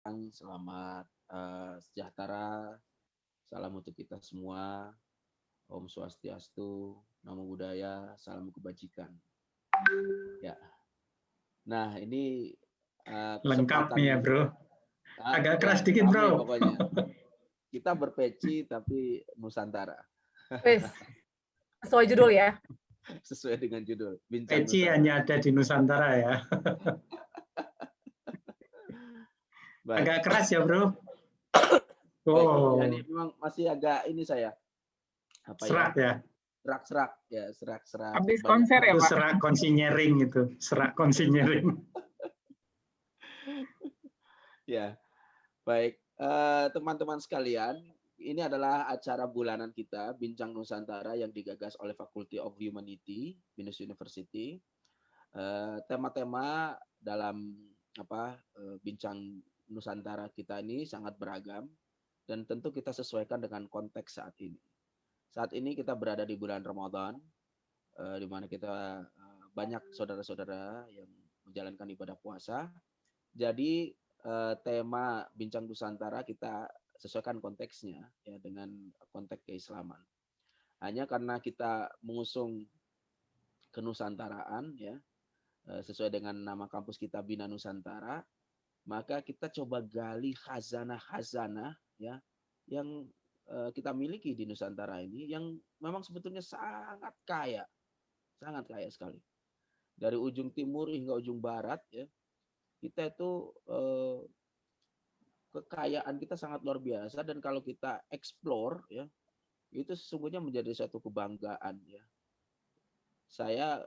Selamat sejahtera. Salam untuk kita semua. Om Swastiastu, Namo Buddhaya, salam kebajikan. Ya. Nah, ini lengkap nih ya, Bro. Agak keras dikit, Bro. Pokoknya. Kita berpeci tapi Nusantara. Sesuai judul ya. Sesuai dengan judul. Peci hanya ada di Nusantara ya. Agak keras ya, Bro. Oh. Jadi memang masih agak ini saya. Serak ya. Serak. Habis konser ya, Pak. Serak konsinyering itu. Serak konsinyering. Ya. Baik, teman-teman sekalian, ini adalah acara bulanan kita, Bincang Nusantara yang digagas oleh Faculty of Humanity, Binus University. Tema-tema dalam Bincang Nusantara kita ini sangat beragam dan tentu kita sesuaikan dengan konteks saat ini. Saat ini kita berada di bulan Ramadan, di mana kita banyak saudara-saudara yang menjalankan ibadah puasa. Jadi tema Bincang Nusantara kita sesuaikan konteksnya ya dengan konteks keislaman. Hanya karena kita mengusung kenusantaraan ya sesuai dengan nama kampus kita Bina Nusantara, maka kita coba gali khazanah ya yang kita miliki di Nusantara ini yang memang sebetulnya sangat kaya sekali. Dari ujung timur hingga ujung barat ya. Kita itu kekayaan kita sangat luar biasa dan kalau kita explore ya itu sesungguhnya menjadi suatu kebanggaan ya. Saya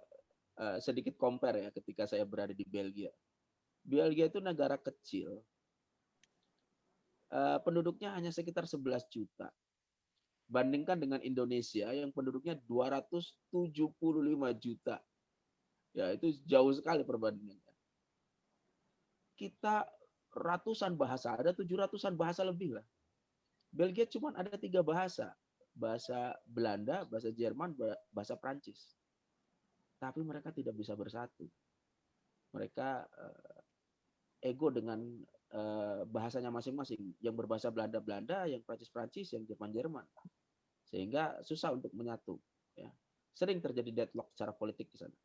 sedikit compare ya ketika saya berada di Belgia. Belgia itu negara kecil. Penduduknya hanya sekitar 11 juta. Bandingkan dengan Indonesia yang penduduknya 275 juta. Ya, itu jauh sekali perbandingannya. Kita ratusan bahasa, ada 700-an bahasa lebih lah. Belgia cuma ada 3 bahasa. Bahasa Belanda, bahasa Jerman, bahasa Prancis. Tapi mereka tidak bisa bersatu. Mereka ego dengan bahasanya masing-masing. Yang berbahasa Belanda, yang Prancis, yang Jerman. Sehingga susah untuk menyatu. Ya. Sering terjadi deadlock secara politik di sana.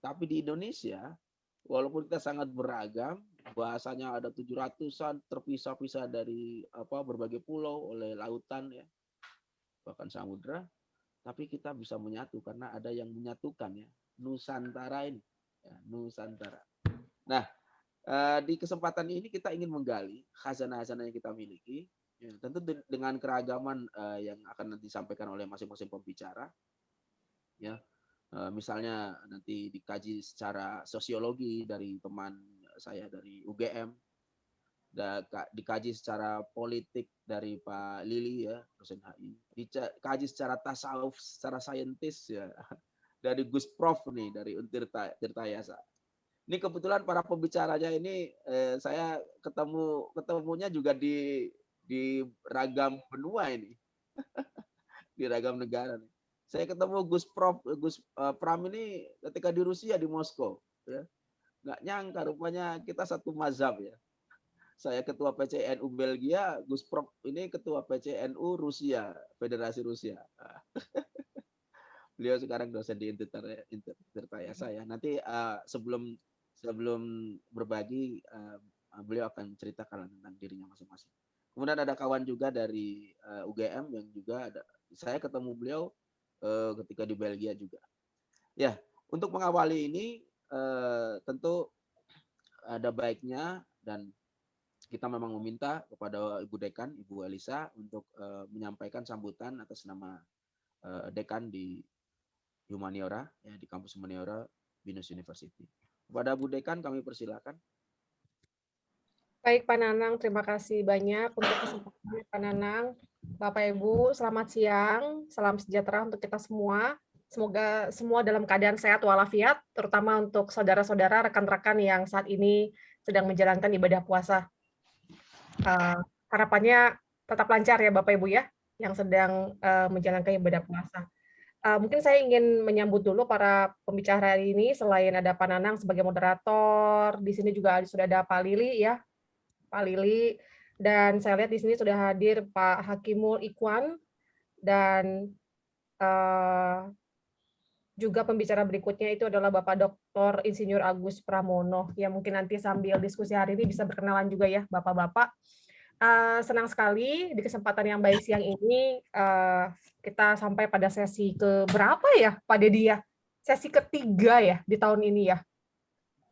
Tapi di Indonesia, walaupun kita sangat beragam, bahasanya ada 700-an, terpisah-pisah dari berbagai pulau oleh lautan ya, bahkan samudra, tapi kita bisa menyatu karena ada yang menyatukan ya, Nusantara ini, ya, Nusantara. Nah, di kesempatan ini kita ingin menggali khazanah-khazanah yang kita miliki, ya, tentu dengan keragaman yang akan nanti disampaikan oleh masing-masing pembicara, ya. Misalnya nanti dikaji secara sosiologi dari teman saya dari UGM, dikaji secara politik dari Pak Lili ya, dosen HI, dikaji secara tasawuf, secara saintis ya dari Gus Prof nih dari Tirtayasa. Ini kebetulan para pembicaranya ini saya ketemunya juga di ragam benua ini. Di ragam negara nih. Saya ketemu Gus Pram ini ketika di Rusia di Moskow ya. Nggak nyangka rupanya kita satu mazhab ya. Saya ketua PCNU Belgia, Gus Pram ini ketua PCNU Rusia, Federasi Rusia. Beliau sekarang dosen di Tirtayasa ya. Nanti sebelum berbagi beliau akan ceritakan tentang dirinya masing-masing. Kemudian ada kawan juga dari UGM yang juga ada. Saya ketemu beliau ketika di Belgia juga. Ya, untuk mengawali ini tentu ada baiknya dan kita memang meminta kepada Ibu Dekan, Ibu Elisa untuk menyampaikan sambutan atas nama Dekan di Humaniora ya, di kampus Humaniora Binus University. Kepada Bu Dekan kami persilakan. Baik Pak Nanang, terima kasih banyak untuk kesempatannya Pak Nanang. Bapak Ibu, selamat siang, salam sejahtera untuk kita semua. Semoga semua dalam keadaan sehat walafiat, terutama untuk saudara-saudara, rekan-rekan yang saat ini sedang menjalankan ibadah puasa. Harapannya tetap lancar ya Bapak Ibu ya, yang sedang menjalankan ibadah puasa. Mungkin saya ingin menyambut dulu para pembicara hari ini, selain ada Pak Nanang sebagai moderator, di sini juga sudah ada Pak Lili ya, Pak Lili, dan saya lihat di sini sudah hadir Pak Hakimul Ikhwan, dan juga pembicara berikutnya itu adalah Bapak Dr. Insinyur Agus Pramono, yang mungkin nanti sambil diskusi hari ini bisa berkenalan juga ya Bapak-Bapak. Senang sekali di kesempatan yang baik siang ini kita sampai pada sesi ke berapa ya Pak Dedi ya? Sesi ketiga ya di tahun ini ya.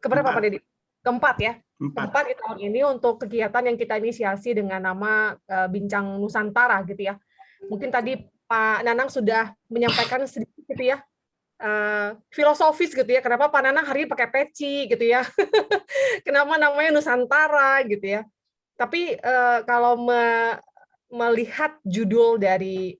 Keberapa Pak Dedi? Keempat ya. Keempat di tahun ini untuk kegiatan yang kita inisiasi dengan nama Bincang Nusantara gitu ya. Mungkin tadi Pak Nanang sudah menyampaikan sedikit gitu ya, filosofis gitu ya, kenapa Pak Nanang hari ini pakai peci gitu ya. Kenapa namanya Nusantara gitu ya. Tapi kalau melihat judul dari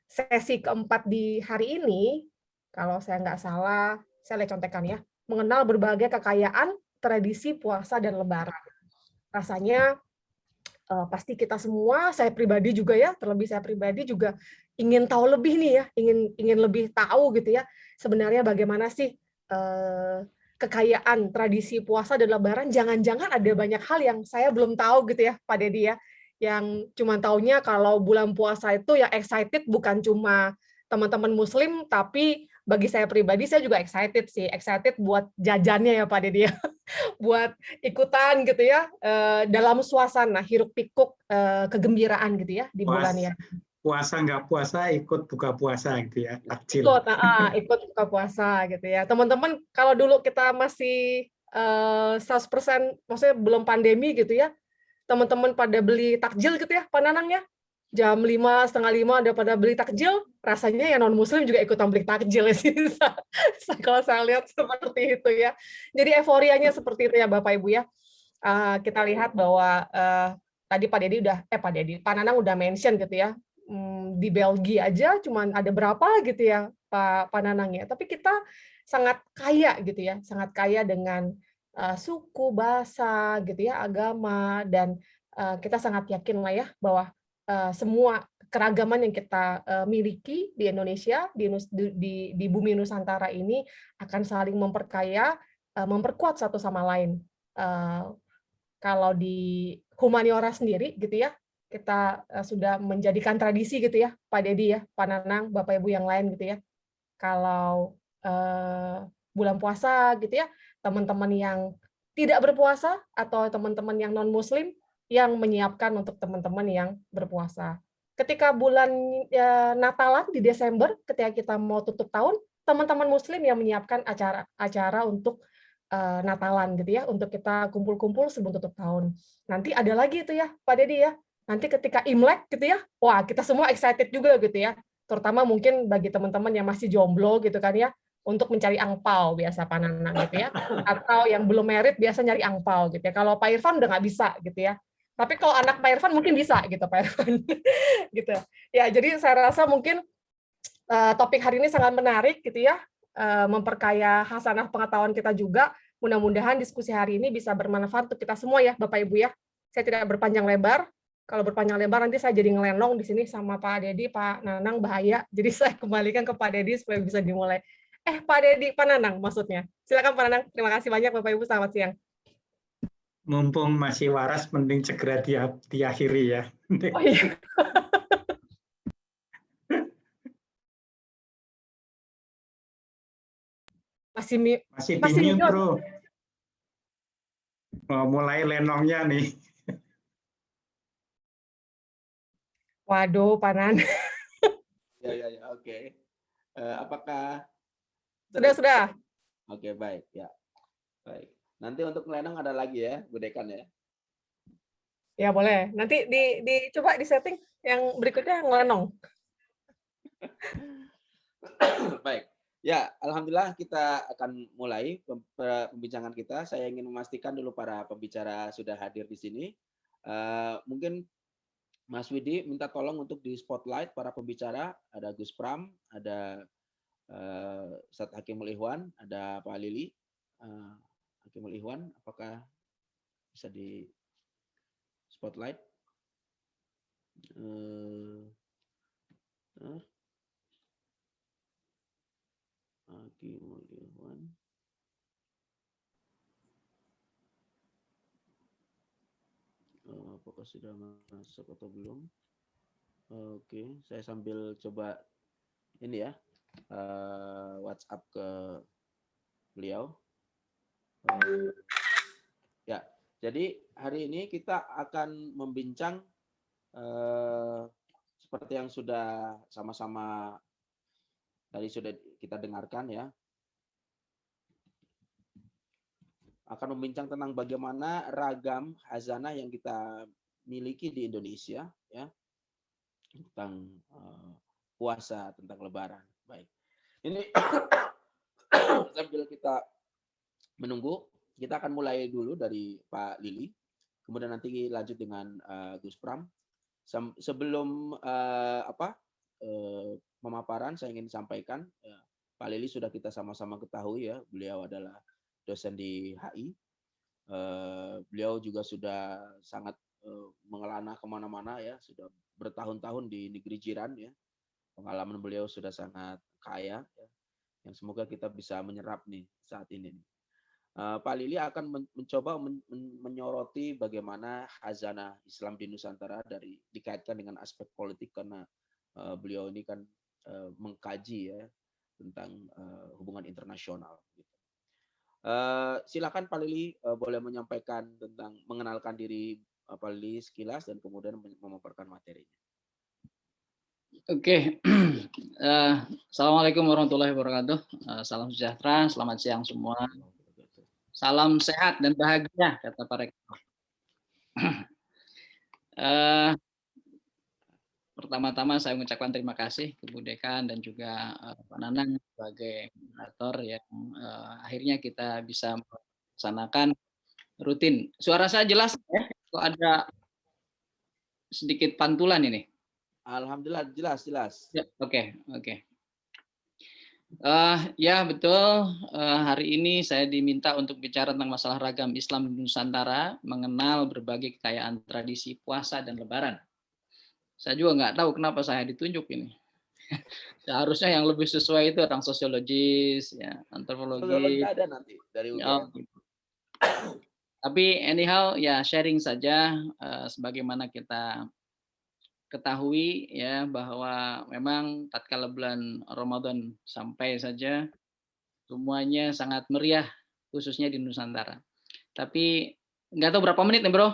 sesi keempat di hari ini, kalau saya nggak salah, saya lihat contekan ya, mengenal berbagai kekayaan, tradisi, puasa, dan lebaran. Rasanya pasti kita semua, saya pribadi juga ya, terlebih saya pribadi juga ingin tahu lebih nih ya, ingin lebih tahu gitu ya, sebenarnya bagaimana sih kekayaan tradisi puasa dan lebaran. Jangan-jangan ada banyak hal yang saya belum tahu gitu ya Pak Dedi ya, yang cuma taunya kalau bulan puasa itu yang excited bukan cuma teman-teman muslim, tapi bagi saya pribadi saya juga excited sih, excited buat jajannya ya Pak Dedi ya, buat ikutan gitu ya, dalam suasana hiruk pikuk kegembiraan gitu ya di bulan ya. Puasa nggak puasa ikut buka puasa gitu ya, takjil. Ikut buka puasa gitu ya. Teman-teman kalau dulu kita masih 100%, maksudnya belum pandemi gitu ya, teman-teman pada beli takjil gitu ya, Pak Nanang ya. Jam 5, setengah 5 ada pada beli takjil, rasanya ya non-muslim juga ikutan beli takjil ya sih. Kalau saya lihat seperti itu ya. Jadi euforianya seperti itu ya Bapak Ibu ya. Kita lihat bahwa tadi Pak Nanang udah mention gitu ya, di Belgia aja cuman ada berapa gitu ya Pak Nanang ya. Tapi kita sangat kaya gitu ya, sangat kaya dengan suku, bahasa gitu ya, agama, dan kita sangat yakin lah ya bahwa semua keragaman yang kita miliki di Indonesia, di bumi Nusantara ini akan saling memperkaya, memperkuat satu sama lain. Kalau di humaniora sendiri gitu ya, kita sudah menjadikan tradisi gitu ya, Pak Dedi ya, Pak Nanang, Bapak Ibu yang lain gitu ya. Kalau bulan puasa gitu ya, teman-teman yang tidak berpuasa atau teman-teman yang non-muslim yang menyiapkan untuk teman-teman yang berpuasa. Ketika bulan Natalan di Desember, ketika kita mau tutup tahun, teman-teman muslim yang menyiapkan acara untuk Natalan gitu ya, untuk kita kumpul-kumpul sebelum tutup tahun. Nanti ada lagi itu ya, Pak Dedi ya. Nanti ketika Imlek gitu ya, wah kita semua excited juga gitu ya. Terutama mungkin bagi teman-teman yang masih jomblo gitu kan ya, untuk mencari angpau biasa Pak Nanang gitu ya. Atau yang belum married biasa nyari angpau gitu ya. Kalau Pak Irfan udah nggak bisa gitu ya. Tapi kalau anak Pak Irfan mungkin bisa gitu Pak Irfan. Gitu. Ya, jadi saya rasa mungkin topik hari ini sangat menarik gitu ya, memperkaya hasanah pengetahuan kita juga. Mudah-mudahan diskusi hari ini bisa bermanfaat untuk kita semua ya, Bapak Ibu ya. Saya tidak berpanjang lebar. Kalau berpanjang lebar nanti saya jadi ngelenong di sini sama Pak Dedi, Pak Nanang bahaya. Jadi saya kembalikan ke Pak Dedi supaya bisa dimulai. Pak Dedi, Pak Nanang maksudnya. Silakan Pak Nanang. Terima kasih banyak Bapak Ibu. Selamat siang. Mumpung masih waras, mending segera diakhiri ya. Oh iya. Masih mute, Bro. Mulai lenongnya nih. Waduh, Pak Nanang. Ya, oke. Apakah Sudah. Oke, baik ya. Baik. Nanti untuk ngelenong ada lagi ya, Bu Dekan ya. Ya boleh. Nanti dicoba di setting yang berikutnya ngelenong. Baik. Ya, alhamdulillah kita akan mulai pembincangan kita. Saya ingin memastikan dulu para pembicara sudah hadir di sini. Mungkin Mas Widi minta tolong untuk di spotlight para pembicara. Ada Gus Pram, ada Ustadz Hakimul Ikhwan, ada Pak Lili. Hakimul Ikhwan, apakah bisa di spotlight? Hakimul Ikhwan. apakah sudah masuk atau belum? Oke, saya sambil coba ini ya, WhatsApp ke beliau. Ya, jadi hari ini kita akan membincang seperti yang sudah sama-sama tadi sudah kita dengarkan ya, akan membincang tentang bagaimana ragam khazanah yang kita miliki di Indonesia ya, tentang puasa, tentang Lebaran. Baik, ini sambil kita menunggu, kita akan mulai dulu dari Pak Lili, kemudian nanti lanjut dengan Gus Pram. Sebelum pemaparan, saya ingin sampaikan, Pak Lili sudah kita sama-sama ketahui ya, beliau adalah dosen di HI. Beliau juga sudah sangat mengelana kemana-mana ya, sudah bertahun-tahun di negeri jiran ya. Pengalaman beliau sudah sangat kaya ya, yang semoga kita bisa menyerap nih saat ini. Pak Lili akan mencoba menyoroti bagaimana khazanah Islam di Nusantara dikaitkan dengan aspek politik, karena beliau ini kan mengkaji ya tentang hubungan internasional. Silakan Pak Lili, boleh menyampaikan tentang mengenalkan diri Pak Lili sekilas dan kemudian memaparkan materinya. Oke, Assalamualaikum warahmatullahi wabarakatuh. Salam sejahtera, selamat siang semua. Salam sehat dan bahagia, kata Pak Rektor. Pertama-tama saya mengucapkan terima kasih ke Bu Dekan dan juga Pak Nanang sebagai moderator yang akhirnya kita bisa melaksanakan rutin. Suara saya jelas ya? Kok ada sedikit pantulan ini? Alhamdulillah jelas. Ya, oke. Ya betul, hari ini saya diminta untuk bicara tentang masalah ragam Islam di Nusantara, mengenal berbagai kekayaan tradisi puasa dan Lebaran. Saya juga nggak tahu kenapa saya ditunjuk ini. Seharusnya yang lebih sesuai itu orang sosiologis, ya, antropologi. Ada nanti dari UGM. Gitu. Tapi anyhow ya sharing saja, sebagaimana kita ketahui ya bahwa memang tatkala bulan Ramadan sampai saja semuanya sangat meriah, khususnya di Nusantara. Tapi nggak tahu berapa menit nih bro?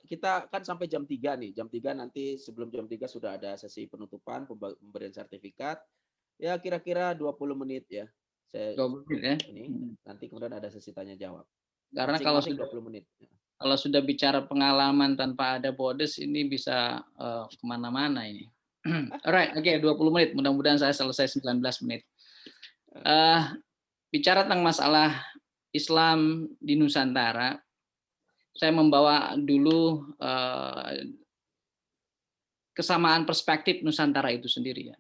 Kita kan sampai jam 3 nih. Jam 3 nanti, sebelum jam 3 sudah ada sesi penutupan, pemberian sertifikat. Ya kira-kira 20 menit ya. 20 menit ya. Ini nanti kemudian ada sesi tanya jawab. Karena masing-masing kalau 20 menit. Kalau sudah bicara pengalaman tanpa ada bodes ini bisa kemana-mana ini. Alright, oke, 20 menit. Mudah-mudahan saya selesai 19 menit. Bicara tentang masalah Islam di Nusantara, saya membawa dulu kesamaan perspektif Nusantara itu sendiri ya.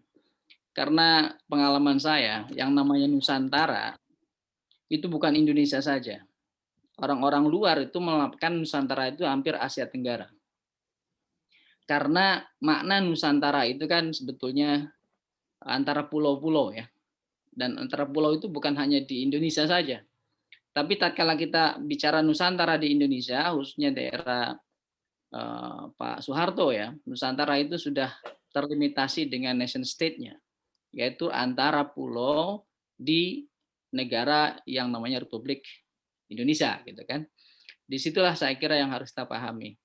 Karena pengalaman saya, yang namanya Nusantara itu bukan Indonesia saja. Orang-orang luar itu melakukan Nusantara itu hampir Asia Tenggara. Karena makna Nusantara itu kan sebetulnya antara pulau-pulau ya. Dan antara pulau itu bukan hanya di Indonesia saja. Tapi tatkala kita bicara Nusantara di Indonesia, khususnya daerah Pak Soeharto ya, Nusantara itu sudah terlimitasi dengan nation state-nya, yaitu antara pulau di negara yang namanya Republik Indonesia gitu kan. Disitulah saya kira yang harus kita pahami.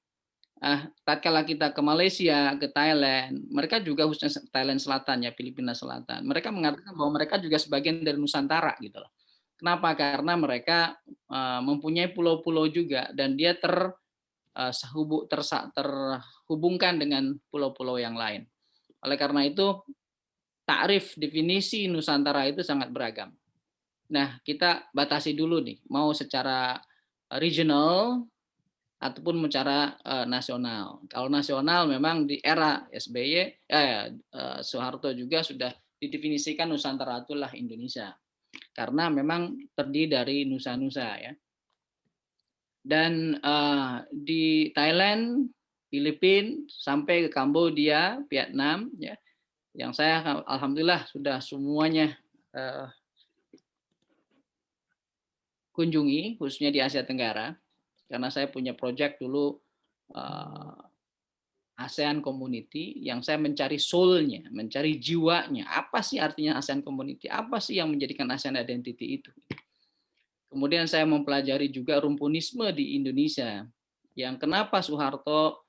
Tatkala kita ke Malaysia, ke Thailand, mereka juga khususnya Thailand Selatan ya, Filipina Selatan, mereka mengatakan bahwa mereka juga sebagian dari Nusantara gitu loh. Kenapa? Karena mereka mempunyai pulau-pulau juga dan dia terhubungkan dengan pulau-pulau yang lain. Oleh karena itu, takrif definisi Nusantara itu sangat beragam. Nah, kita batasi dulu nih, mau secara regional ataupun secara nasional. Kalau nasional memang di era SBY, Soeharto juga sudah didefinisikan Nusantara itulah Indonesia. Karena memang terdiri dari nusa-nusa ya. Dan di Thailand, Filipina, sampai ke Kamboja, Vietnam ya, yang saya alhamdulillah sudah semuanya kunjungi, khususnya di Asia Tenggara, karena saya punya proyek dulu ASEAN Community yang saya mencari soul-nya, mencari jiwanya. Apa sih artinya ASEAN Community? Apa sih yang menjadikan ASEAN Identity itu? Kemudian saya mempelajari juga rumpunisme di Indonesia. Yang kenapa Soeharto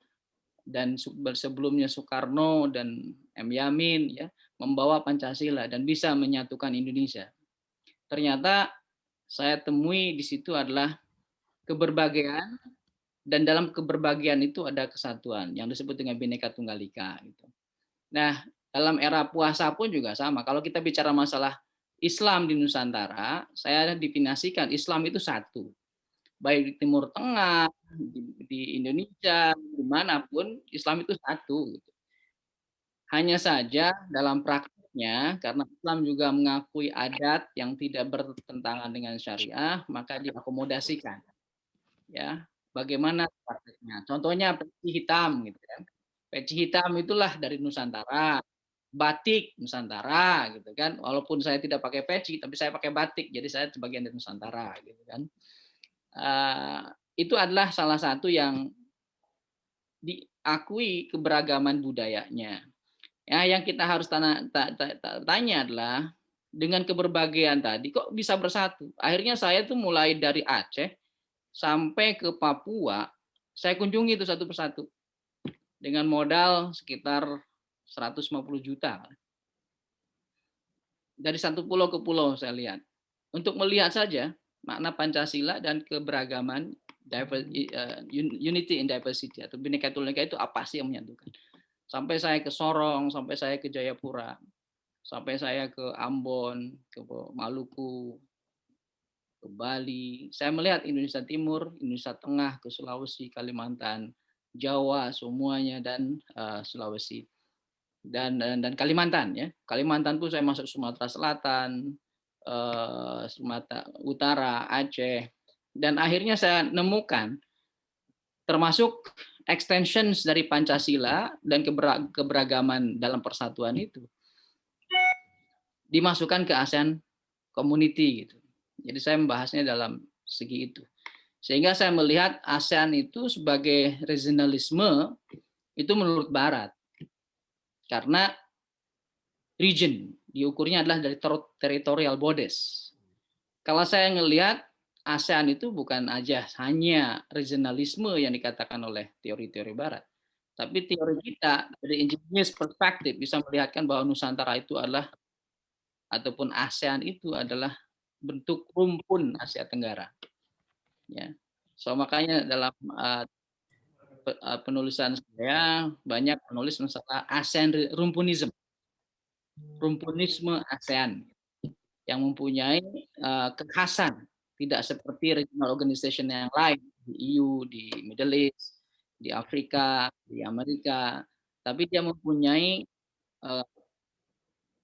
dan sebelumnya Soekarno dan M. Yamin ya membawa Pancasila dan bisa menyatukan Indonesia. Ternyata saya temui di situ adalah keberbahagiaan, dan dalam keberbahagiaan itu ada kesatuan yang disebut dengan Bhinneka Tunggal Ika gitu. Nah, dalam era puasa pun juga sama. Kalau kita bicara masalah Islam di Nusantara, saya definisikan Islam itu satu. Baik di Timur Tengah, di Indonesia, dimanapun Islam itu satu. Gitu. Hanya saja dalam praktiknya, karena Islam juga mengakui adat yang tidak bertentangan dengan syariah, maka diakomodasikan. Ya, bagaimana praktiknya? Contohnya peci hitam, gitu kan? Peci hitam itulah dari Nusantara, batik Nusantara, gitu kan? Walaupun saya tidak pakai peci, tapi saya pakai batik, jadi saya sebagian dari Nusantara, gitu kan? Itu adalah salah satu yang diakui keberagaman budayanya. Ya, yang kita harus tanya adalah dengan keberbahagiaan tadi kok bisa bersatu? Akhirnya saya tuh mulai dari Aceh sampai ke Papua, saya kunjungi itu satu persatu dengan modal sekitar 150 juta. Dari satu pulau ke pulau saya lihat. Untuk melihat saja makna Pancasila dan keberagaman, unity in diversity atau Bhinneka Tunggal Ika itu apa sih yang menyatukan. Sampai saya ke Sorong, sampai saya ke Jayapura, sampai saya ke Ambon, ke Maluku, ke Bali. Saya melihat Indonesia Timur, Indonesia Tengah, ke Sulawesi, Kalimantan, Jawa semuanya, dan Sulawesi dan Kalimantan ya. Kalimantan pun saya masuk Sumatera Selatan, Sumatera Utara, Aceh, dan akhirnya saya nemukan termasuk extensions dari Pancasila dan keberagaman dalam persatuan itu dimasukkan ke ASEAN Community gitu. Jadi saya membahasnya dalam segi itu. Sehingga saya melihat ASEAN itu sebagai regionalisme itu menurut Barat. Karena region, diukurnya adalah dari territorial borders. Kalau saya melihat ASEAN itu bukan aja hanya regionalisme yang dikatakan oleh teori-teori Barat. Tapi teori kita dari ingenious perspektif bisa melihatkan bahwa Nusantara itu adalah, ataupun ASEAN itu adalah bentuk rumpun Asia Tenggara. Ya. So makanya dalam penulisan saya banyak menulis masalah ASEAN rumpunism. Rumpunisme ASEAN yang mempunyai kekhasan, tidak seperti regional organization yang lain di EU, di Middle East, di Afrika, di Amerika, tapi dia mempunyai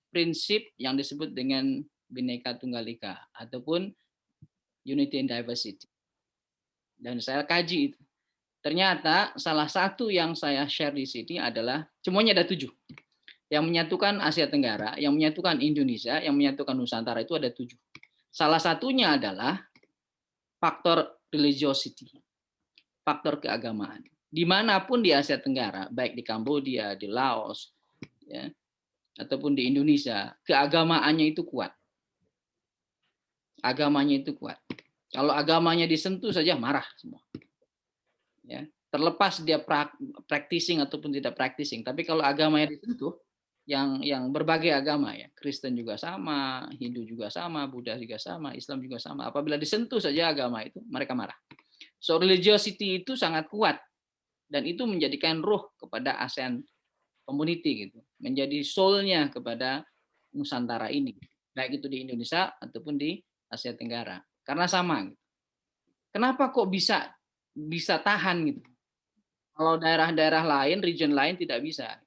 prinsip yang disebut dengan Bhinneka Tunggal Ika ataupun Unity and Diversity. Dan saya kaji itu. Ternyata salah satu yang saya share di sini adalah semuanya ada 7. Yang menyatukan Asia Tenggara, yang menyatukan Indonesia, yang menyatukan Nusantara itu ada 7. Salah satunya adalah faktor religiosity, faktor keagamaan. Dimanapun di Asia Tenggara, baik di Kamboja, di Laos, ya, ataupun di Indonesia, keagamaannya itu kuat. Agamanya itu kuat. Kalau agamanya disentuh saja marah semua. Ya, terlepas dia practicing ataupun tidak practicing, tapi kalau agamanya disentuh, yang berbagai agama ya, Kristen juga sama, Hindu juga sama, Buddha juga sama, Islam juga sama. Apabila disentuh saja agama itu, mereka marah. So religiosity itu sangat kuat dan itu menjadikan ruh kepada ASEAN Community gitu, menjadi soul-nya kepada Nusantara ini, baik itu di Indonesia ataupun di Asia Tenggara. Karena sama. Gitu. Kenapa kok bisa tahan gitu? Kalau daerah-daerah lain, region lain tidak bisa.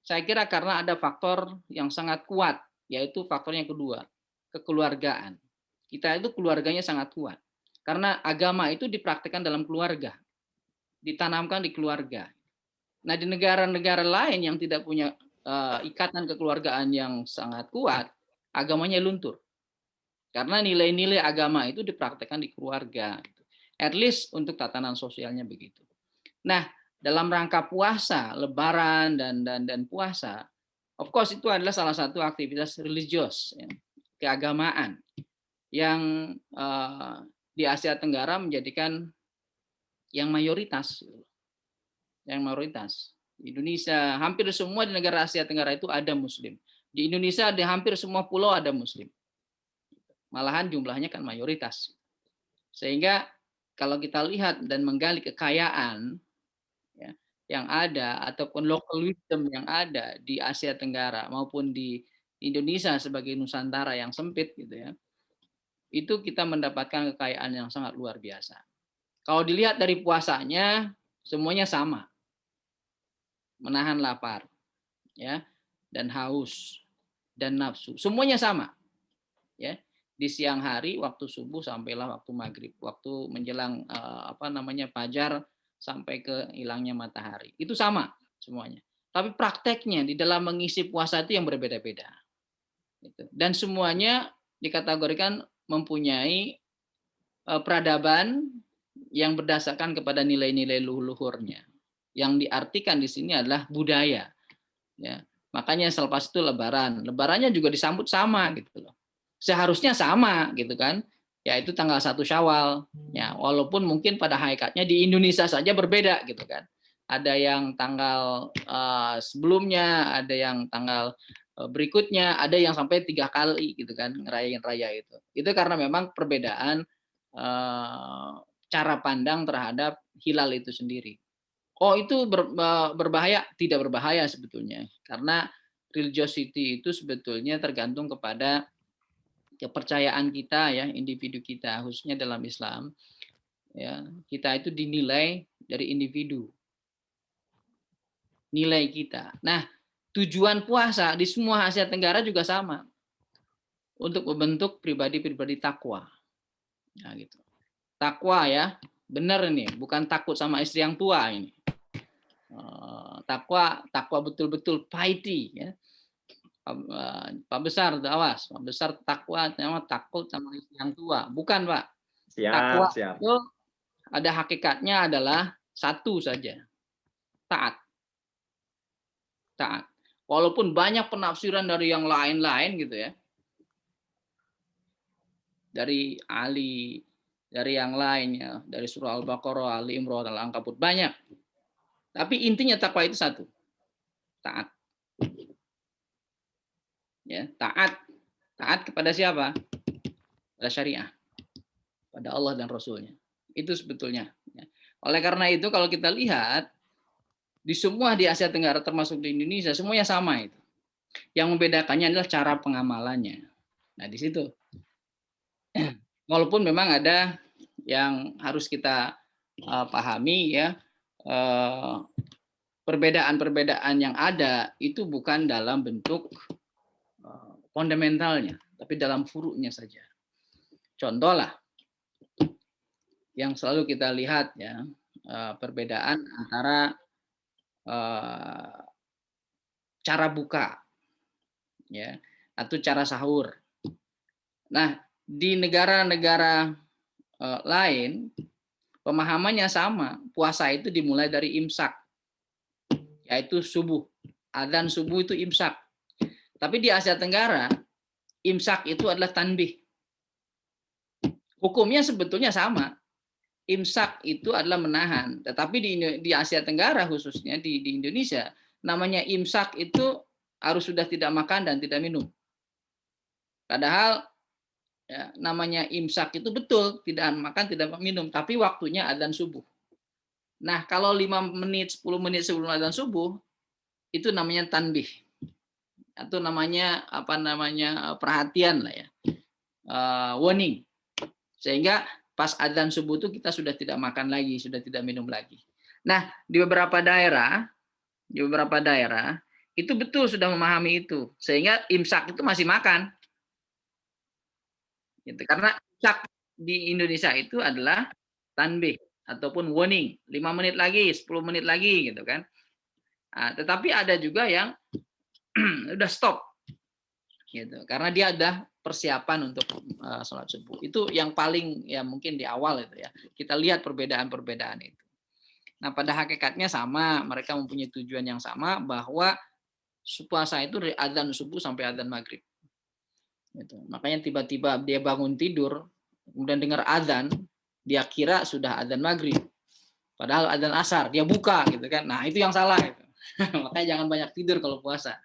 Saya kira karena ada faktor yang sangat kuat, yaitu faktor yang kedua, kekeluargaan. Kita itu keluarganya sangat kuat. Karena agama itu dipraktikkan dalam keluarga, ditanamkan di keluarga. Nah, di negara-negara lain yang tidak punya ikatan kekeluargaan yang sangat kuat, agamanya luntur. Karena nilai-nilai agama itu dipraktikkan di keluarga. At least untuk tatanan sosialnya begitu. Nah, dalam rangka puasa, Lebaran dan puasa, of course itu adalah salah satu aktivitas religius, ya, keagamaan yang di Asia Tenggara menjadikan yang mayoritas. Di Indonesia, hampir semua di negara Asia Tenggara itu ada Muslim. Di Indonesia di hampir semua pulau ada Muslim. Malahan jumlahnya kan mayoritas. Sehingga kalau kita lihat dan menggali kekayaan, ya, yang ada ataupun local wisdom yang ada di Asia Tenggara maupun di Indonesia sebagai Nusantara yang sempit gitu ya, itu kita mendapatkan kekayaan yang sangat luar biasa. Kalau dilihat dari puasanya, semuanya sama. Menahan lapar, ya, dan haus dan nafsu, semuanya sama, ya. Di siang hari waktu subuh sampailah waktu maghrib, waktu menjelang fajar sampai ke hilangnya matahari, itu sama semuanya. Tapi prakteknya di dalam mengisi puasa itu yang berbeda-beda, dan semuanya dikategorikan mempunyai peradaban yang berdasarkan kepada nilai-nilai luhurnya. Yang diartikan di sini adalah budaya. Ya, makanya selepas itu Lebaran. Lebarannya juga disambut sama gitu loh. Seharusnya sama gitu kan. Yaitu tanggal 1 Syawal. Ya, walaupun mungkin pada hakikatnya di Indonesia saja berbeda gitu kan. Ada yang tanggal sebelumnya, ada yang tanggal berikutnya, ada yang sampai 3 kali gitu kan ngerayain raya itu. Itu karena memang perbedaan cara pandang terhadap hilal itu sendiri. Oh, itu berbahaya? Tidak berbahaya sebetulnya. Karena religiosity itu sebetulnya tergantung kepada kepercayaan kita, ya, individu kita, khususnya dalam Islam. Ya, kita itu dinilai dari individu. Nilai kita. Nah, tujuan puasa di semua Asia Tenggara juga sama. Untuk membentuk pribadi-pribadi takwa. Nah, gitu. Takwa, ya. Benar ini, bukan takut sama istri yang tua ini. Takwa betul-betul piety, ya. Pak Besar, awas, Pak Besar takwa takut sama istri yang tua, bukan Pak. Takwa itu ada hakikatnya adalah satu saja, taat. Walaupun banyak penafsiran dari yang lain-lain gitu ya, dari Ali, dari yang lainnya, dari surah Al-Baqarah, Ali Imran, Al-Ankabut, banyak. Tapi intinya takwa itu satu, taat. Ya, taat kepada siapa? Pada syariah, pada Allah dan Rasulnya. Itu sebetulnya. Ya. Oleh karena itu kalau kita lihat di semua di Asia Tenggara termasuk di Indonesia semuanya sama itu. Yang membedakannya adalah cara pengamalannya. Nah di situ. Walaupun memang ada yang harus kita pahami ya. Perbedaan-perbedaan yang ada itu bukan dalam bentuk fundamentalnya, tapi dalam furu'nya saja. Contoh lah, yang selalu kita lihat ya, perbedaan antara cara buka, ya, atau cara sahur. Nah, di negara-negara lain pemahamannya sama, puasa itu dimulai dari imsak, yaitu subuh. Adzan subuh itu imsak. Tapi di Asia Tenggara, imsak itu adalah tanbih. Hukumnya sebetulnya sama. Imsak itu adalah menahan. Tetapi di Asia Tenggara khususnya, di Indonesia, namanya imsak itu harus sudah tidak makan dan tidak minum. Padahal ya, namanya imsak itu betul, tidak makan, tidak minum. Tapi waktunya adzan subuh. Nah, kalau 5 menit, 10 menit sebelum adzan subuh, itu namanya tanbih. Atau namanya perhatian lah ya, warning, sehingga pas adzan subuh itu kita sudah tidak makan lagi, sudah tidak minum lagi. Nah di beberapa daerah itu betul sudah memahami itu, sehingga imsak itu masih makan, gitu. Karena imsak di Indonesia itu adalah tanbih ataupun warning, 5 menit lagi, 10 menit lagi, gitu kan. Nah, tetapi ada juga yang udah stop gitu karena dia ada persiapan untuk sholat subuh. Itu yang paling ya mungkin di awal itu ya kita lihat perbedaan-perbedaan itu. Nah, pada hakikatnya sama, mereka mempunyai tujuan yang sama, bahwa puasa itu dari adzan subuh sampai adzan maghrib. Gitu. Makanya tiba-tiba dia bangun tidur, kemudian dengar adzan, dia kira sudah adzan maghrib. Padahal adzan asar, dia buka gitu kan. Nah, itu yang salah. Gitu. Makanya jangan banyak tidur kalau puasa.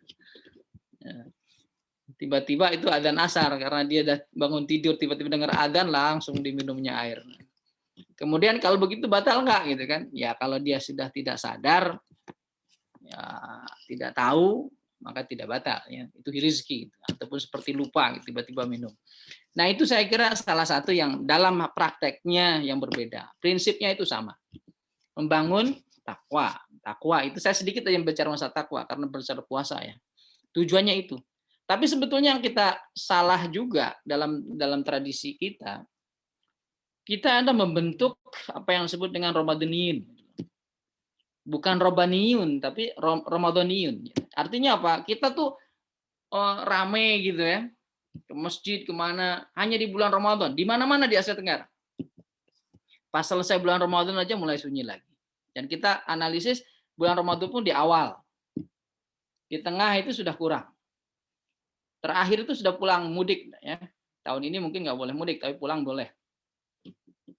Tiba-tiba itu adzan asar, karena dia udah bangun tidur, tiba-tiba dengar adzan, langsung diminumnya air. Kemudian kalau begitu batal nggak gitu kan? Ya kalau dia sudah tidak sadar, ya tidak tahu, maka tidak batal. Ya. Itu rezeki, gitu. Ataupun seperti lupa, gitu, tiba-tiba minum. Nah itu saya kira salah satu yang dalam prakteknya yang berbeda. Prinsipnya itu sama. Membangun takwa. Takwa itu saya sedikit aja bicara masalah takwa karena berbicara puasa ya. Tujuannya itu. Tapi sebetulnya yang kita salah juga dalam tradisi kita ada membentuk apa yang disebut dengan Ramadhaniyun. Bukan Robaniun, tapi Ramadhaniyun. Artinya apa? Kita tuh rame gitu ya, ke masjid, kemana, hanya di bulan Ramadan. Di mana-mana di Asia Tenggara. Pas selesai bulan Ramadan aja mulai sunyi lagi. Dan kita analisis bulan Ramadan pun di awal. Di tengah itu sudah kurang. Terakhir itu sudah pulang mudik. Ya. Tahun ini mungkin nggak boleh mudik, tapi pulang boleh.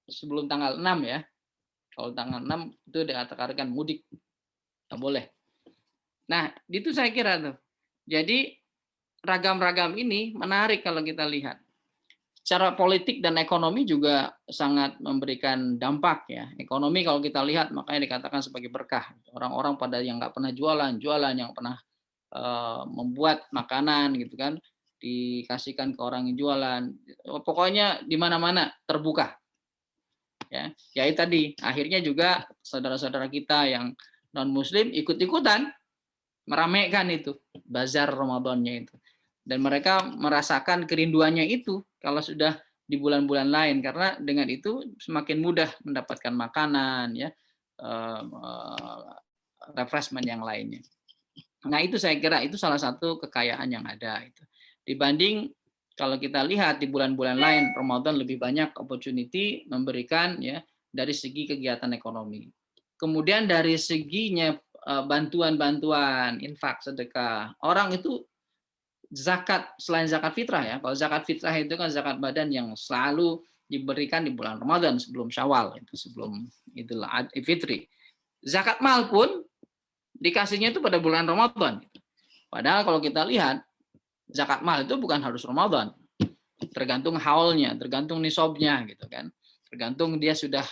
Sebelum tanggal 6 ya. Kalau tanggal 6 itu dikatakan mudik. Nggak boleh. Nah, itu saya kira tuh. Jadi ragam-ragam ini menarik kalau kita lihat. Secara politik dan ekonomi juga sangat memberikan dampak ya. Ekonomi kalau kita lihat makanya dikatakan sebagai berkah. Orang-orang pada yang nggak pernah jualan, yang pernah membuat makanan gitu kan, dikasihkan ke orang yang jualan. Pokoknya di mana-mana terbuka. Ya itu tadi akhirnya juga saudara-saudara kita yang non muslim ikut-ikutan meramaikan itu bazar Ramadannya itu, dan mereka merasakan kerinduannya itu kalau sudah di bulan-bulan lain, karena dengan itu semakin mudah mendapatkan makanan ya, refreshment yang lainnya. Nah itu saya kira itu salah satu kekayaan yang ada itu dibanding kalau kita lihat di bulan-bulan lain. Ramadan lebih banyak opportunity memberikan ya dari segi kegiatan ekonomi. Kemudian dari seginya bantuan-bantuan, infak, sedekah. Orang itu zakat, selain zakat fitrah ya. Kalau zakat fitrah itu kan zakat badan yang selalu diberikan di bulan Ramadan sebelum Syawal, itu sebelum Idul Fitri. Zakat mal pun dikasihnya itu pada bulan Ramadan. Padahal kalau kita lihat zakat mal itu bukan harus Ramadan, tergantung haulnya, tergantung nisabnya gitu kan, tergantung dia sudah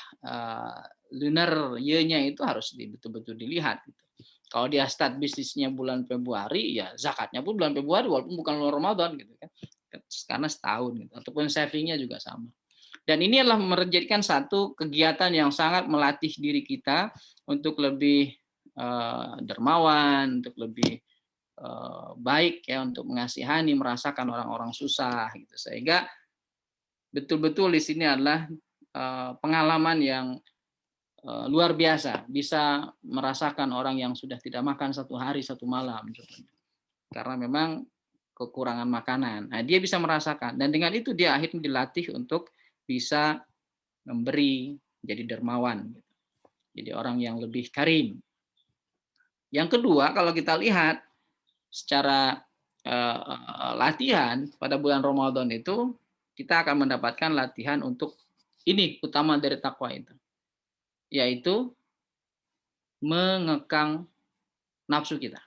lunar year-nya itu harus betul-betul dilihat. Gitu. Kalau dia start bisnisnya bulan Februari, ya zakatnya pun bulan Februari walaupun bukan bulan Ramadan gitu kan, karena setahun gitu. Ataupun savingnya juga sama. Dan ini adalah menjadikan satu kegiatan yang sangat melatih diri kita untuk lebih dermawan, untuk lebih baik ya, untuk mengasihani, merasakan orang-orang susah gitu. Sehingga betul-betul di sini adalah pengalaman yang luar biasa, bisa merasakan orang yang sudah tidak makan 1 hari 1 malam karena memang kekurangan makanan. Nah, dia bisa merasakan, dan dengan itu dia akhirnya dilatih untuk bisa memberi, jadi dermawan gitu. Jadi orang yang lebih karim. Yang kedua, kalau kita lihat secara latihan pada bulan Ramadan itu, kita akan mendapatkan latihan untuk ini, utama dari takwa itu, yaitu mengekang nafsu kita.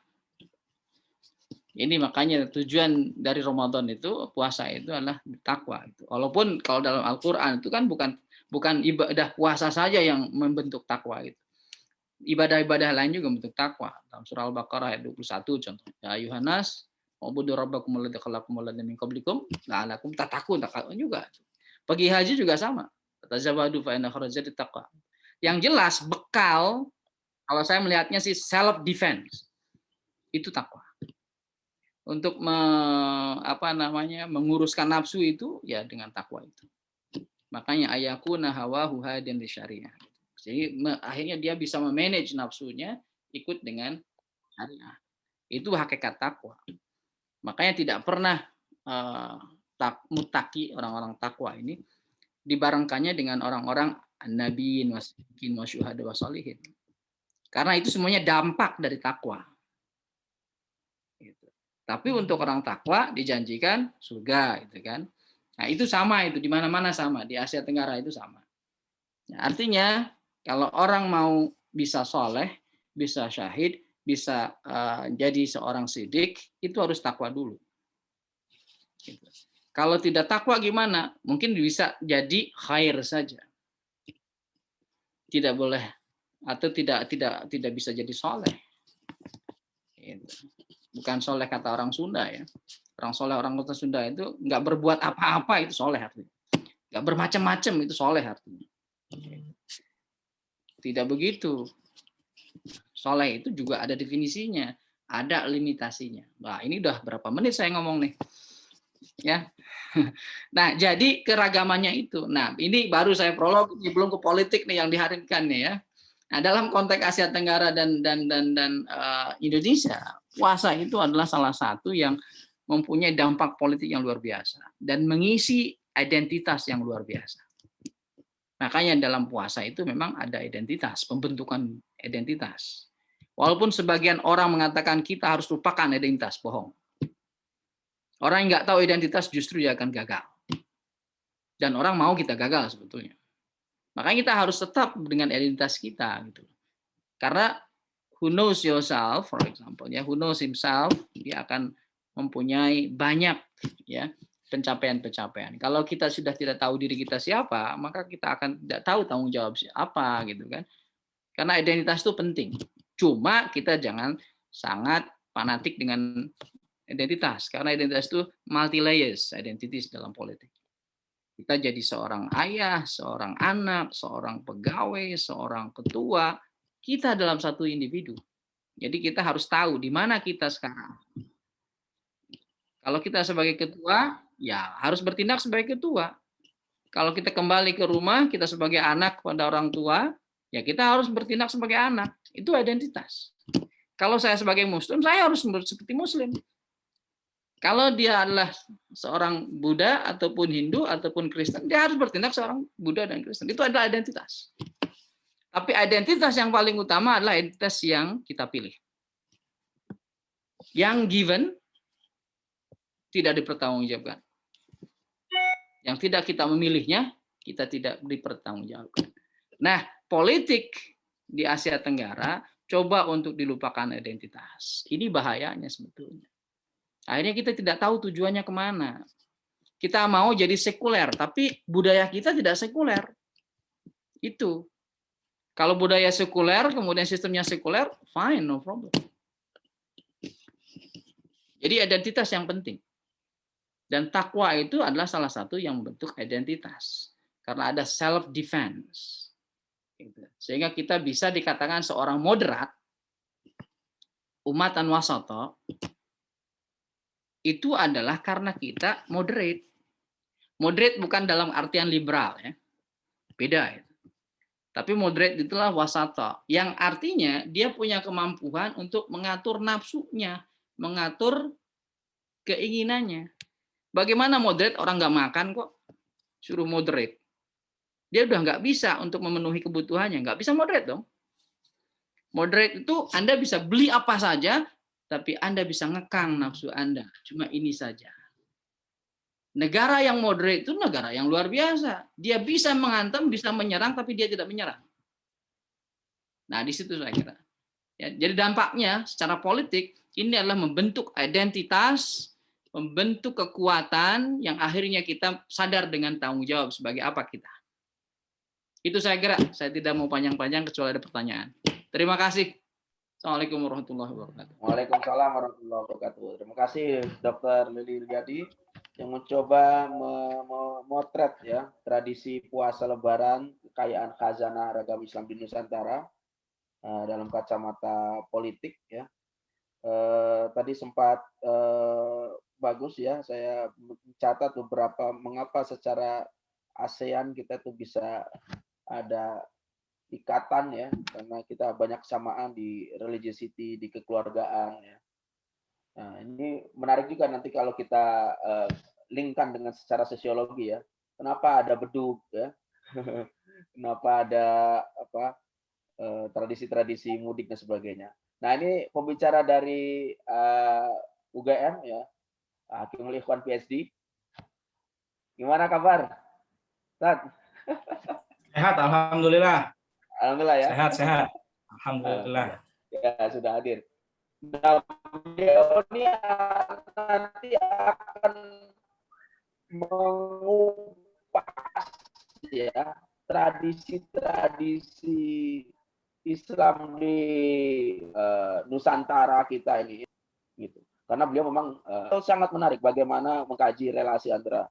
Ini makanya tujuan dari Ramadan itu, puasa itu adalah takwa. Walaupun kalau dalam Al-Quran itu kan bukan ibadah puasa saja yang membentuk takwa itu. Ibadah-ibadah lain juga bentuk takwa. Dalam surah Al-Baqarah ayat 21 contoh. Ya Yuhanas, ubudu rabbakum alladzi khalaqakum walladzi min qablikum la'allakum tattaqun juga. Pergi haji juga sama. Tazawwadu fa inna khairaz zadi taqwa. Yang jelas bekal, kalau saya melihatnya sih self defense. Itu takwa. Untuk menguruskan nafsu itu ya dengan takwa itu. Makanya ayakuna hawahu hadiyan li syariah. Jadi akhirnya dia bisa memanage nafsunya ikut dengan syariah. Itu hakikat takwa. Makanya tidak pernah mutaki, orang-orang takwa ini dibarengkannya dengan orang-orang nabiin, wasiddiqin, wasyuhada, wasolihin. Karena itu semuanya dampak dari takwa. Gitu. Tapi untuk orang takwa dijanjikan surga, gitu kan. Nah, itu sama itu di mana-mana sama, di Asia Tenggara itu sama. Nah, artinya kalau orang mau bisa soleh, bisa syahid, bisa jadi seorang sidik, itu harus takwa dulu. Gitu. Kalau tidak takwa gimana? Mungkin bisa jadi khair saja. Tidak boleh atau tidak bisa jadi soleh. Gitu. Bukan soleh kata orang Sunda ya. Orang soleh orang kota Sunda itu nggak berbuat apa-apa itu soleh artinya. Nggak bermacam-macam itu soleh artinya. Tidak begitu. Soleh itu juga ada definisinya, ada limitasinya. Nah, ini udah berapa menit saya ngomong nih. Ya. Nah, jadi keragamannya itu. Nah, ini baru saya prolog, belum ke politik nih yang dihadirkan nih ya. Nah, dalam konteks Asia Tenggara dan Indonesia, puasa itu adalah salah satu yang mempunyai dampak politik yang luar biasa dan mengisi identitas yang luar biasa. Makanya dalam puasa itu memang ada identitas, pembentukan identitas. Walaupun sebagian orang mengatakan kita harus lupakan identitas, bohong. Orang yang nggak tahu identitas justru dia akan gagal. Dan orang mau kita gagal sebetulnya. Makanya kita harus tetap dengan identitas kita gitu. Karena who knows yourself, for example, ya, who knows himself, dia akan mempunyai banyak ya pencapaian-pencapaian. Kalau kita sudah tidak tahu diri kita siapa, maka kita akan tidak tahu tanggung jawab siapa gitu kan. Karena identitas itu penting. Cuma kita jangan sangat fanatik dengan identitas, karena identitas itu multi layers identities dalam politik. Kita jadi seorang ayah, seorang anak, seorang pegawai, seorang ketua, kita dalam satu individu. Jadi kita harus tahu di mana kita sekarang. Kalau kita sebagai ketua, ya harus bertindak sebagai ketua. Kalau kita kembali ke rumah, kita sebagai anak kepada orang tua, ya kita harus bertindak sebagai anak. Itu identitas. Kalau saya sebagai Muslim, saya harus seperti Muslim. Kalau dia adalah seorang Buddha ataupun Hindu ataupun Kristen, dia harus bertindak seorang Buddha dan Kristen. Itu adalah identitas. Tapi identitas yang paling utama adalah identitas yang kita pilih. Yang given tidak dipertanggungjawabkan. Yang tidak kita memilihnya, kita tidak dipertanggungjawabkan. Nah, politik di Asia Tenggara coba untuk dilupakan identitas. Ini bahayanya sebetulnya. Akhirnya kita tidak tahu tujuannya kemana. Kita mau jadi sekuler, tapi budaya kita tidak sekuler. Itu. Kalau budaya sekuler, kemudian sistemnya sekuler, fine, no problem. Jadi identitas yang penting. Dan takwa itu adalah salah satu yang membentuk identitas. Karena ada self-defense. Sehingga kita bisa dikatakan seorang moderat, umatan wasato, itu adalah karena kita moderate. Moderate bukan dalam artian liberal, ya. Beda itu. Tapi moderate itulah wasato, yang artinya dia punya kemampuan untuk mengatur nafsunya, mengatur keinginannya. Bagaimana moderate? Orang nggak makan kok, suruh moderate. Dia udah nggak bisa untuk memenuhi kebutuhannya, nggak bisa moderate dong. Moderate itu Anda bisa beli apa saja, tapi Anda bisa ngekang nafsu Anda. Cuma ini saja. Negara yang moderate itu negara yang luar biasa. Dia bisa menghantam, bisa menyerang, tapi dia tidak menyerang. Nah, di situ saya kira. Ya, jadi dampaknya secara politik ini adalah membentuk identitas, membentuk kekuatan yang akhirnya kita sadar dengan tanggung jawab sebagai apa kita. Itu saya kira. Saya tidak mau panjang-panjang kecuali ada pertanyaan. Terima kasih. Assalamualaikum warahmatullahi wabarakatuh. Waalaikumsalam warahmatullahi wabarakatuh. Terima kasih Dr. Lili Irgadi yang mencoba memotret ya tradisi puasa Lebaran, kekayaan khazanah ragam Islam di Nusantara dalam kacamata politik ya. Tadi sempat bagus ya, saya mencatat beberapa mengapa secara ASEAN kita tuh bisa ada ikatan ya, karena kita banyak kesamaan di religiosity, di kekeluargaan ya. Nah, ini menarik juga nanti kalau kita linkkan dengan secara sosiologi ya. Kenapa ada bedug ya? Kenapa ada apa tradisi-tradisi mudik dan sebagainya. Nah, ini pembicara dari UGM ya, Hakimul Ikhwan PhD. Gimana kabar? Tad? Sehat, alhamdulillah. Alhamdulillah ya. Sehat. Alhamdulillah. Ya, sudah hadir. Nah, beliau ini nanti akan mengupas ya tradisi-tradisi Islam di Nusantara kita ini, gitu. Karena beliau memang sangat menarik bagaimana mengkaji relasi antara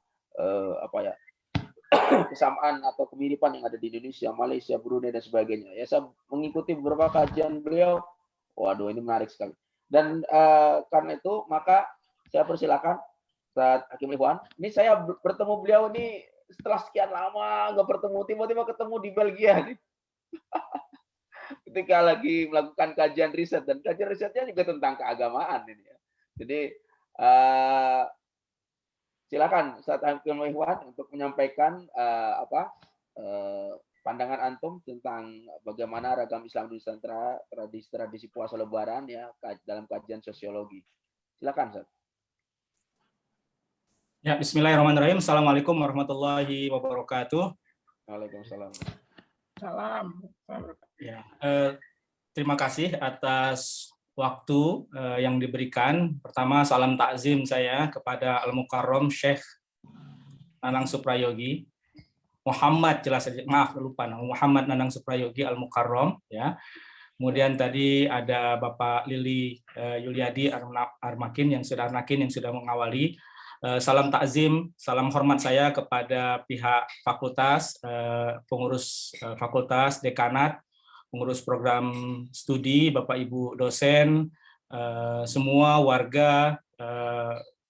kesamaan atau kemiripan yang ada di Indonesia, Malaysia, Brunei dan sebagainya. Ya, saya mengikuti beberapa kajian beliau. Waduh, ini menarik sekali. Dan karena itu maka saya persilakan Ustaz Hakimul Ikhwan. Ini saya bertemu beliau ini setelah sekian lama nggak bertemu, tiba-tiba ketemu di Belgia nih. Ketika lagi melakukan kajian riset, dan kajian risetnya juga tentang keagamaan ini ya. Jadi silakan Ustaz Hakimul Ikhwan untuk menyampaikan pandangan antum tentang bagaimana ragam Islam di Nusantara, tradisi puasa Lebaran ya dalam kajian sosiologi. Silakan Ustaz. Ya, bismillahirrahmanirrahim. Assalamualaikum warahmatullahi wabarakatuh. Waalaikumsalam. Salam. Ya, terima kasih atas waktu yang diberikan. Pertama, salam takzim saya kepada Al-Mukarram Syekh Nanang Suprayogi. Muhammad jelas saja, maaf lupa nama Muhammad Nanang Suprayogi Al-Mukarram ya. Kemudian tadi ada Bapak Lili Yuliadi Armakin yang sudah mengawali. Salam takzim, salam hormat saya kepada pihak fakultas, pengurus fakultas, dekanat, pengurus program studi, Bapak Ibu dosen, semua warga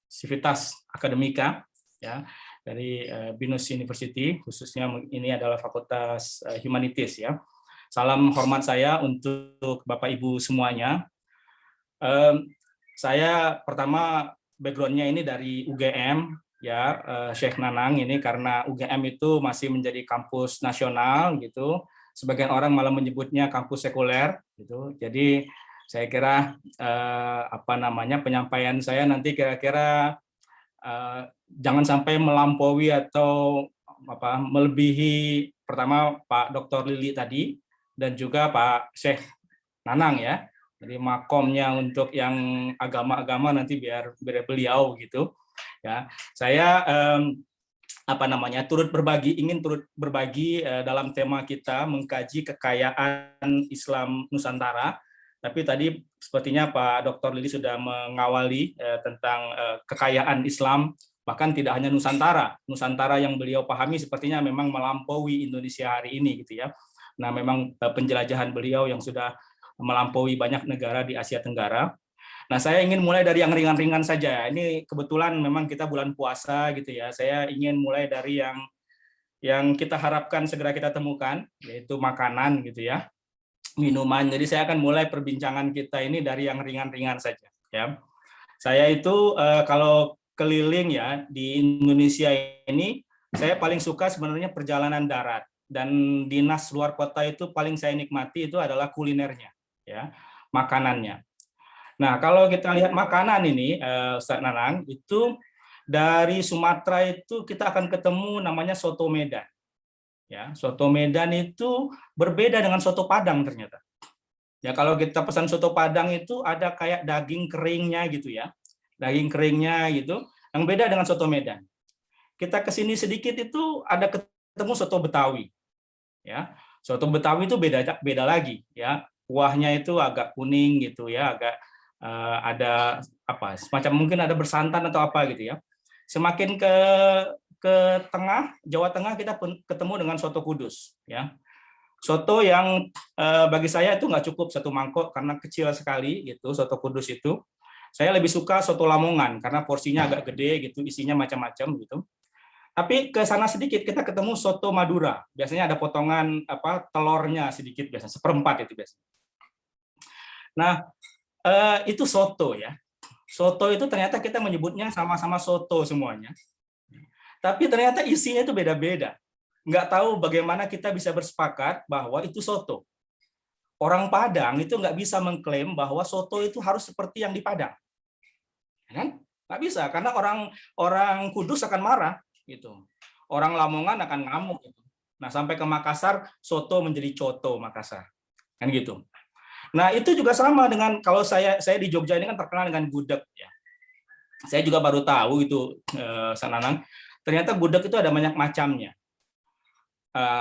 sivitas akademika ya dari BINUS University, khususnya ini adalah Fakultas Humanities ya. Salam hormat saya untuk Bapak Ibu semuanya. Saya pertama background-nya ini dari UGM ya, Syekh Nanang ini karena UGM itu masih menjadi kampus nasional gitu. Sebagian orang malah menyebutnya kampus sekuler gitu. Jadi saya kira penyampaian saya nanti kira-kira jangan sampai melampaui atau melebihi pertama Pak Dr. Lili tadi dan juga Pak Syekh Nanang ya. Jadi makomnya untuk yang agama-agama nanti biar beliau gitu ya. Saya ingin turut berbagi dalam tema kita mengkaji kekayaan Islam Nusantara. Tapi tadi sepertinya Pak Dr. Lili sudah mengawali tentang kekayaan Islam, bahkan tidak hanya Nusantara. Nusantara yang beliau pahami sepertinya memang melampaui Indonesia hari ini gitu ya. Nah, memang penjelajahan beliau yang sudah melampaui banyak negara di Asia Tenggara. Nah, saya ingin mulai dari yang ringan-ringan saja. Ini kebetulan memang kita bulan puasa gitu ya. Saya ingin mulai dari yang kita harapkan segera kita temukan, yaitu makanan gitu ya, minuman. Jadi saya akan mulai perbincangan kita ini dari yang ringan-ringan saja. Ya, saya itu kalau keliling ya di Indonesia ini, saya paling suka sebenarnya perjalanan darat. Dan dinas luar kota itu paling saya nikmati itu adalah kulinernya. Ya, makanannya. Nah, kalau kita lihat makanan ini, Ustaz Nanang, itu dari Sumatera itu kita akan ketemu namanya soto Medan. Ya, soto Medan itu berbeda dengan soto Padang ternyata. Ya, kalau kita pesan soto Padang itu ada kayak daging keringnya gitu ya, daging keringnya gitu. Yang beda dengan soto Medan. Kita kesini sedikit itu ada ketemu soto Betawi. Ya, soto Betawi itu beda lagi ya. Kuahnya itu agak kuning gitu ya, agak ada semacam mungkin ada bersantan atau apa gitu ya. Semakin ke tengah, Jawa Tengah kita ketemu dengan soto Kudus ya. Soto yang bagi saya itu nggak cukup satu mangkok karena kecil sekali gitu soto Kudus itu. Saya lebih suka soto Lamongan karena porsinya agak gede gitu, isinya macam-macam gitu. Tapi ke sana sedikit kita ketemu soto Madura. Biasanya ada potongan telurnya sedikit biasanya, seperempat itu biasanya. Nah, itu soto ya. Soto itu ternyata kita menyebutnya sama-sama soto semuanya. Tapi ternyata isinya itu beda-beda. Nggak tahu bagaimana kita bisa bersepakat bahwa itu soto. orang Padang itu nggak bisa mengklaim bahwa soto itu harus seperti yang di Padang, kan? Nggak bisa, karena orang Kudus akan marah, gitu. Orang Lamongan akan ngamuk, gitu. Nah, sampai ke Makassar, soto menjadi coto Makassar, kan gitu. Nah, itu juga sama dengan kalau saya di Jogja ini kan terkenal dengan gudeg, ya. Saya juga baru tahu itu, Sananang, ternyata gudeg itu ada banyak macamnya.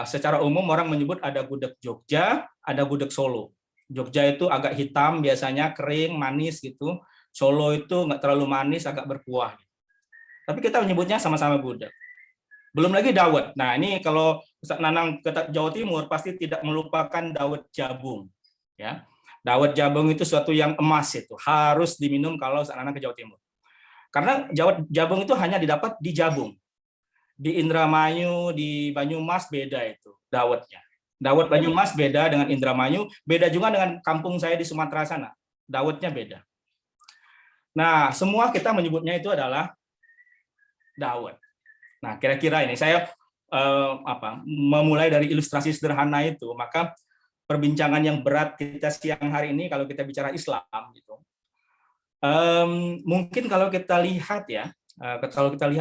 Secara umum orang menyebut ada gudeg Jogja, ada gudeg Solo. Jogja itu agak hitam, biasanya kering, manis gitu. Solo itu nggak terlalu manis, agak berkuah. Tapi kita menyebutnya sama-sama gudeg. Belum lagi dawet. Nah, ini kalau Ustaz Nanang ke Jawa Timur pasti tidak melupakan dawet jabung. Ya, dawet jabung itu suatu yang emas, itu harus diminum kalau Ustaz Nanang ke Jawa Timur. Karena dawet jabung itu hanya didapat di Jabung. Di Indramayu, di Banyumas beda itu dawetnya. Dawet Banyumas beda dengan Indramayu, beda juga dengan kampung saya di Sumatera sana. Dawetnya beda. Nah, semua kita menyebutnya itu adalah dawet. Nah, kira-kira ini saya memulai dari ilustrasi sederhana itu, maka perbincangan yang berat kita siang hari ini kalau kita bicara Islam gitu. Mungkin kalau kita lihat ya,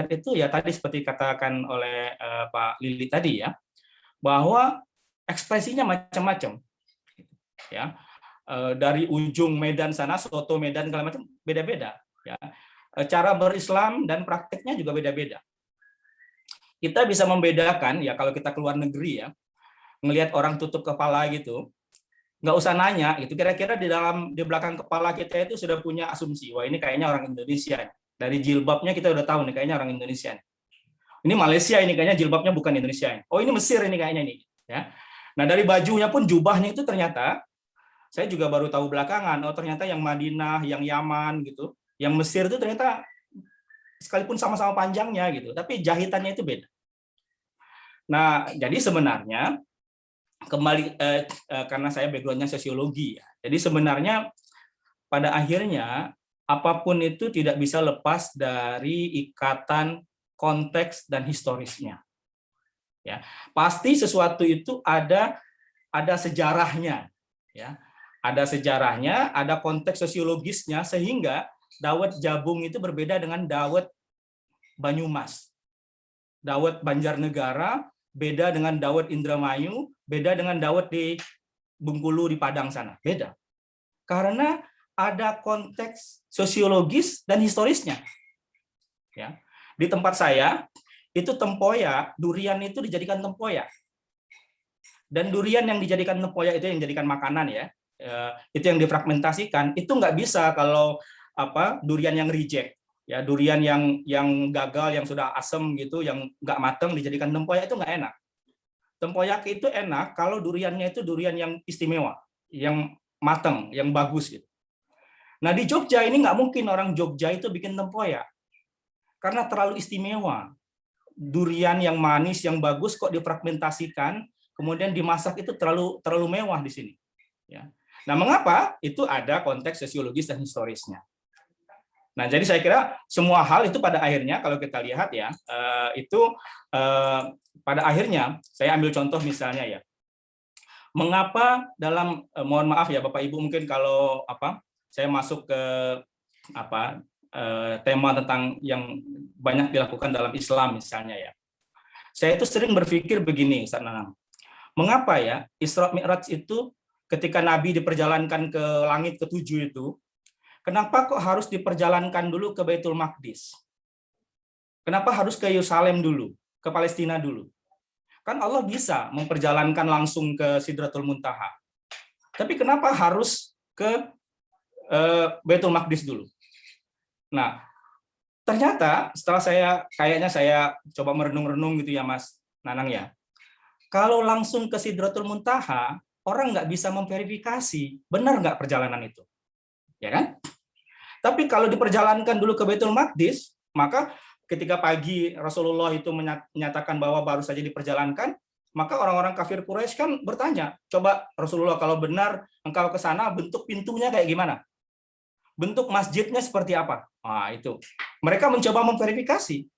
itu ya tadi seperti katakan oleh Pak Lili tadi ya, bahwa ekspresinya macam-macam, ya. Dari ujung Medan sana, soto Medan segala macam beda-beda. Ya. Cara berislam dan prakteknya juga beda-beda. Kita bisa membedakan ya kalau kita keluar negeri ya, ngelihat orang tutup kepala gitu, nggak usah nanya gitu. Kira-kira di belakang kepala kita itu sudah punya asumsi, wah ini kayaknya orang Indonesia. Dari jilbabnya kita udah tahu nih kayaknya orang Indonesia. Ini Malaysia ini kayaknya jilbabnya bukan Indonesia. Oh ini Mesir ini kayaknya ini. Ya. Nah dari bajunya pun jubahnya itu ternyata saya juga baru tahu belakangan, oh ternyata yang Madinah, yang Yaman gitu, yang Mesir itu ternyata sekalipun sama-sama panjangnya gitu, tapi jahitannya itu beda. Nah, jadi sebenarnya kembali karena saya background-nya sosiologi ya. Jadi sebenarnya pada akhirnya apapun itu tidak bisa lepas dari ikatan konteks dan historisnya. Ya, pasti sesuatu itu ada sejarahnya, ya. Ada sejarahnya, ada konteks sosiologisnya, sehingga dawet Jabung itu berbeda dengan dawet Banyumas. Dawet Banjarnegara beda dengan dawet Indramayu, beda dengan dawet di Bengkulu di Padang sana. Beda. Karena ada konteks sosiologis dan historisnya. Ya. Di tempat saya, itu tempoyak, durian itu dijadikan tempoyak. Dan durian yang dijadikan tempoyak itu yang dijadikan makanan ya. Itu yang difragmentasikan, itu nggak bisa kalau durian yang reject ya, durian yang gagal, yang sudah asem gitu, yang nggak mateng dijadikan tempoyak itu nggak enak. Tempoyak itu enak kalau duriannya itu durian yang istimewa, yang mateng, yang bagus gitu. Nah di Jogja ini nggak mungkin orang Jogja itu bikin tempoyak karena terlalu istimewa. Durian yang manis, yang bagus kok difragmentasikan, kemudian dimasak itu terlalu mewah di sini. Ya. Nah, mengapa? Itu ada konteks sosiologis dan historisnya. Nah, jadi saya kira semua hal itu pada akhirnya kalau kita lihat ya, pada akhirnya saya ambil contoh misalnya ya, mengapa dalam mohon maaf ya Bapak Ibu mungkin kalau saya masuk ke tema tentang yang banyak dilakukan dalam Islam misalnya ya, saya itu sering berpikir begini, Ustaz Nanang, mengapa ya Isra Mi'raj itu ketika Nabi diperjalankan ke langit ke-7 itu, kenapa kok harus diperjalankan dulu ke Baitul Maqdis? Kenapa harus ke Yerusalem dulu, ke Palestina dulu? Kan Allah bisa memperjalankan langsung ke Sidratul Muntaha. Tapi kenapa harus ke Baitul Maqdis dulu? Nah, ternyata setelah saya coba merenung-renung gitu ya Mas Nanang ya, kalau langsung ke Sidratul Muntaha, orang nggak bisa memverifikasi benar nggak perjalanan itu, ya kan? Tapi kalau diperjalankan dulu ke Baitul Maqdis, maka ketika pagi Rasulullah itu menyatakan bahwa baru saja diperjalankan, maka orang-orang kafir Quraisy kan bertanya, coba Rasulullah kalau benar engkau ke sana, bentuk pintunya kayak gimana? Bentuk masjidnya seperti apa? Nah, itu. Mereka mencoba memverifikasi.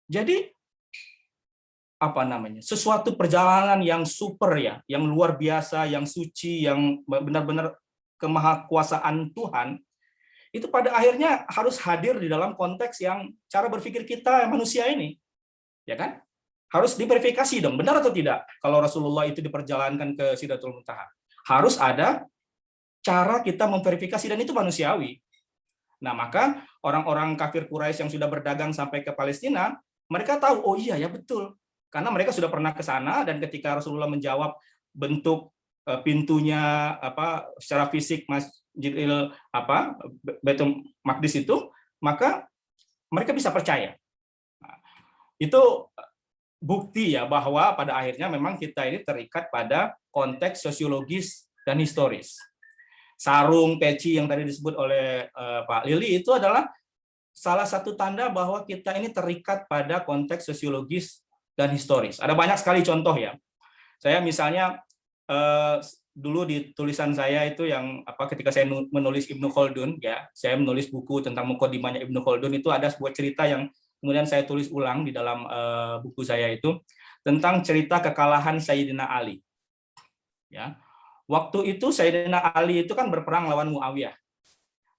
Jadi sesuatu perjalanan yang super ya, yang luar biasa, yang suci, yang benar-benar kemahakuasaan Tuhan, itu pada akhirnya harus hadir di dalam konteks yang cara berpikir kita manusia ini, ya kan? Harus diverifikasi dong, benar atau tidak? Kalau Rasulullah itu diperjalankan ke Sidratul Muntaha, harus ada cara kita memverifikasi, dan itu manusiawi. Nah, maka orang-orang kafir Quraisy yang sudah berdagang sampai ke Palestina, mereka tahu, oh iya ya betul. Karena mereka sudah pernah ke sana, dan ketika Rasulullah menjawab bentuk pintunya secara fisik Masjidil Baitul Maqdis itu, maka mereka bisa percaya. Nah, itu bukti ya bahwa pada akhirnya memang kita ini terikat pada konteks sosiologis dan historis. Sarung, peci yang tadi disebut oleh Pak Lili itu adalah salah satu tanda bahwa kita ini terikat pada konteks sosiologis dan historis. Ada banyak sekali contoh ya. Saya misalnya dulu di tulisan saya itu yang ketika saya menulis Ibnu Khaldun ya, saya menulis buku tentang Muqaddimahnya Ibnu Khaldun, itu ada sebuah cerita yang kemudian saya tulis ulang di dalam buku saya itu tentang cerita kekalahan Sayyidina Ali. Ya. Waktu itu Sayyidina Ali itu kan berperang lawan Muawiyah.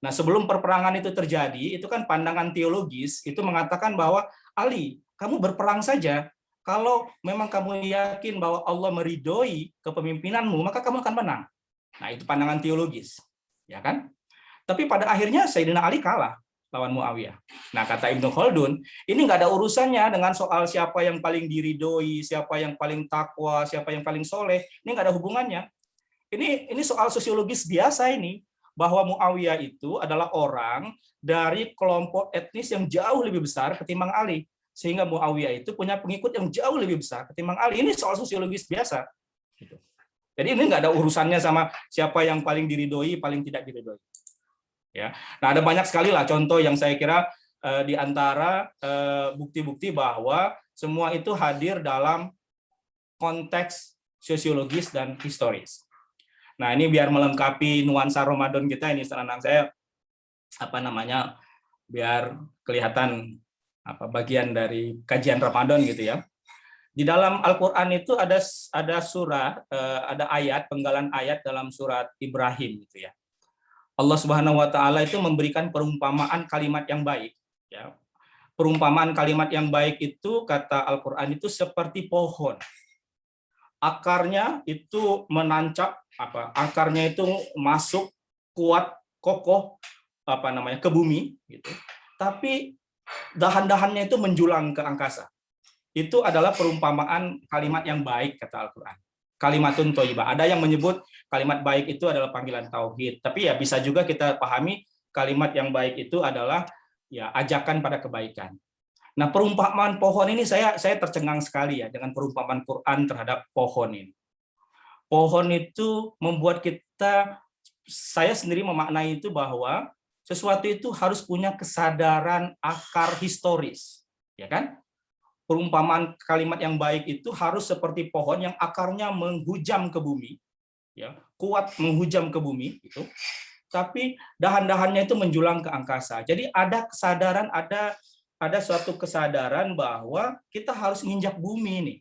Nah, sebelum perperangan itu terjadi, itu kan pandangan teologis itu mengatakan bahwa Ali, kamu berperang saja. Kalau memang kamu yakin bahwa Allah meridhoi kepemimpinanmu, maka kamu akan menang. Nah, itu pandangan teologis, ya kan? Tapi pada akhirnya Sayyidina Ali kalah lawan Muawiyah. Nah, kata Ibnu Khaldun, ini nggak ada urusannya dengan soal siapa yang paling diridhoi, siapa yang paling takwa, siapa yang paling soleh. Ini nggak ada hubungannya. Ini soal sosiologis biasa ini, bahwa Muawiyah itu adalah orang dari kelompok etnis yang jauh lebih besar ketimbang Ali. Sehingga Muawiyah itu punya pengikut yang jauh lebih besar ketimbang Ali. Ini soal sosiologis biasa. Jadi ini nggak ada urusannya sama siapa yang paling diridhoi, paling tidak diridhoi. Ya. Nah, ada banyak sekali lah contoh yang saya kira di antara bukti-bukti bahwa semua itu hadir dalam konteks sosiologis dan historis. Nah, ini biar melengkapi nuansa Ramadan kita ini, senang saya biar kelihatan bagian dari kajian Ramadan gitu ya. Di dalam Al-Qur'an itu ada surah, ada ayat, penggalan ayat dalam surat Ibrahim gitu ya. Allah Subhanahu wa taala itu memberikan perumpamaan kalimat yang baik ya. Perumpamaan kalimat yang baik itu kata Al-Qur'an itu seperti pohon. Akarnya itu menancap akarnya itu masuk kuat kokoh ke bumi gitu. Tapi dahan-dahannya itu menjulang ke angkasa. Itu adalah perumpamaan kalimat yang baik kata Al-Qur'an. Kalimatun thayyibah. Ada yang menyebut kalimat baik itu adalah panggilan tauhid, tapi ya bisa juga kita pahami kalimat yang baik itu adalah ya ajakan pada kebaikan. Nah, perumpamaan pohon ini saya tercengang sekali ya dengan perumpamaan Quran terhadap pohon ini. Pohon itu membuat saya sendiri memaknai itu bahwa sesuatu itu harus punya kesadaran akar historis, ya kan? Perumpamaan kalimat yang baik itu harus seperti pohon yang akarnya menghujam ke bumi, ya, kuat menghujam ke bumi itu. Tapi dahan-dahannya itu menjulang ke angkasa. Jadi ada kesadaran, ada suatu kesadaran bahwa kita harus menginjak bumi ini.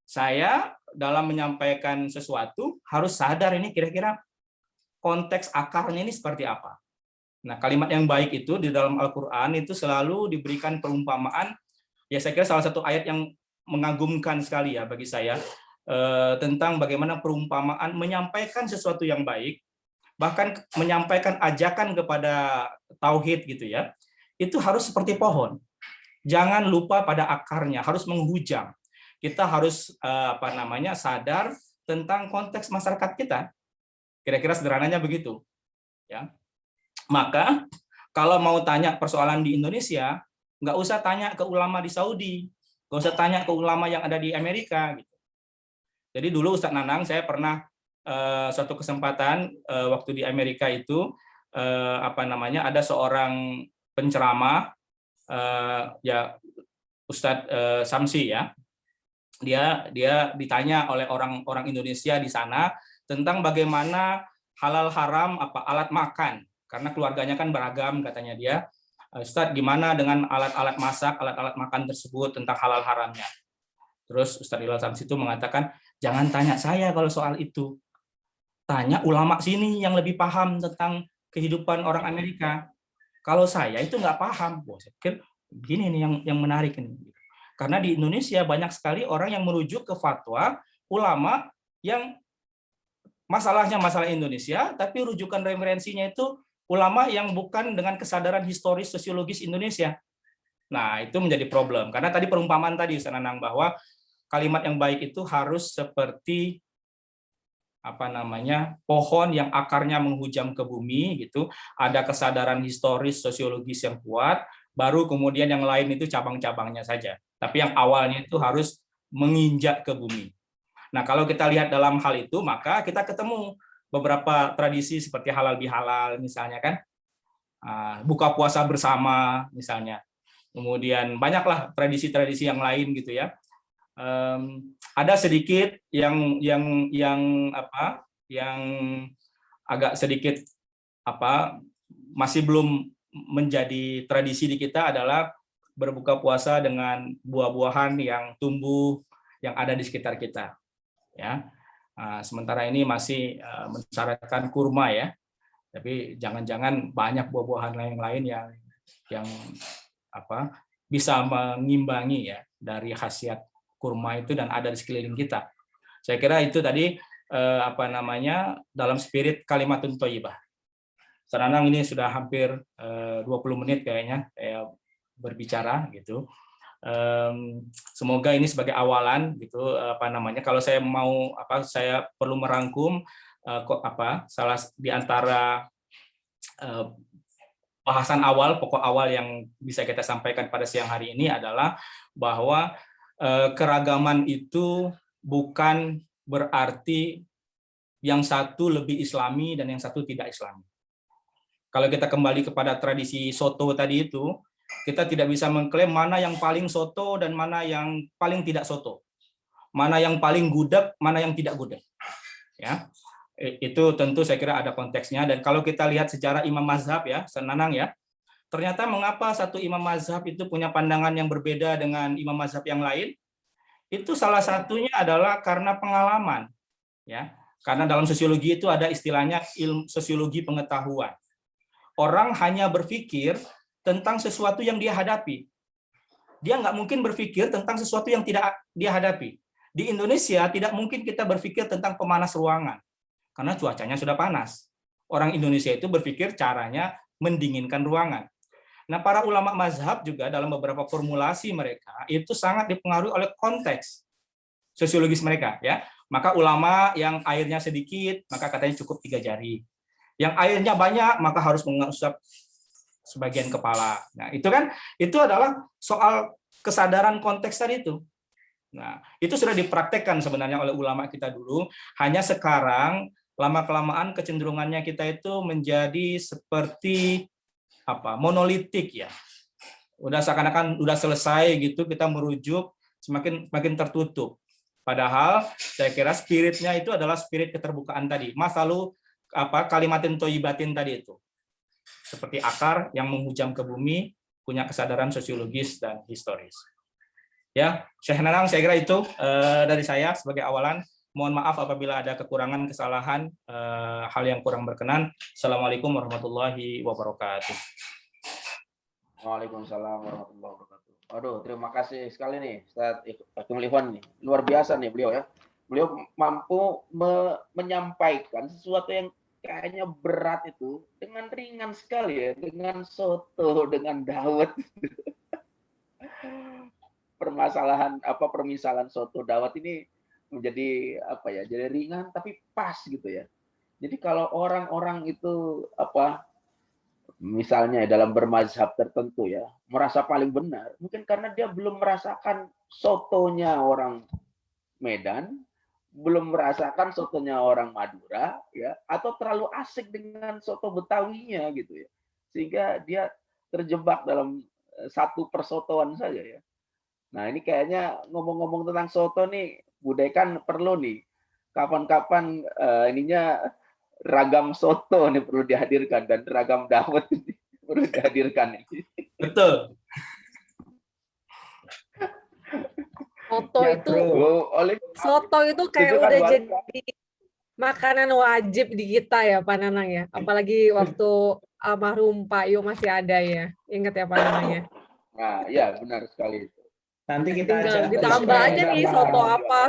Saya dalam menyampaikan sesuatu harus sadar ini kira-kira konteks akarnya ini seperti apa. Nah, kalimat yang baik itu di dalam Al-Qur'an itu selalu diberikan perumpamaan. Ya, saya kira salah satu ayat yang mengagumkan sekali ya bagi saya tentang bagaimana perumpamaan menyampaikan sesuatu yang baik, bahkan menyampaikan ajakan kepada tauhid gitu ya. Itu harus seperti pohon. Jangan lupa pada akarnya, harus menghujam. Kita harus sadar tentang konteks masyarakat kita. Kira-kira sederhananya begitu. Ya. Maka kalau mau tanya persoalan di Indonesia, nggak usah tanya ke ulama di Saudi, nggak usah tanya ke ulama yang ada di Amerika. Gitu. Jadi dulu Ustadz Nanang, saya pernah suatu kesempatan waktu di Amerika itu ada seorang penceramah ya Ustadz Samsi ya. Dia ditanya oleh orang-orang Indonesia di sana tentang bagaimana halal haram alat makan, karena keluarganya kan beragam katanya dia. Ustadz, gimana dengan alat-alat masak, alat-alat makan tersebut tentang halal haramnya? Terus Ustadz Ilham Syamsi itu mengatakan, jangan tanya saya kalau soal itu. Tanya ulama sini yang lebih paham tentang kehidupan orang Amerika. Kalau saya itu nggak paham. Wah, saya pikir begini nih yang menarik ini. Karena di Indonesia banyak sekali orang yang merujuk ke fatwa ulama yang masalahnya masalah Indonesia, tapi rujukan referensinya itu ulama yang bukan dengan kesadaran historis sosiologis Indonesia. Nah, itu menjadi problem. Karena tadi perumpamaan tadi Ustaz Nanang bahwa kalimat yang baik itu harus seperti pohon yang akarnya menghujam ke bumi gitu, ada kesadaran historis sosiologis yang kuat, baru kemudian yang lain itu cabang-cabangnya saja. Tapi yang awalnya itu harus menginjak ke bumi. Nah, kalau kita lihat dalam hal itu, maka kita ketemu beberapa tradisi seperti halal bihalal misalnya kan, buka puasa bersama misalnya. Kemudian banyaklah tradisi-tradisi yang lain gitu ya. Ada sedikit yang agak sedikit masih belum menjadi tradisi di kita adalah berbuka puasa dengan buah-buahan yang tumbuh yang ada di sekitar kita ya. Sementara ini masih mensyaratkan kurma ya, tapi jangan-jangan banyak buah-buahan lain-lain yang bisa mengimbangi ya dari khasiat kurma itu dan ada di sekeliling kita. Saya kira itu tadi dalam spirit kalimatun thayyibah. Sekarang ini sudah hampir 20 menit kayaknya saya berbicara gitu. Semoga ini sebagai awalan gitu kalau saya mau saya perlu merangkum salah di antara bahasan awal, pokok awal yang bisa kita sampaikan pada siang hari ini adalah bahwa keragaman itu bukan berarti yang satu lebih Islami dan yang satu tidak Islami. Kalau kita kembali kepada tradisi soto tadi itu, kita tidak bisa mengklaim mana yang paling soto dan mana yang paling tidak soto. Mana yang paling gudeg, mana yang tidak gudeg. Ya. Itu tentu saya kira ada konteksnya, dan kalau kita lihat sejarah imam mazhab ya, Senanang ya, ternyata mengapa satu imam mazhab itu punya pandangan yang berbeda dengan imam mazhab yang lain? Itu salah satunya adalah karena pengalaman. Ya. Karena dalam sosiologi itu ada istilahnya ilmu sosiologi pengetahuan. Orang hanya berpikir tentang sesuatu yang dia hadapi. Dia nggak mungkin berpikir tentang sesuatu yang tidak dia hadapi. Di Indonesia tidak mungkin kita berpikir tentang pemanas ruangan, karena cuacanya sudah panas. Orang Indonesia itu berpikir caranya mendinginkan ruangan. Nah, para ulama mazhab juga dalam beberapa formulasi mereka itu sangat dipengaruhi oleh konteks sosiologis mereka. Ya, maka ulama yang airnya sedikit maka katanya cukup 3 jari. Yang airnya banyak maka harus mengusap sebagian kepala. Nah, itu adalah soal kesadaran konteks tadi itu. Nah, itu sudah dipraktekkan sebenarnya oleh ulama kita dulu. Hanya sekarang lama-kelamaan kecenderungannya kita itu menjadi seperti monolitik ya. Udah seakan-akan udah selesai gitu, kita merujuk semakin tertutup. Padahal saya kira spiritnya itu adalah spirit keterbukaan tadi. Masalu kalimatin thayyibatin tadi itu. Seperti akar yang menghujam ke bumi, punya kesadaran sosiologis dan historis. Ya, Syekh Nanang, saya kira itu dari saya sebagai awalan. Mohon maaf apabila ada kekurangan, kesalahan, hal yang kurang berkenan. Assalamualaikum warahmatullahi wabarakatuh. Waalaikumsalam warahmatullahi wabarakatuh. Aduh, terima kasih sekali nih Ustaz Hakim Ikhwan nih. Luar biasa nih beliau ya. Beliau mampu menyampaikan sesuatu yang kayaknya berat itu dengan ringan sekali ya, dengan soto, dengan dawet. Permisalan soto dawet ini menjadi jadi ringan tapi pas gitu ya. Jadi kalau orang-orang itu misalnya dalam bermazhab tertentu ya, merasa paling benar, mungkin karena dia belum merasakan sotonya orang Medan, belum merasakan sotonya orang Madura ya, atau terlalu asik dengan soto Betawinya gitu ya, sehingga dia terjebak dalam satu persotoan saja ya. Nah, ini kayaknya ngomong-ngomong tentang soto nih, Budekan perlu nih kapan-kapan ininya ragam soto nih perlu dihadirkan, dan ragam dawet ini perlu dihadirkan. Betul. Soto Ya, itu bro. soto itu kayak Tunjukkan, udah Bang. jadi makanan wajib di kita ya, Pak Nanang ya. Apalagi waktu almarhum Pak Yu masih ada ya. Ingat ya Pak Nanang ya. Nah, ya benar sekali itu. Nanti kita Tinggal ajak ditambah Gus aja nih Iksan,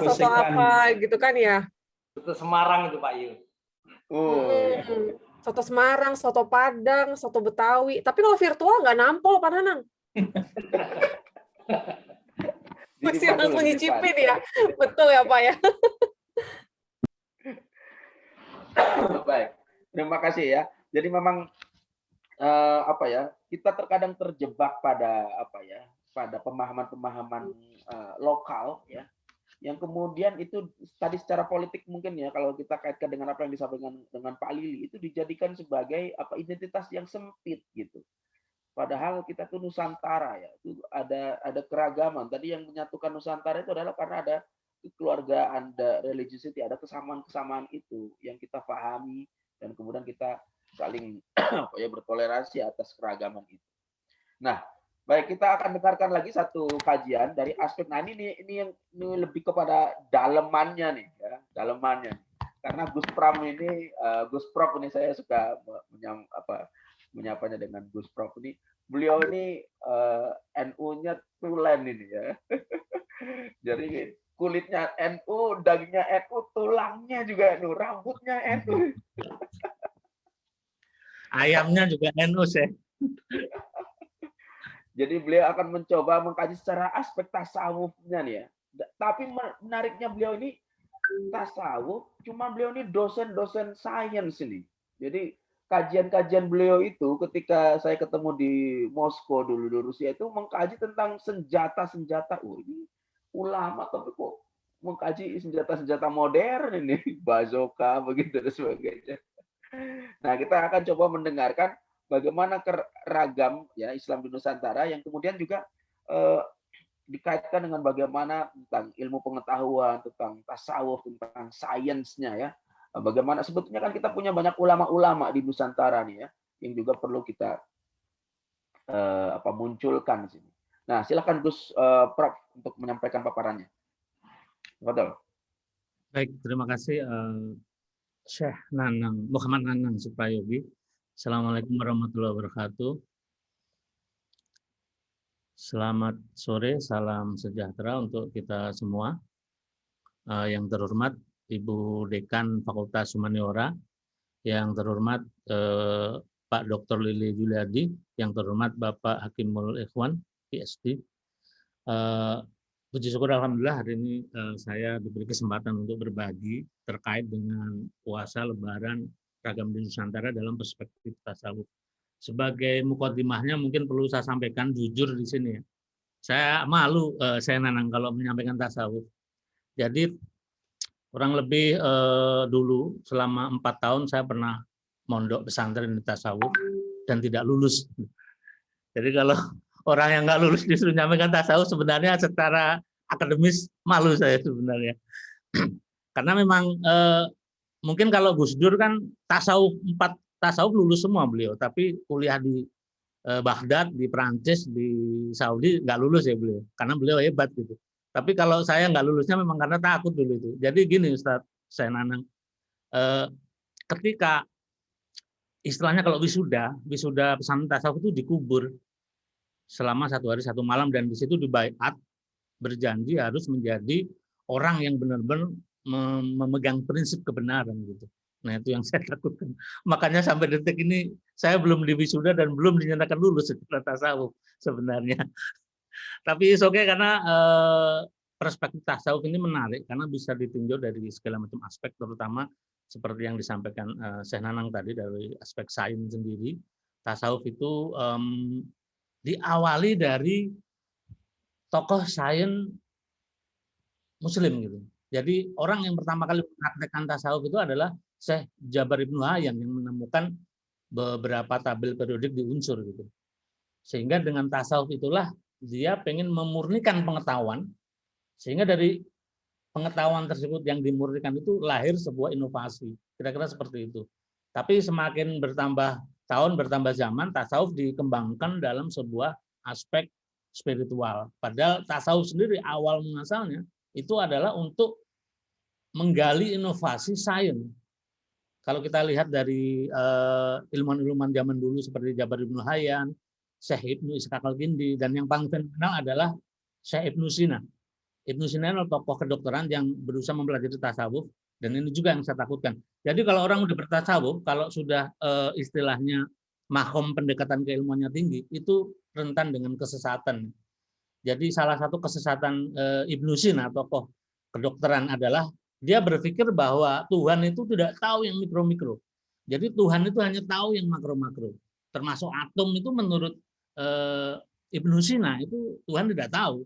soto apa gitu kan ya. Itu Semarang itu Pak Yu. Oh, iya. Soto Semarang, soto Padang, soto Betawi. Tapi kalau virtual nggak nampol Pak Nanang. Masih Disimpan harus dulu, menyicipin ya. Betul ya Pak ya. Baik, terima kasih ya. Jadi memang apa ya, kita terkadang terjebak pada apa ya, pada pemahaman-pemahaman lokal ya, yang kemudian itu tadi secara politik mungkin ya, kalau kita kaitkan dengan apa yang disampaikan dengan Pak Lili, itu dijadikan sebagai apa, identitas yang sempit gitu. Padahal kita tuh Nusantara ya, itu ada keragaman. Tadi yang menyatukan Nusantara itu adalah karena ada kekeluargaan, ada religiosity, ada kesamaan-kesamaan itu yang kita pahami, dan kemudian kita saling apa ya, bertoleransi atas keragaman itu. Nah, baik, kita akan dengarkan lagi satu kajian dari aspek, nah ini lebih kepada dalemannya nih ya, dalemannya. Karena Gus Pram ini, Gus Prof ini saya suka menyapanya dengan Gus Prof ini. Beliau ini NU-nya tulen ini ya. Jadi kulitnya NU, dagingnya NU, tulangnya juga NU, rambutnya NU. Ayamnya juga NU sih. Jadi beliau akan mencoba mengkaji secara aspek tasawufnya nih ya. Tapi menariknya beliau ini tasawuf, cuma beliau ini dosen sains ini. Jadi kajian-kajian beliau itu ketika saya ketemu di Moskow dulu di Rusia itu mengkaji tentang senjata-senjata. Oh, ini ulama tapi kok mengkaji senjata-senjata modern ini, bazooka begitu dan sebagainya. Nah, kita akan coba mendengarkan bagaimana keragam ya Islam di Nusantara yang kemudian juga dikaitkan dengan bagaimana tentang ilmu pengetahuan, tentang tasawuf, tentang sainsnya ya. Bagaimana sebetulnya kan kita punya banyak ulama-ulama di Nusantara nih ya, yang juga perlu kita munculkan di sini. Nah, silakan Gus Prof untuk menyampaikan paparannya. Betul. Baik, terima kasih Syekh Nanang, Muhammad Nanang Suprayogi. Assalamualaikum warahmatullahi wabarakatuh. Selamat sore, salam sejahtera untuk kita semua. Yang terhormat Ibu Dekan Fakultas Humaniora, yang terhormat Pak Dr. Lili Juliadi, yang terhormat Bapak Hakimul Ikhwan, PhD. Puji syukur alhamdulillah hari ini saya diberi kesempatan untuk berbagi terkait dengan puasa Lebaran ragam di Nusantara dalam perspektif tasawuf. Sebagai mukadimahnya mungkin perlu saya sampaikan jujur di sini ya. Saya malu saya Nanang kalau menyampaikan tasawuf. Jadi kurang lebih dulu selama 4 tahun saya pernah mondok pesantren di tasawuf dan tidak lulus. Jadi kalau orang yang nggak lulus disuruh menyampaikan tasawuf sebenarnya secara akademis malu saya sebenarnya. Karena memang mungkin kalau Gus Dur kan tasawuf 4 tasawuf lulus semua beliau, tapi kuliah di Baghdad, di Prancis, di Saudi nggak lulus ya beliau, karena beliau hebat gitu. Tapi kalau saya nggak lulusnya memang karena takut dulu itu. Jadi gini Ustadz saya Nanang, ketika istilahnya kalau wisuda pesantren tasawuf itu dikubur selama 1 hari 1 malam dan di situ dibaiat berjanji harus menjadi orang yang benar-benar memegang prinsip kebenaran gitu. Nah itu yang saya takutkan. Makanya sampai detik ini saya belum diwisuda dan belum dinyatakan lulus setelah tasawuf sebenarnya. Tapi oke karena perspektif tasawuf ini menarik karena bisa ditinjau dari segala macam aspek, terutama seperti yang disampaikan Syekh Nanang tadi dari aspek sains sendiri. Tasawuf itu diawali dari tokoh sains Muslim gitu. Jadi orang yang pertama kali mempraktekkan tasawuf itu adalah Syekh Jabar Ibnu Hayyan yang menemukan beberapa tabel periodik di unsur gitu. Sehingga dengan tasawuf itulah dia pengen memurnikan pengetahuan, sehingga dari pengetahuan tersebut yang dimurnikan itu lahir sebuah inovasi. Kira-kira seperti itu. Tapi semakin bertambah tahun bertambah zaman, tasawuf dikembangkan dalam sebuah aspek spiritual. Padahal tasawuf sendiri awal muasalnya itu adalah untuk menggali inovasi sains. Kalau kita lihat dari ilmuwan-ilmuwan zaman dulu seperti Jabar Ibnu Hayyan, Syekh Ibnu Ishaq Al-Kindi, dan yang paling terkenal adalah Syekh Ibnu Sina. Ibnu Sina adalah tokoh kedokteran yang berusaha mempelajari tasawuf, dan ini juga yang saya takutkan. Jadi kalau orang udah bertasawuf, kalau sudah istilahnya makom pendekatan keilmuannya tinggi, itu rentan dengan kesesatan. Jadi salah satu kesesatan Ibnu Sina, tokoh kedokteran, adalah dia berpikir bahwa Tuhan itu tidak tahu yang mikro-mikro. Jadi Tuhan itu hanya tahu yang makro-makro. Termasuk atom itu menurut Ibnu Sina itu Tuhan tidak tahu.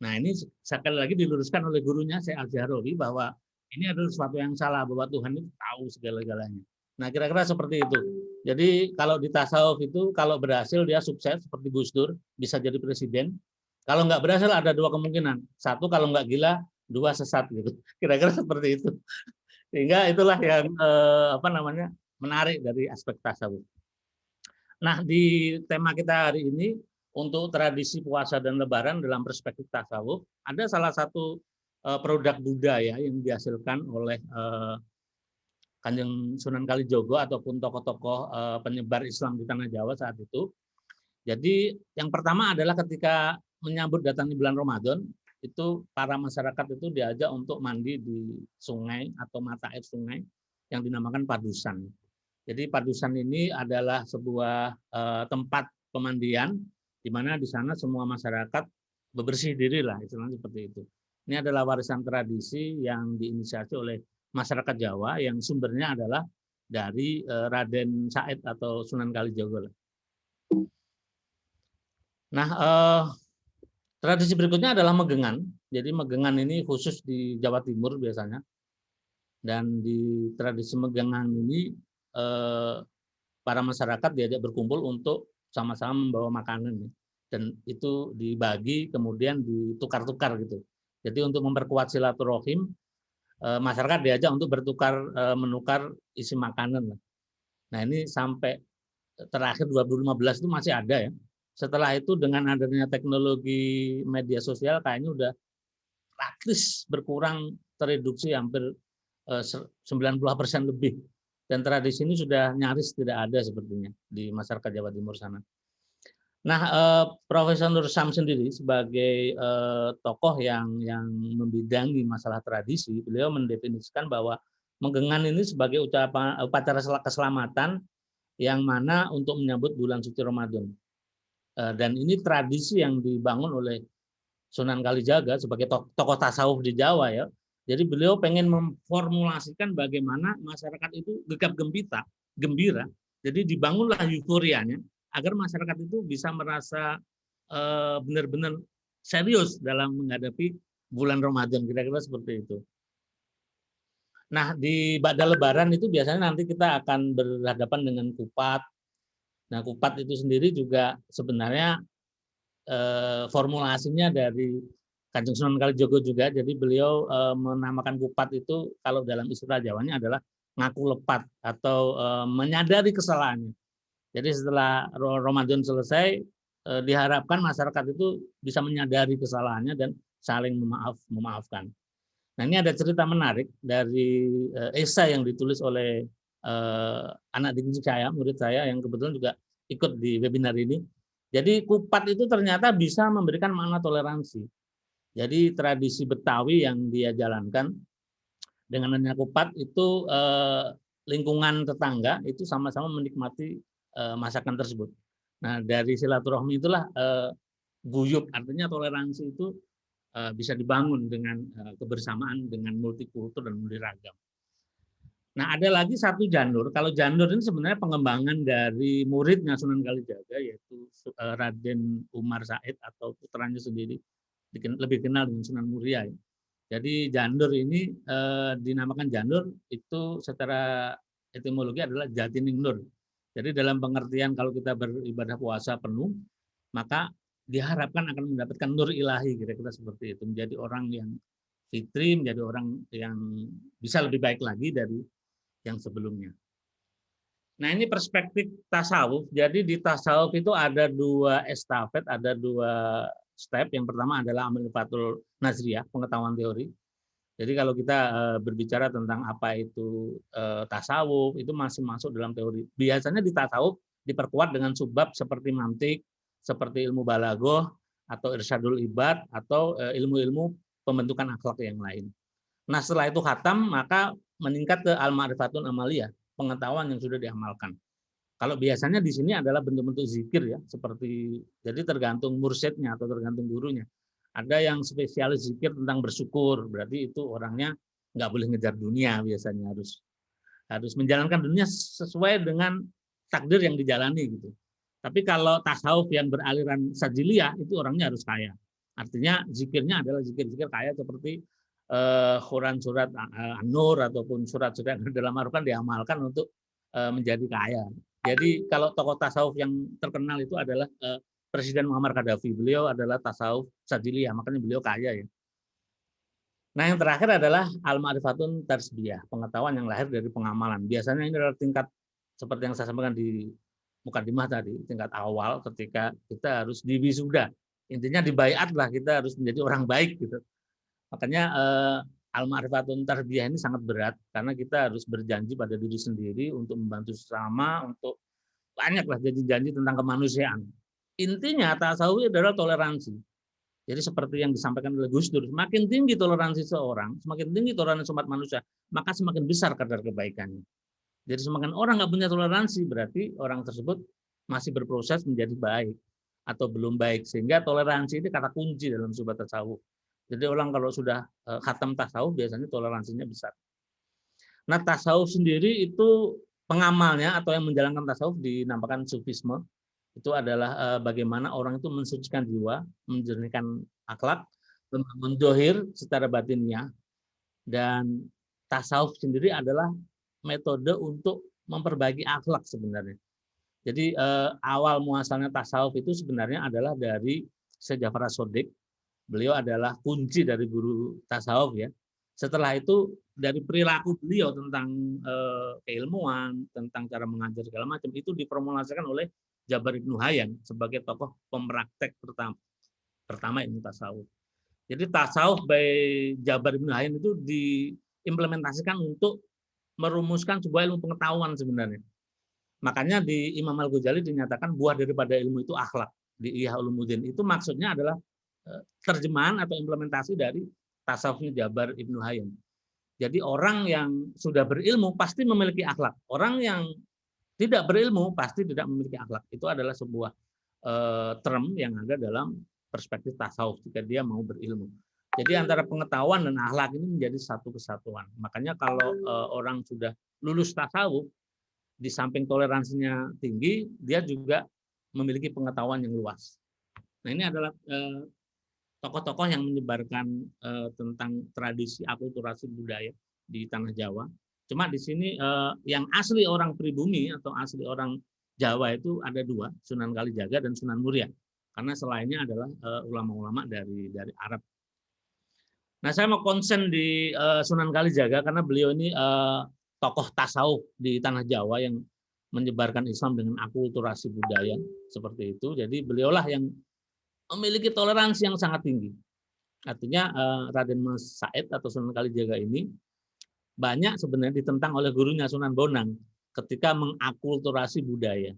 Nah, ini sekali lagi diluruskan oleh gurunya Syekh Al-Jahrawi bahwa ini adalah sesuatu yang salah, bahwa Tuhan itu tahu segala-galanya. Nah, kira-kira seperti itu. Jadi kalau di tasawuf itu kalau berhasil dia sukses seperti Gus Dur, bisa jadi presiden. Kalau nggak berhasil ada dua kemungkinan. Satu, kalau nggak gila, dua sesat gitu. Kira-kira seperti itu. Sehingga itulah yang menarik dari aspek tasawuf. Nah, di tema kita hari ini untuk tradisi puasa dan lebaran dalam perspektif tasawuf, ada salah satu produk budaya yang dihasilkan oleh Kanjeng Sunan Kalijogo ataupun tokoh-tokoh penyebar Islam di tanah Jawa saat itu. Jadi yang pertama adalah ketika menyambut datangnya bulan Ramadan, itu para masyarakat itu diajak untuk mandi di sungai atau mata air sungai yang dinamakan padusan. Jadi padusan ini adalah sebuah tempat pemandian di mana di sana semua masyarakat bebersih diri lah, istilahnya seperti itu. Ini adalah warisan tradisi yang diinisiasi oleh masyarakat Jawa yang sumbernya adalah dari Raden Said atau Sunan Kalijogo. Nah, tradisi berikutnya adalah megengan. Jadi megengan ini khusus di Jawa Timur biasanya. Dan di tradisi megengan ini para masyarakat diajak berkumpul untuk sama-sama membawa makanan, dan itu dibagi kemudian ditukar-tukar gitu. Jadi untuk memperkuat silaturahim, masyarakat diajak untuk menukar isi makanan. Nah, ini sampai terakhir 2015 itu masih ada ya. Setelah itu dengan adanya teknologi media sosial kayaknya udah praktis berkurang, tereduksi hampir 90% lebih. Dan tradisi ini sudah nyaris tidak ada sepertinya di masyarakat Jawa Timur sana. Nah, Profesor Nur Sam sendiri sebagai tokoh yang membidangi masalah tradisi, beliau mendefinisikan bahwa megengan ini sebagai upacara keselamatan yang mana untuk menyambut bulan suci Ramadan. Dan ini tradisi yang dibangun oleh Sunan Kalijaga sebagai tokoh tasawuf di Jawa ya. Jadi beliau pengen memformulasikan bagaimana masyarakat itu gegap gembira. Jadi dibangunlah euforianya agar masyarakat itu bisa merasa benar-benar serius dalam menghadapi bulan Ramadan, kira-kira seperti itu. Nah, di Ba'da Lebaran itu biasanya nanti kita akan berhadapan dengan kupat. Nah, kupat itu sendiri juga sebenarnya formulasinya dari Kanjeng Sunan Kalijogo juga. Jadi beliau menamakan kupat itu kalau dalam istilah Jawanya adalah ngaku lepat atau menyadari kesalahannya. Jadi setelah Ramadan selesai, diharapkan masyarakat itu bisa menyadari kesalahannya dan saling memaafkan. Nah, ini ada cerita menarik dari esai yang ditulis oleh anak didik saya, murid saya yang kebetulan juga ikut di webinar ini. Jadi kupat itu ternyata bisa memberikan makna toleransi. Jadi tradisi Betawi yang dia jalankan dengan adanya kupat itu lingkungan tetangga itu sama-sama menikmati masakan tersebut. Nah, dari silaturahmi itulah guyup, artinya toleransi itu bisa dibangun dengan kebersamaan, dengan multikultur dan multiragam. Nah, ada lagi satu janur. Kalau janur ini sebenarnya pengembangan dari muridnya Sunan Kalijaga, yaitu Raden Umar Said atau putranya sendiri, lebih kenal dengan Sunan Muria. Jadi janur ini dinamakan janur itu secara etimologi adalah jatining nur. Jadi dalam pengertian kalau kita beribadah puasa penuh, maka diharapkan akan mendapatkan nur ilahi, kira-kira seperti itu. Menjadi orang yang fitri, menjadi orang yang bisa lebih baik lagi dari yang sebelumnya. Nah, ini perspektif tasawuf. Jadi di tasawuf itu ada 2 estafet, ada 2 step. Yang pertama adalah Ma'rifatul Nazriyah, pengetahuan teori. Jadi kalau kita berbicara tentang apa itu tasawuf, itu masih masuk dalam teori. Biasanya di tasawuf diperkuat dengan subbab seperti mantik, seperti ilmu balaghah atau irsyadul ibad atau ilmu-ilmu pembentukan akhlak yang lain. Nah, setelah itu khatam, maka meningkat ke al-ma'rifatun amaliyah, pengetahuan yang sudah diamalkan. Kalau biasanya di sini adalah bentuk-bentuk zikir ya, seperti jadi tergantung mursyidnya atau tergantung gurunya. Ada yang spesialis zikir tentang bersyukur, berarti itu orangnya nggak boleh ngejar dunia, biasanya harus menjalankan dunia sesuai dengan takdir yang dijalani gitu. Tapi kalau tasawuf yang beraliran sajiliyah itu orangnya harus kaya. Artinya zikirnya adalah zikir-zikir kaya seperti Quran surat An-Nur ataupun surat-surat dalam Al-Quran diamalkan untuk menjadi kaya. Jadi kalau tokoh tasawuf yang terkenal itu adalah Presiden Muammar Gaddafi. Beliau adalah tasawuf sajiliyah, makanya beliau kaya ya. Nah, yang terakhir adalah al-ma'rifatun tarsbiyah, pengetahuan yang lahir dari pengamalan. Biasanya ini adalah tingkat seperti yang saya sampaikan di mukadimah tadi, tingkat awal ketika kita harus diwisuda. Intinya dibaiat lah, kita harus menjadi orang baik gitu. Makanya al-ma'rifatun tarbiyah ini sangat berat karena kita harus berjanji pada diri sendiri untuk membantu sesama, untuk banyaklah janji-janji tentang kemanusiaan. Intinya tasawuf adalah toleransi. Jadi seperti yang disampaikan oleh Gus Dur, semakin tinggi toleransi seorang, semakin tinggi toleransi umat manusia, maka semakin besar kadar kebaikannya. Jadi semakin orang nggak punya toleransi, berarti orang tersebut masih berproses menjadi baik atau belum baik. Sehingga toleransi ini kata kunci dalam sebuah tasawuf. Jadi orang kalau sudah khatam tasawuf biasanya toleransinya besar. Nah, tasawuf sendiri itu pengamalnya atau yang menjalankan tasawuf dinamakan sufisme. Itu adalah bagaimana orang itu mensucikan jiwa, menjernihkan akhlak, membangun dohir secara batinnya. Dan tasawuf sendiri adalah metode untuk memperbaiki akhlak sebenarnya. Jadi awal muasalnya tasawuf itu sebenarnya adalah dari Syekh Ja'far As-Shadiq. Beliau adalah kunci dari guru tasawuf ya. Setelah itu dari perilaku beliau tentang keilmuan, tentang cara mengajar segala macam itu diformulasikan oleh Jabar Ibnu Hayyan sebagai tokoh pempraktek pertama ilmu tasawuf. Jadi tasawuf by Jabar Ibnu Hayyan itu diimplementasikan untuk merumuskan sebuah ilmu pengetahuan sebenarnya. Makanya di Imam Al-Ghazali dinyatakan buah daripada ilmu itu akhlak. Di Ihya Ulumuddin itu maksudnya adalah terjemahan atau implementasi dari tasawufnya Jabar Ibnu Hayyan. Jadi orang yang sudah berilmu pasti memiliki akhlak. Orang yang tidak berilmu pasti tidak memiliki akhlak. Itu adalah sebuah term yang ada dalam perspektif tasawuf jika dia mau berilmu. Jadi antara pengetahuan dan akhlak ini menjadi satu kesatuan. Makanya kalau orang sudah lulus tasawuf, di samping toleransinya tinggi, dia juga memiliki pengetahuan yang luas. Nah, ini adalah tokoh-tokoh yang menyebarkan tentang tradisi akulturasi budaya di tanah Jawa. Cuma di sini yang asli orang pribumi atau asli orang Jawa itu ada 2, Sunan Kalijaga dan Sunan Muria. Karena selainnya adalah ulama-ulama dari Arab. Nah, saya mau konsen di Sunan Kalijaga karena beliau ini tokoh tasawuf di tanah Jawa yang menyebarkan Islam dengan akulturasi budaya seperti itu. Jadi beliaulah yang memiliki toleransi yang sangat tinggi. Artinya Raden Mas Said atau Sunan Kalijaga ini banyak sebenarnya ditentang oleh gurunya Sunan Bonang ketika mengakulturasi budaya.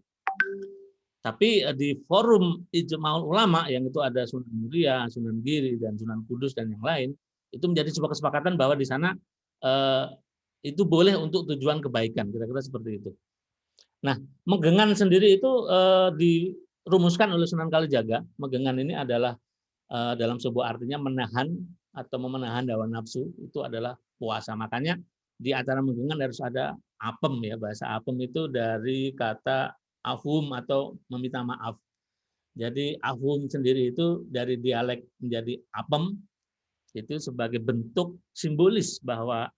Tapi di forum Ijma'ul Ulama yang itu ada Sunan Muria, Sunan Giri, dan Sunan Kudus dan yang lain, itu menjadi sebuah kesepakatan bahwa di sana itu boleh untuk tujuan kebaikan, kira-kira seperti itu. Nah, megengan sendiri itu dirumuskan oleh Sunan Kalijaga. Megengan ini adalah dalam sebuah artinya menahan atau memenahan hawa nafsu, itu adalah puasa. Makanya di acara megengan harus ada apem ya, bahasa apem itu dari kata afum atau meminta maaf. Jadi afum sendiri itu dari dialek menjadi apem, itu sebagai bentuk simbolis bahwa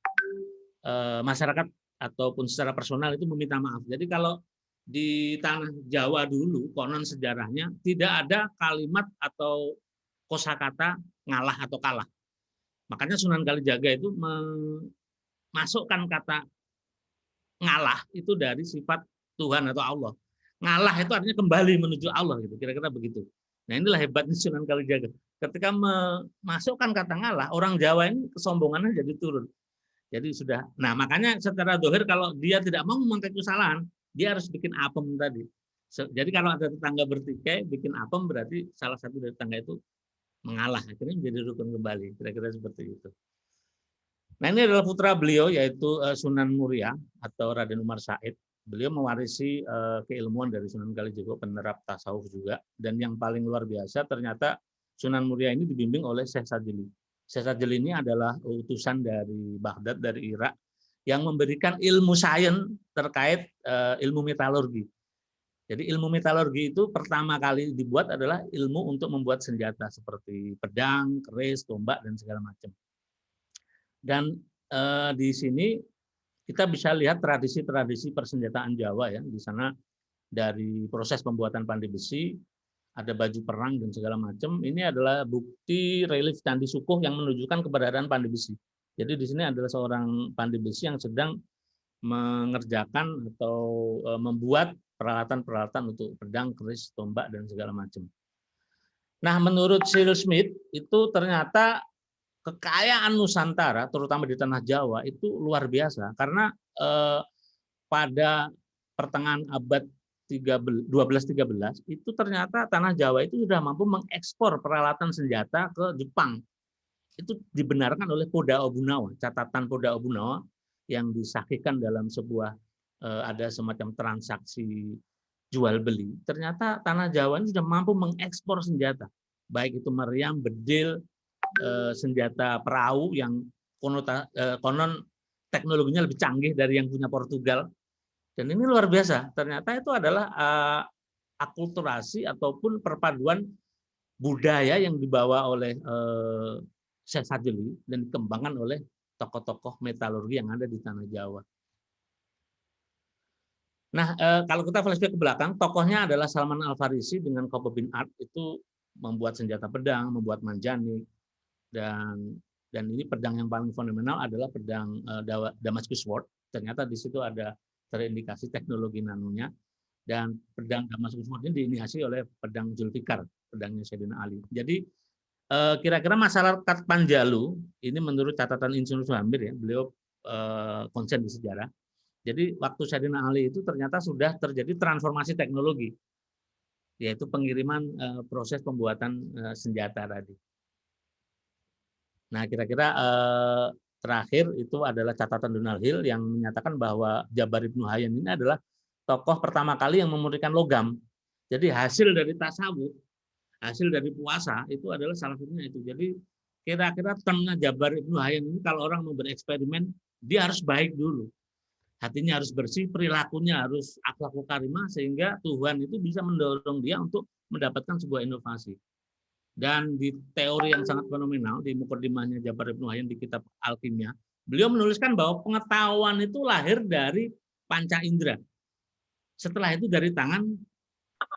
masyarakat ataupun secara personal itu meminta maaf. Jadi kalau di tanah Jawa dulu, konon sejarahnya tidak ada kalimat atau kosakata ngalah atau kalah. Makanya Sunan Kalijaga itu memasukkan kata ngalah itu dari sifat Tuhan atau Allah. Ngalah itu artinya kembali menuju Allah gitu, kira-kira begitu. Nah, inilah hebatnya Sunan Kalijaga. Ketika memasukkan kata ngalah, orang Jawa ini kesombongannya jadi turun. Jadi sudah, nah makanya secara dohir kalau dia tidak mau memakai kesalahan, dia harus bikin apem tadi. Jadi kalau ada tetangga bertikai, bikin apem berarti salah satu dari tetangga itu mengalah, akhirnya menjadi rukun kembali, kira-kira seperti itu. Nah, ini adalah putra beliau yaitu Sunan Muria atau Raden Umar Said. Beliau mewarisi keilmuan dari Sunan Kalijaga, penerap tasawuf juga, dan yang paling luar biasa ternyata Sunan Muria ini dibimbing oleh Syekh Sajili. Syekh Sajili ini adalah utusan dari Baghdad, dari Irak, yang memberikan ilmu sains terkait ilmu metalurgi. Jadi ilmu metalurgi itu pertama kali dibuat adalah ilmu untuk membuat senjata seperti pedang, keris, tombak, dan segala macam. Dan di sini kita bisa lihat tradisi-tradisi persenjataan Jawa ya. Di sana dari proses pembuatan pandai besi, ada baju perang dan segala macam. Ini adalah bukti relief Candi Sukuh yang menunjukkan keberadaan pandai besi. Jadi di sini adalah seorang pandai besi yang sedang mengerjakan atau membuat peralatan-peralatan untuk pedang, keris, tombak, dan segala macam. Nah, menurut Cyril Smith, itu ternyata kekayaan Nusantara, terutama di tanah Jawa, itu luar biasa. Karena pada pertengahan abad 12-13, itu ternyata tanah Jawa itu sudah mampu mengekspor peralatan senjata ke Jepang. Itu dibenarkan oleh Poda Obunawa, catatan Poda Obunawa yang disahihkan dalam sebuah ada semacam transaksi jual beli. Ternyata tanah Jawa ini sudah mampu mengekspor senjata, baik itu meriam, bedil, senjata perahu yang konon teknologinya lebih canggih dari yang punya Portugal. Dan ini luar biasa. Ternyata itu adalah akulturasi ataupun perpaduan budaya yang dibawa oleh Syekh Sajili dan dikembangkan oleh tokoh-tokoh metalurgi yang ada di tanah Jawa. Nah, kalau kita flashback ke belakang, tokohnya adalah Salman Al-Farisi dengan Khabbab bin Ard, itu membuat senjata pedang, membuat manjanik, dan ini pedang yang paling fundamental adalah pedang Damascus Sword. Ternyata di situ ada terindikasi teknologi nanonya, dan pedang Damascus Sword ini diindikasi oleh pedang Zulfikar, pedangnya Sayyidina Ali. Jadi kira-kira masyarakat Panjalu ini menurut catatan Insinyur Suhampir ya, beliau konsen di sejarah. Jadi waktu Sayyidina Ali itu ternyata sudah terjadi transformasi teknologi, yaitu pengiriman proses pembuatan senjata tadi. Nah, kira-kira terakhir itu adalah catatan Donald Hill yang menyatakan bahwa Jabar Ibnu Hayyan ini adalah tokoh pertama kali yang memurnikan logam. Jadi hasil dari tasawuf, hasil dari puasa itu adalah salah satunya itu. Jadi kira-kira temannya Jabar Ibnu Hayyan ini kalau orang mau bereksperimen, dia harus baik dulu. Hatinya harus bersih, perilakunya harus akhlakul karimah, sehingga Tuhan itu bisa mendorong dia untuk mendapatkan sebuah inovasi. Dan di teori yang sangat fenomenal, di mukaddimahnya Jabar Ibnu Hayyan di kitab Alkimia, beliau menuliskan bahwa pengetahuan itu lahir dari panca indera. Setelah itu dari tangan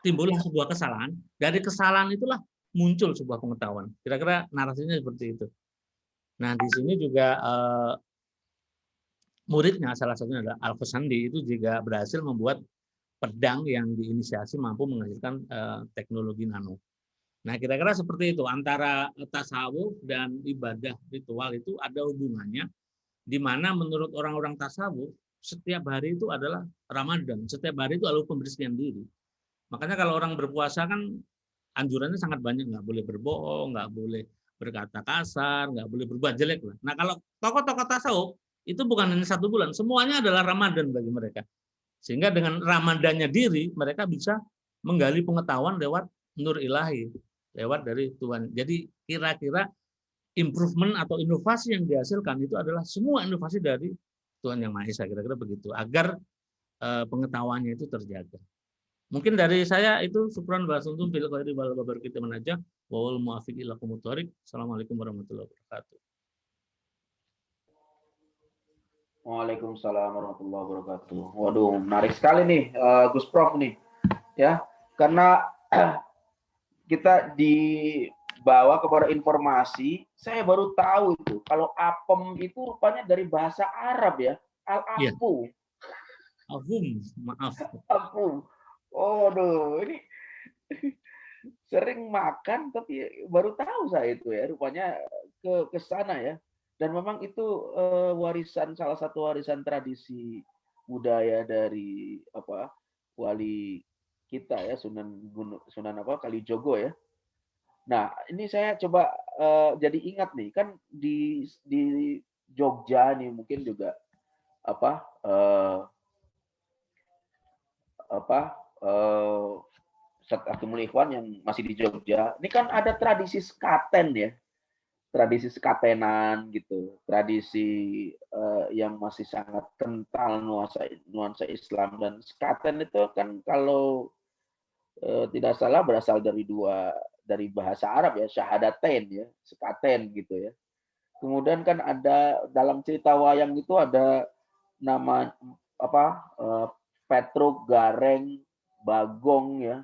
timbullah sebuah kesalahan, dari kesalahan itulah muncul sebuah pengetahuan. Kira-kira narasinya seperti itu. Nah, di sini juga muridnya salah satunya adalah Al-Khusandi itu juga berhasil membuat pedang yang diinisiasi mampu menghasilkan teknologi nano. Nah, kira-kira seperti itu, antara tasawuf dan ibadah ritual itu ada hubungannya, di mana menurut orang-orang tasawuf setiap hari itu adalah Ramadan, setiap hari itu adalah pembersihan diri. Makanya kalau orang berpuasa kan anjurannya sangat banyak, nggak boleh berbohong, nggak boleh berkata kasar, nggak boleh berbuat jelek. Nah, kalau tokoh-tokoh tasawuf itu bukan hanya 1 bulan, semuanya adalah Ramadan bagi mereka. Sehingga dengan Ramadannya diri, mereka bisa menggali pengetahuan lewat nur ilahi, lewat dari Tuhan. Jadi kira-kira improvement atau inovasi yang dihasilkan itu adalah semua inovasi dari Tuhan Yang Maha Esa, kira-kira begitu, agar pengetahuannya itu terjaga. Mungkin dari saya itu, syukran bahasuntum bil khairi wal barakatuh menajah wal muafiq ila aqwamit thoriq. Assalamualaikum warahmatullahi wabarakatuh. Waalaikumsalam warahmatullahi wabarakatuh. Waduh, menarik sekali nih Gus Prof nih. Ya, karena kita dibawa kepada informasi, saya baru tahu itu kalau apem itu rupanya dari bahasa Arab ya, al-afu. Maaf. Aku. Aduh, ini sering makan tapi baru tahu saya itu ya, rupanya ke sana ya. Dan memang itu salah satu warisan tradisi budaya dari wali kita ya, Sunan Kalijogo ya. Nah, ini saya coba jadi ingat nih, kan di Jogja nih mungkin juga Ustadz Akimul Ikhwan yang masih di Jogja, ini kan ada tradisi sekaten ya, tradisi sekatenan gitu, tradisi yang masih sangat kental nuansa Islam. Dan sekaten itu kan kalau tidak salah berasal dari bahasa Arab ya, syahadatain ya, sekaten gitu ya. Kemudian kan ada dalam cerita wayang itu ada nama Petruk, Gareng, Bagong ya.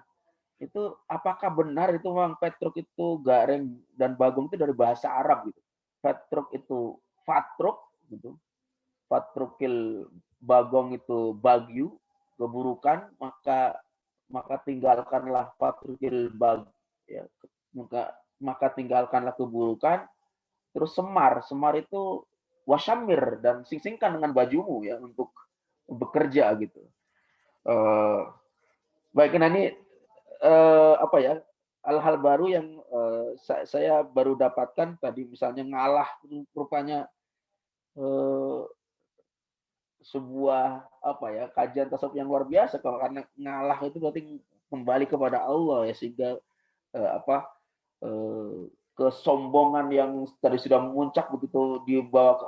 Itu apakah benar itu memang Petruk itu, Gareng dan Bagong itu dari bahasa Arab gitu? Petruk itu fatruk gitu. Fatrukil Bagong itu bagyu, keburukan, maka tinggalkanlah fatrukil bag ya. Maka tinggalkanlah keburukan. Terus semar itu wasyamir, dan sing-singkan dengan bajumu ya untuk bekerja gitu. Baik, nah ini hal-hal baru yang saya baru dapatkan tadi, misalnya ngalah rupanya sebuah kajian tasawuf yang luar biasa, kalau karena ngalah itu berarti kembali kepada Allah ya, sehingga kesombongan yang tadi sudah memuncak begitu dibawa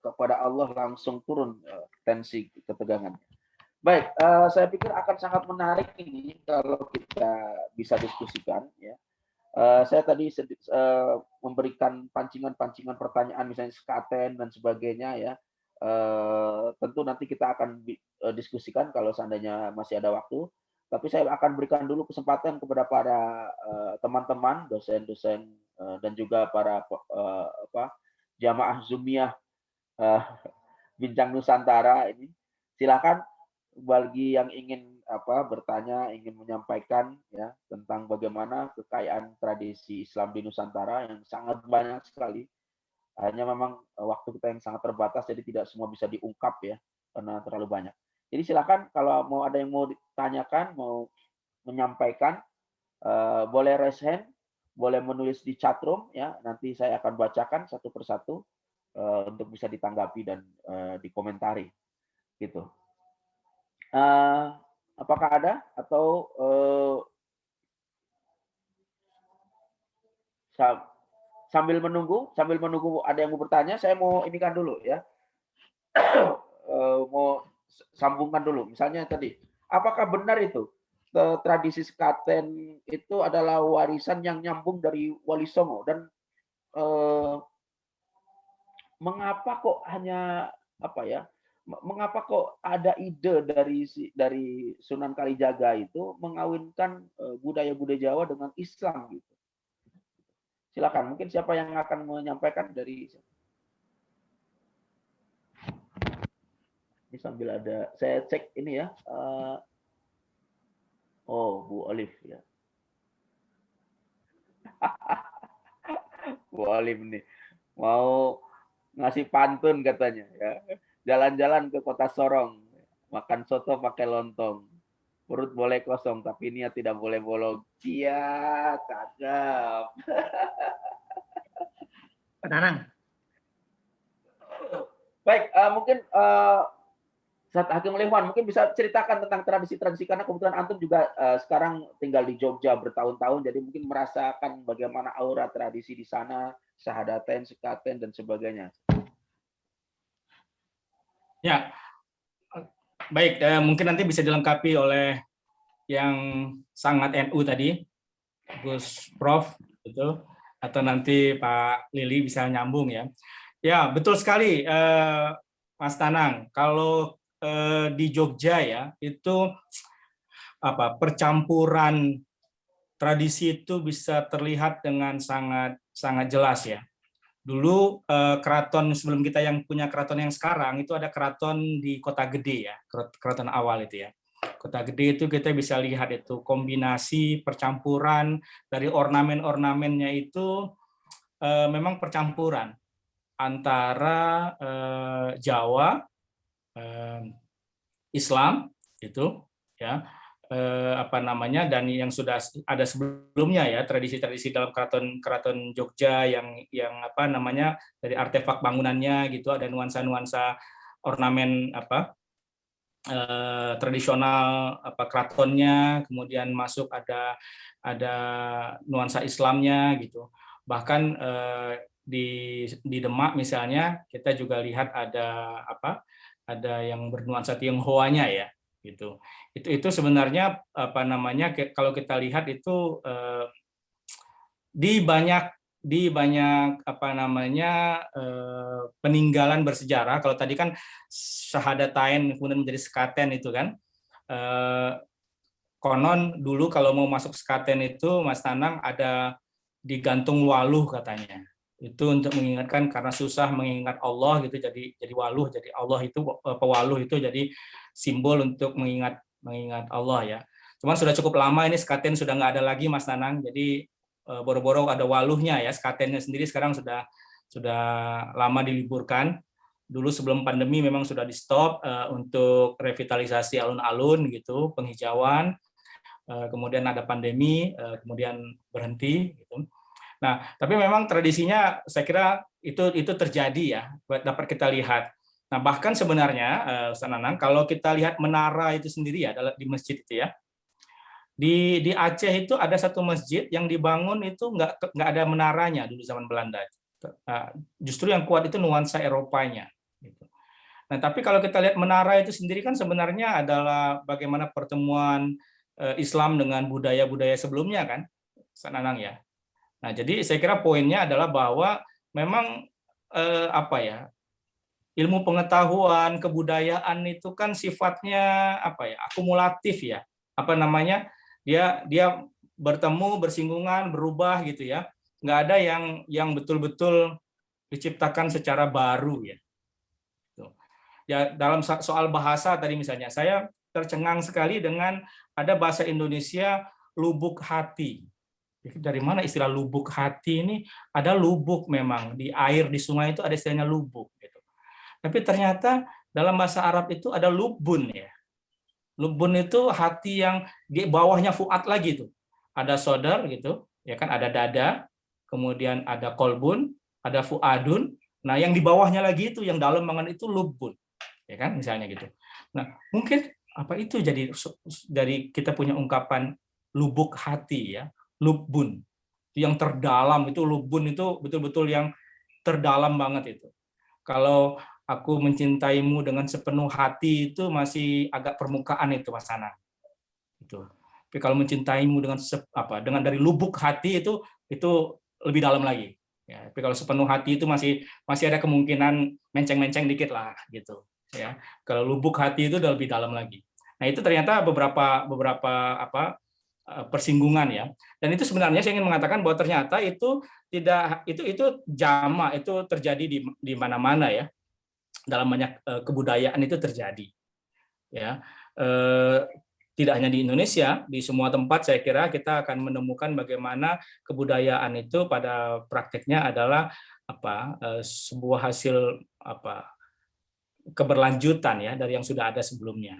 kepada Allah langsung turun tensi ketegangan. Baik, saya pikir akan sangat menarik ini kalau kita bisa diskusikan ya. Saya tadi memberikan pancingan-pancingan pertanyaan misalnya sekaten dan sebagainya ya. Tentu nanti kita akan diskusikan kalau seandainya masih ada waktu. Tapi saya akan berikan dulu kesempatan kepada para teman-teman, dosen-dosen dan juga para jamaah Zoomiyah Bincang Nusantara ini. Silakan bagi yang ingin bertanya, ingin menyampaikan ya tentang bagaimana kekayaan tradisi Islam di Nusantara yang sangat banyak sekali. Hanya memang waktu kita yang sangat terbatas, jadi tidak semua bisa diungkap ya karena terlalu banyak. Jadi silakan kalau mau ada yang mau ditanyakan, mau menyampaikan, boleh raise hand, boleh menulis di chat room ya. Nanti saya akan bacakan satu persatu untuk bisa ditanggapi dan dikomentari, gitu. Apakah ada atau sambil menunggu ada yang mau bertanya, saya mau inikan dulu ya. Mau sambungkan dulu. Misalnya tadi, apakah benar itu tradisi sekaten itu adalah warisan yang nyambung dari Wali Songo, dan mengapa kok mengapa kok ada ide dari Sunan Kalijaga itu mengawinkan budaya-budaya Jawa dengan Islam gitu? Silakan, mungkin siapa yang akan menyampaikan dari ini sambil ada saya cek ini ya. Bu Olive ya. Bu Olive nih mau ngasih pantun katanya ya. Jalan-jalan ke Kota Sorong, makan soto pakai lontong. Perut boleh kosong, tapi niat tidak boleh bolong. Iya, cakep. Tenang. Baik, mungkin Ustadz Akimul Ikhwan mungkin bisa ceritakan tentang tradisi-tradisi, karena kebetulan antum juga sekarang tinggal di Jogja bertahun-tahun, jadi mungkin merasakan bagaimana aura tradisi di sana, syahadatain, sekaten dan sebagainya. Ya, baik. Mungkin nanti bisa dilengkapi oleh yang sangat NU tadi, Gus Prof, itu, atau nanti Pak Lili bisa nyambung ya. Ya, betul sekali, Mas Tanang. Kalau di Jogja ya, itu percampuran tradisi itu bisa terlihat dengan sangat jelas ya. Dulu keraton sebelum kita yang punya keraton yang sekarang itu ada keraton di Kota Gede ya, keraton awal itu ya. Kota Gede itu kita bisa lihat itu kombinasi percampuran dari ornamen-ornamennya itu memang percampuran antara Jawa, Islam itu ya, apa namanya, dan yang sudah ada sebelumnya ya, tradisi-tradisi dalam keraton Jogja yang apa namanya, dari artefak bangunannya gitu, ada nuansa-nuansa ornamen apa tradisional apa keratonnya, kemudian masuk ada nuansa Islamnya gitu. Bahkan di Demak misalnya kita juga lihat ada apa, ada yang bernuansa Tionghoanya ya gitu. Itu sebenarnya apa namanya, kalau kita lihat itu di banyak apa namanya peninggalan bersejarah. Kalau tadi kan Syahadatain kemudian menjadi sekaten itu kan, konon dulu kalau mau masuk sekaten itu Mas Nanang ada digantung waluh katanya. Itu untuk mengingatkan, karena susah mengingat Allah gitu, jadi waluh, jadi Allah itu pewaluh itu jadi simbol untuk mengingat Allah ya. Cuman sudah cukup lama ini sekaten sudah nggak ada lagi Mas Nanang, jadi boro-boro ada waluhnya ya, sekatennya sendiri sekarang sudah lama diliburkan. Dulu sebelum pandemi memang sudah di stop untuk revitalisasi alun-alun gitu, penghijauan. Kemudian ada pandemi, kemudian berhenti gitu. Nah, tapi memang tradisinya saya kira itu terjadi ya, dapat kita lihat. Nah, bahkan sebenarnya Ustaz Nanang, kalau kita lihat menara itu sendiri ya di masjid itu ya, di Aceh itu ada satu masjid yang dibangun itu nggak ada menaranya dulu zaman Belanda. Justru yang kuat itu nuansa Eropanya. Gitu. Nah, tapi kalau kita lihat menara itu sendiri kan sebenarnya adalah bagaimana pertemuan Islam dengan budaya-budaya sebelumnya kan, Ustaz Nanang ya. Nah, jadi saya kira poinnya adalah bahwa memang apa ya, ilmu pengetahuan, kebudayaan itu kan sifatnya apa ya, akumulatif ya. Apa namanya? Dia bertemu, bersinggungan, berubah gitu ya. Nggak ada yang betul-betul diciptakan secara baru ya. Ya, dalam soal bahasa tadi misalnya, saya tercengang sekali dengan ada bahasa Indonesia lubuk hati. Dari mana istilah lubuk hati ini? Ada lubuk memang di air, di sungai itu ada istilahnya lubuk gitu. Tapi ternyata dalam bahasa Arab itu ada lubun ya. Lubun itu hati yang di bawahnya fuad lagi tuh. Ada sodar gitu, ya kan, ada dada, kemudian ada kolbun, ada fuadun. Nah, yang di bawahnya lagi itu yang dalam banget itu lubun. Ya kan, misalnya gitu. Nah, mungkin apa itu jadi dari kita punya ungkapan lubuk hati ya. Lubun yang terdalam itu, lubun itu betul-betul yang terdalam banget itu. Kalau aku mencintaimu dengan sepenuh hati itu masih agak permukaan itu Mas Anang. Itu. Tapi kalau mencintaimu dengan dari lubuk hati itu lebih dalam lagi. Ya, tapi kalau sepenuh hati itu masih ada kemungkinan menceng-menceng dikit lah gitu. Ya, kalau lubuk hati itu udah lebih dalam lagi. Nah, itu ternyata beberapa apa persinggungan ya. Dan itu sebenarnya saya ingin mengatakan bahwa ternyata itu jamak itu terjadi di mana-mana ya. Dalam banyak kebudayaan itu terjadi. Ya. Tidak hanya di Indonesia, di semua tempat saya kira kita akan menemukan bagaimana kebudayaan itu pada praktiknya adalah sebuah hasil keberlanjutan ya dari yang sudah ada sebelumnya.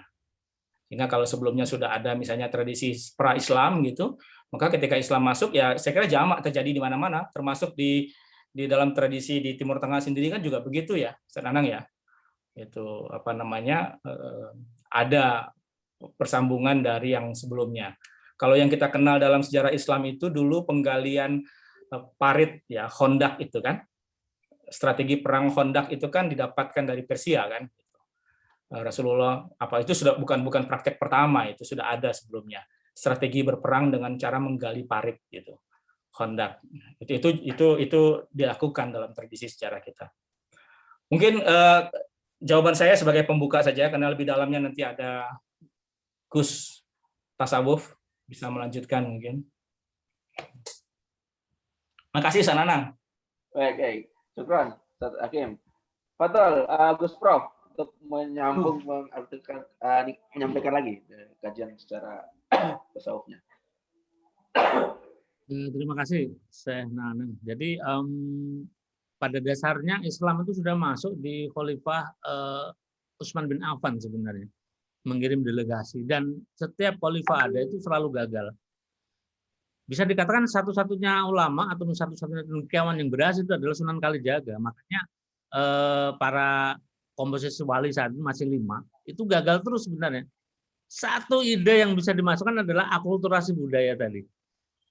Sehingga kalau sebelumnya sudah ada misalnya tradisi pra-Islam gitu, maka ketika Islam masuk ya saya kira jamak terjadi di mana-mana, termasuk di dalam tradisi di Timur Tengah sendiri kan juga begitu ya, Ustaz Nanang ya. Itu apa namanya, ada persambungan dari yang sebelumnya. Kalau yang kita kenal dalam sejarah Islam itu dulu penggalian parit ya, Khandaq itu kan. Strategi perang Khandaq itu kan didapatkan dari Persia kan. Rasulullah itu sudah bukan praktek pertama, itu sudah ada sebelumnya, strategi berperang dengan cara menggali parit gitu, Khandaq itu dilakukan dalam tradisi sejarah kita. Mungkin jawaban saya sebagai pembuka saja, karena lebih dalamnya nanti ada Gus Tasawuf bisa melanjutkan mungkin. Makasih Ustaz Nanang. Baik. Syukran, Ustaz Hakim. Fadal, Gus Prof, untuk menyambung, menyampaikan lagi kajian secara tasawufnya. Terima kasih, Syekh Nanang. Jadi pada dasarnya Islam itu sudah masuk di Khalifah Utsman bin Affan sebenarnya, mengirim delegasi, dan setiap khalifah ada itu selalu gagal. Bisa dikatakan satu-satunya ulama atau satu-satunya cendekiawan yang berhasil itu adalah Sunan Kalijaga. Makanya para komposisi wali saat ini masih 5, itu gagal terus sebenarnya. Satu ide yang bisa dimasukkan adalah akulturasi budaya tadi.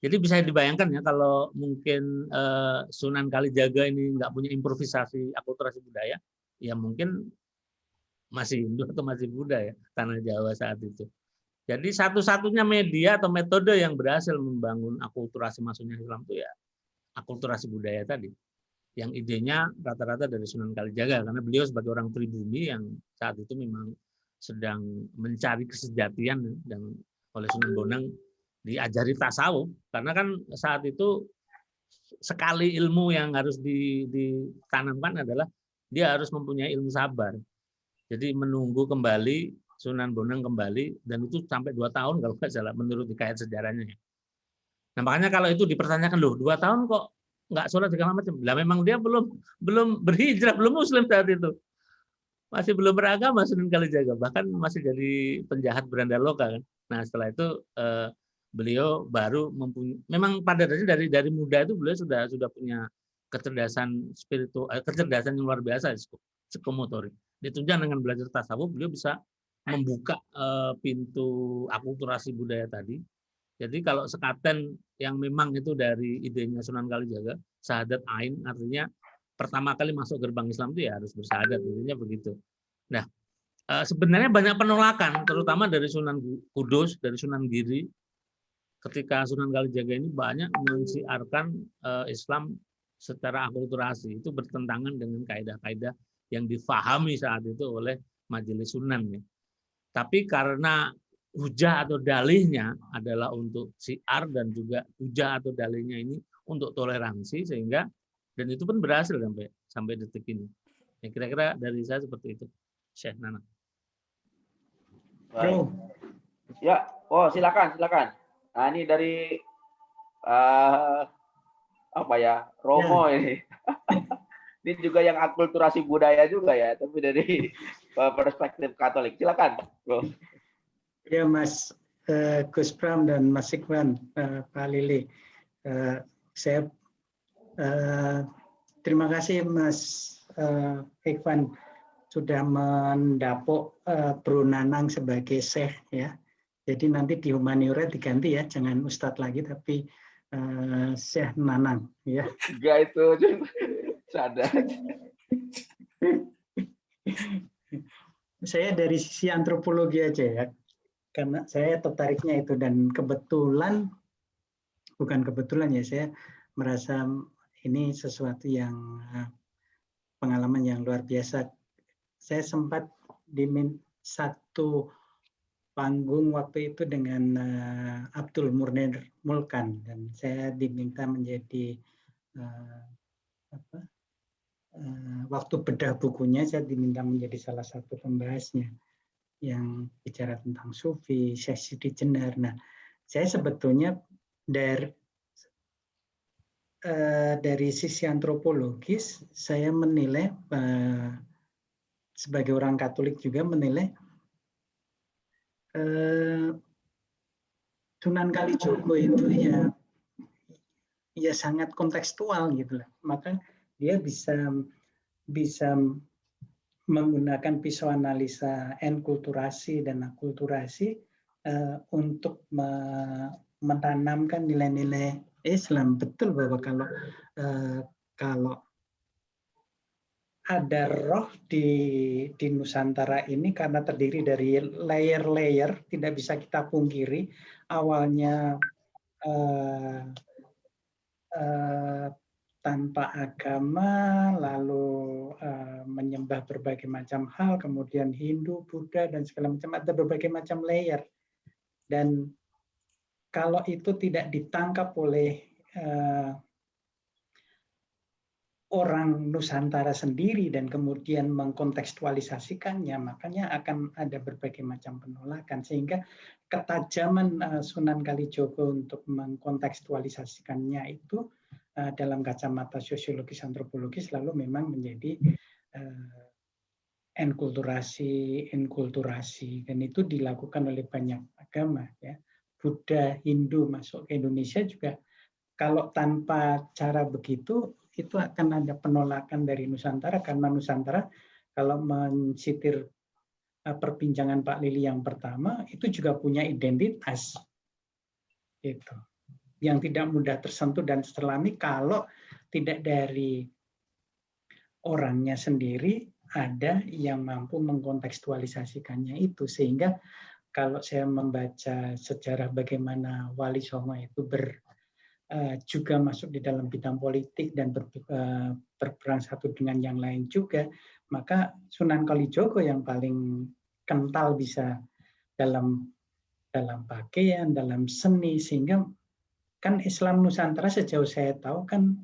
Jadi bisa dibayangkan ya kalau mungkin Sunan Kalijaga ini nggak punya improvisasi akulturasi budaya, ya mungkin masih Hindu atau masih Buddha ya tanah Jawa saat itu. Jadi satu-satunya media atau metode yang berhasil membangun akulturasi masuknya Islam itu ya akulturasi budaya tadi. Yang idenya rata-rata dari Sunan Kalijaga, karena beliau sebagai orang pribumi yang saat itu memang sedang mencari kesejatian, dan oleh Sunan Bonang diajari tasawuf, karena kan saat itu sekali ilmu yang harus ditanamkan adalah dia harus mempunyai ilmu sabar. Jadi menunggu kembali Sunan Bonang kembali, dan itu sampai 2 tahun kalau nggak salah menurut hikayat sejarahnya. Nah makanya kalau itu dipertanyakan, loh 2 tahun kok nggak sholat segala macam. Lah memang dia belum berhijrah, belum muslim saat itu. Masih belum beragama Sunan Kalijaga, bahkan masih jadi penjahat beranda loka kan. Nah setelah itu beliau baru mempunyai, memang pada dasarnya dari muda itu beliau sudah punya kecerdasan spiritual, kecerdasan yang luar biasa, psikomotorik. Ditunjang dengan belajar tasawuf, beliau bisa membuka pintu akulturasi budaya tadi. Jadi kalau sekaten yang memang itu dari idenya Sunan Kalijaga, syahadat ain, artinya pertama kali masuk gerbang Islam itu ya harus bersyahadat, intinya begitu. Nah, sebenarnya banyak penolakan, terutama dari Sunan Kudus, dari Sunan Giri, ketika Sunan Kalijaga ini banyak mensiarkan Islam secara akulturasi, itu bertentangan dengan kaidah-kaidah yang difahami saat itu oleh Majelis Sunan ya. Tapi karena hujah atau dalihnya adalah untuk syiar, dan juga hujah atau dalihnya ini untuk toleransi, sehingga dan itu pun berhasil sampai detik ini. Ya, kira-kira dari saya seperti itu, Syekh Nana. Baik. Ya, silakan. Nah ini dari Romo ini. Ini juga yang akulturasi budaya juga ya, tapi dari perspektif Katolik. Silakan, Bro. Ya, Mas Gus Pram dan Mas Iqbal, Pak Lili. Saya terima kasih Mas Iqbal sudah mendapuk Bro Nanang sebagai Syekh ya. Jadi nanti di humaniora diganti ya, jangan Ustadz lagi tapi Syekh Nanang ya. Enggak itu sadar. Saya dari sisi antropologi aja ya, karena saya tertariknya itu, dan bukan kebetulan ya, saya merasa ini sesuatu yang pengalaman yang luar biasa. Saya sempat diminta satu panggung waktu itu dengan Abdul Murnir Mulkan, dan saya diminta menjadi waktu bedah bukunya, saya diminta menjadi salah satu pembahasnya yang bicara tentang Sufi, Syekh Siti Jenar. Nah, saya sebetulnya dari sisi antropologis, saya menilai sebagai orang Katolik juga menilai Sunan Kalijogo itu ya sangat kontekstual gitu lah. Maka dia bisa menggunakan pisau analisa enkulturasi dan akulturasi untuk menanamkan nilai-nilai Islam. Betul bahwa kalau ada roh di Nusantara ini karena terdiri dari layer-layer, tidak bisa kita pungkiri. Awalnya tanpa agama, lalu menyembah berbagai macam hal, kemudian Hindu, Buddha, dan segala macam, ada berbagai macam layer. Dan kalau itu tidak ditangkap oleh orang Nusantara sendiri dan kemudian mengkontekstualisasikannya, makanya akan ada berbagai macam penolakan, sehingga ketajaman Sunan Kalijogo untuk mengkontekstualisasikannya itu dalam kacamata sosiologis antropologis lalu memang menjadi enkulturasi, dan itu dilakukan oleh banyak agama, ya. Buddha, Hindu masuk ke Indonesia juga, kalau tanpa cara begitu itu akan ada penolakan dari Nusantara, karena Nusantara kalau mensitir perbincangan Pak Lili yang pertama itu juga punya identitas gitu, yang tidak mudah tersentuh dan terselami kalau tidak dari orangnya sendiri ada yang mampu mengkontekstualisasikannya itu. Sehingga kalau saya membaca sejarah bagaimana Wali Songo itu juga masuk di dalam bidang politik dan berperan satu dengan yang lain juga, maka Sunan Kalijogo yang paling kental bisa dalam pakaian, dalam seni, sehingga kan Islam Nusantara sejauh saya tahu kan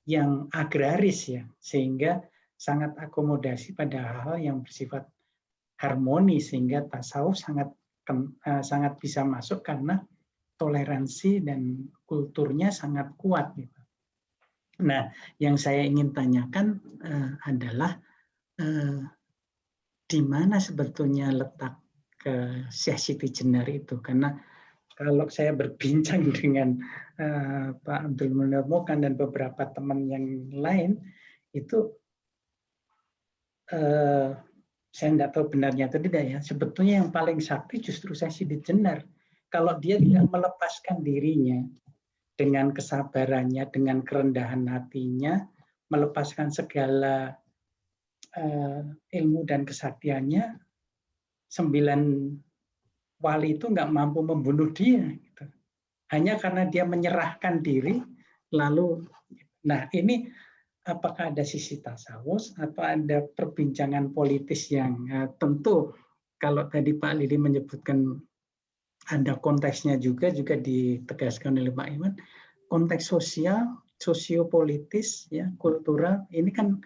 yang agraris, ya, sehingga sangat akomodasi pada hal yang bersifat harmoni, sehingga tasawuf sangat bisa masuk karena toleransi dan kulturnya sangat kuat. Nah, yang saya ingin tanyakan adalah di mana sebetulnya letak Syekh Siti Jenar itu? Karena kalau saya berbincang dengan Pak Abdul Munir Mokan dan beberapa teman yang lain, itu saya tidak tahu benarnya atau tidak, ya. Sebetulnya yang paling sakti justru Syekh Siti Jenar. Kalau dia tidak melepaskan dirinya dengan kesabarannya, dengan kerendahan hatinya, melepaskan segala ilmu dan kesaktiannya, 9 wali itu nggak mampu membunuh dia. Gitu. Hanya karena dia menyerahkan diri, lalu, nah ini apakah ada sisi tasawuf atau ada perbincangan politis yang tentu kalau tadi Pak Lili menyebutkan ada konteksnya juga ditegaskan oleh Pak Iwan, konteks sosial, sosiopolitis, ya, kultural, ini kan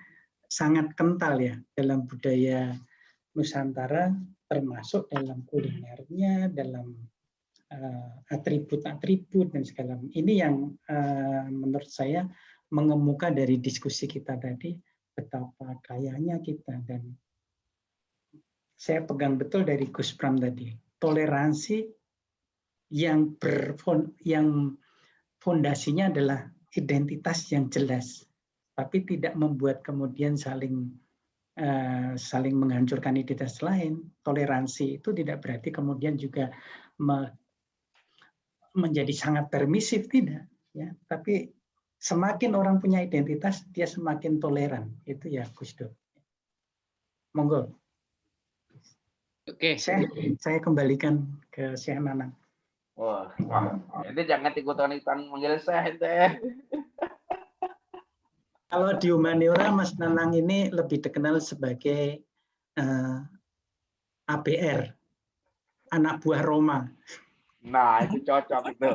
sangat kental, ya, dalam budaya Nusantara, termasuk dalam kulinernya, dalam atribut-atribut dan segala. Ini yang menurut saya mengemuka dari diskusi kita tadi, betapa kayanya kita, dan saya pegang betul dari Gus Pram tadi, toleransi yang fondasinya adalah identitas yang jelas, tapi tidak membuat kemudian saling menghancurkan identitas lain. Toleransi itu tidak berarti kemudian juga menjadi sangat permisif, tidak, ya. Tapi semakin orang punya identitas, dia semakin toleran. Itu, ya, Gus Dur. Monggo. Oke. Saya kembalikan ke Syekh Nanang. Wah, ini jangan ikutan manggil saya, teh. Kalau di humaniora, Mas Nanang ini lebih dikenal sebagai ABR, anak buah Roma. Nah, itu cocok itu.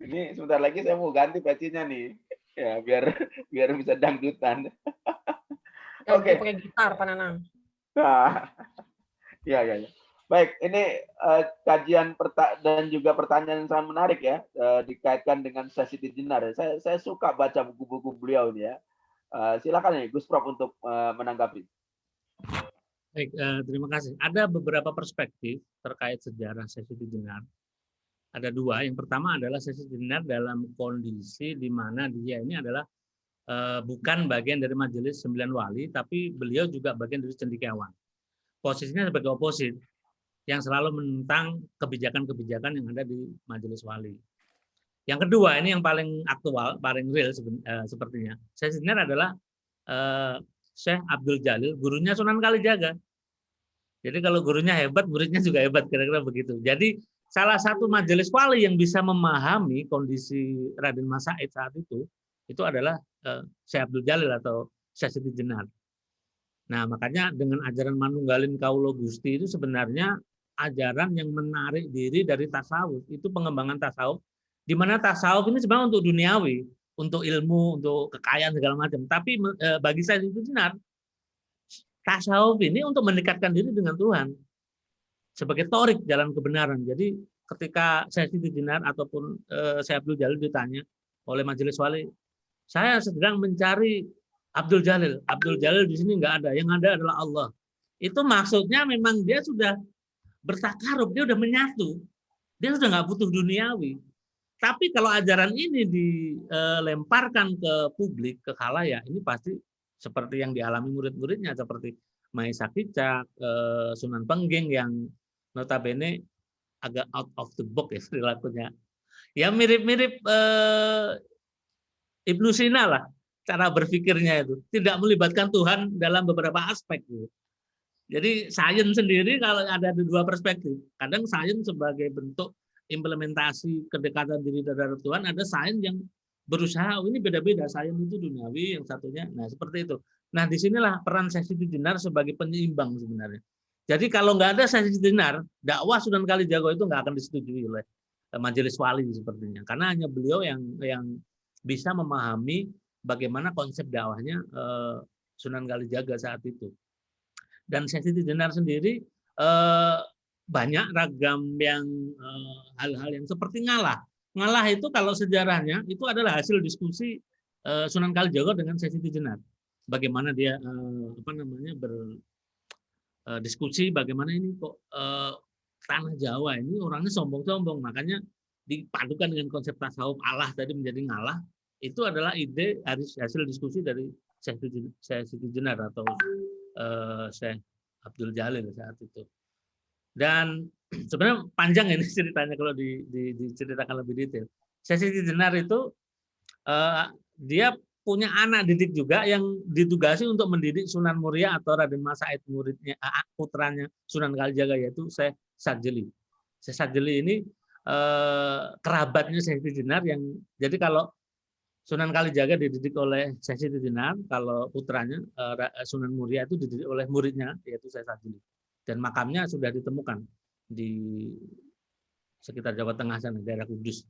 Ini sebentar lagi saya mau ganti bacinya nih, ya, biar bisa dangdutan. Oke. Pakai gitar, Pak Nanang. Nah, ya. Baik, ini kajian dan juga pertanyaan yang sangat menarik, ya, dikaitkan dengan Syekh Siti Jenar. Saya suka baca buku-buku beliau ini, ya. Silakan nih Gus Prof untuk menanggapi. Baik, terima kasih. Ada beberapa perspektif terkait sejarah Syekh Siti Jenar. Ada 2. Yang pertama adalah Syekh Siti Jenar dalam kondisi di mana dia ini adalah bukan bagian dari Majelis 9 Wali, tapi beliau juga bagian dari cendekiawan. Posisinya sebagai oposit, yang selalu menentang kebijakan-kebijakan yang ada di Majelis Wali. Yang kedua, ini yang paling aktual, paling real sepertinya. Syekh Siti Jenar adalah Syekh Abdul Jalil, gurunya Sunan Kalijaga. Jadi kalau gurunya hebat, muridnya juga hebat, kira-kira begitu. Jadi salah satu majelis wali yang bisa memahami kondisi Raden Mas Said saat itu adalah Syekh Abdul Jalil atau Syekh Siti Jenar. Nah, makanya dengan ajaran Manunggalin Kaulo Gusti itu sebenarnya ajaran yang menarik diri dari tasawuf. Itu pengembangan tasawuf Di mana tasawuf ini sebenarnya untuk duniawi, untuk ilmu, untuk kekayaan segala macam. Tapi bagi saya itu benar. Tasawuf ini untuk mendekatkan diri dengan Tuhan sebagai torik jalan kebenaran. Jadi ketika saya Siti Jenar ataupun saya Abdul Jalil ditanya oleh Majelis Wali, saya sedang mencari Abdul Jalil. Abdul Jalil di sini nggak ada. Yang ada adalah Allah. Itu maksudnya memang dia sudah bertakarub, dia sudah menyatu. Dia sudah nggak butuh duniawi. Tapi kalau ajaran ini dilemparkan ke publik, ke khalayak, ini pasti seperti yang dialami murid-muridnya, seperti Maisa Kicak, Sunan Pengging yang notabene agak out of the box ya perilakunya. Ya mirip-mirip Ibnu Sina lah, cara berpikirnya itu. Tidak melibatkan Tuhan dalam beberapa aspek. Jadi sains sendiri kalau ada dua perspektif. Kadang sains sebagai bentuk implementasi kedekatan diri terhadap Tuhan, ada sains yang berusaha, ini beda-beda, sains itu duniawi, yang satunya, nah seperti itu. Nah disinilah peran Syekh Siti Jenar sebagai penyeimbang sebenarnya. Jadi kalau nggak ada Syekh Siti Jenar, dakwah Sunan Kalijaga itu nggak akan disetujui oleh Majelis Wali sepertinya, karena hanya beliau yang bisa memahami bagaimana konsep dakwahnya Sunan Kalijaga saat itu. Dan Syekh Siti Jenar sendiri banyak ragam yang hal-hal yang seperti ngalah. Ngalah itu kalau sejarahnya itu adalah hasil diskusi Sunan Kalijaga dengan Syekh Siti Jenar. Bagaimana dia berdiskusi bagaimana ini kok tanah Jawa ini orangnya sombong-sombong, makanya dipadukan dengan konsep tasawuf Allah tadi menjadi ngalah. Itu adalah ide hasil diskusi dari Syekh Siti Jenar atau Syekh Abdul Jalil saat itu. Dan sebenarnya panjang ini ceritanya kalau diceritakan lebih detail. Syekh Siti Jenar itu dia punya anak didik juga yang ditugasi untuk mendidik Sunan Muria atau Raden Mas Said, muridnya putranya Sunan Kalijaga, yaitu Syekh Sajili. Syekh Sajili ini kerabatnya Syekh Siti Jenar, yang jadi kalau Sunan Kalijaga dididik oleh Syekh Siti Jenar, kalau putranya Sunan Muria itu dididik oleh muridnya yaitu Syekh Sajili. Dan makamnya sudah ditemukan di sekitar Jawa Tengah sana, daerah Kudus.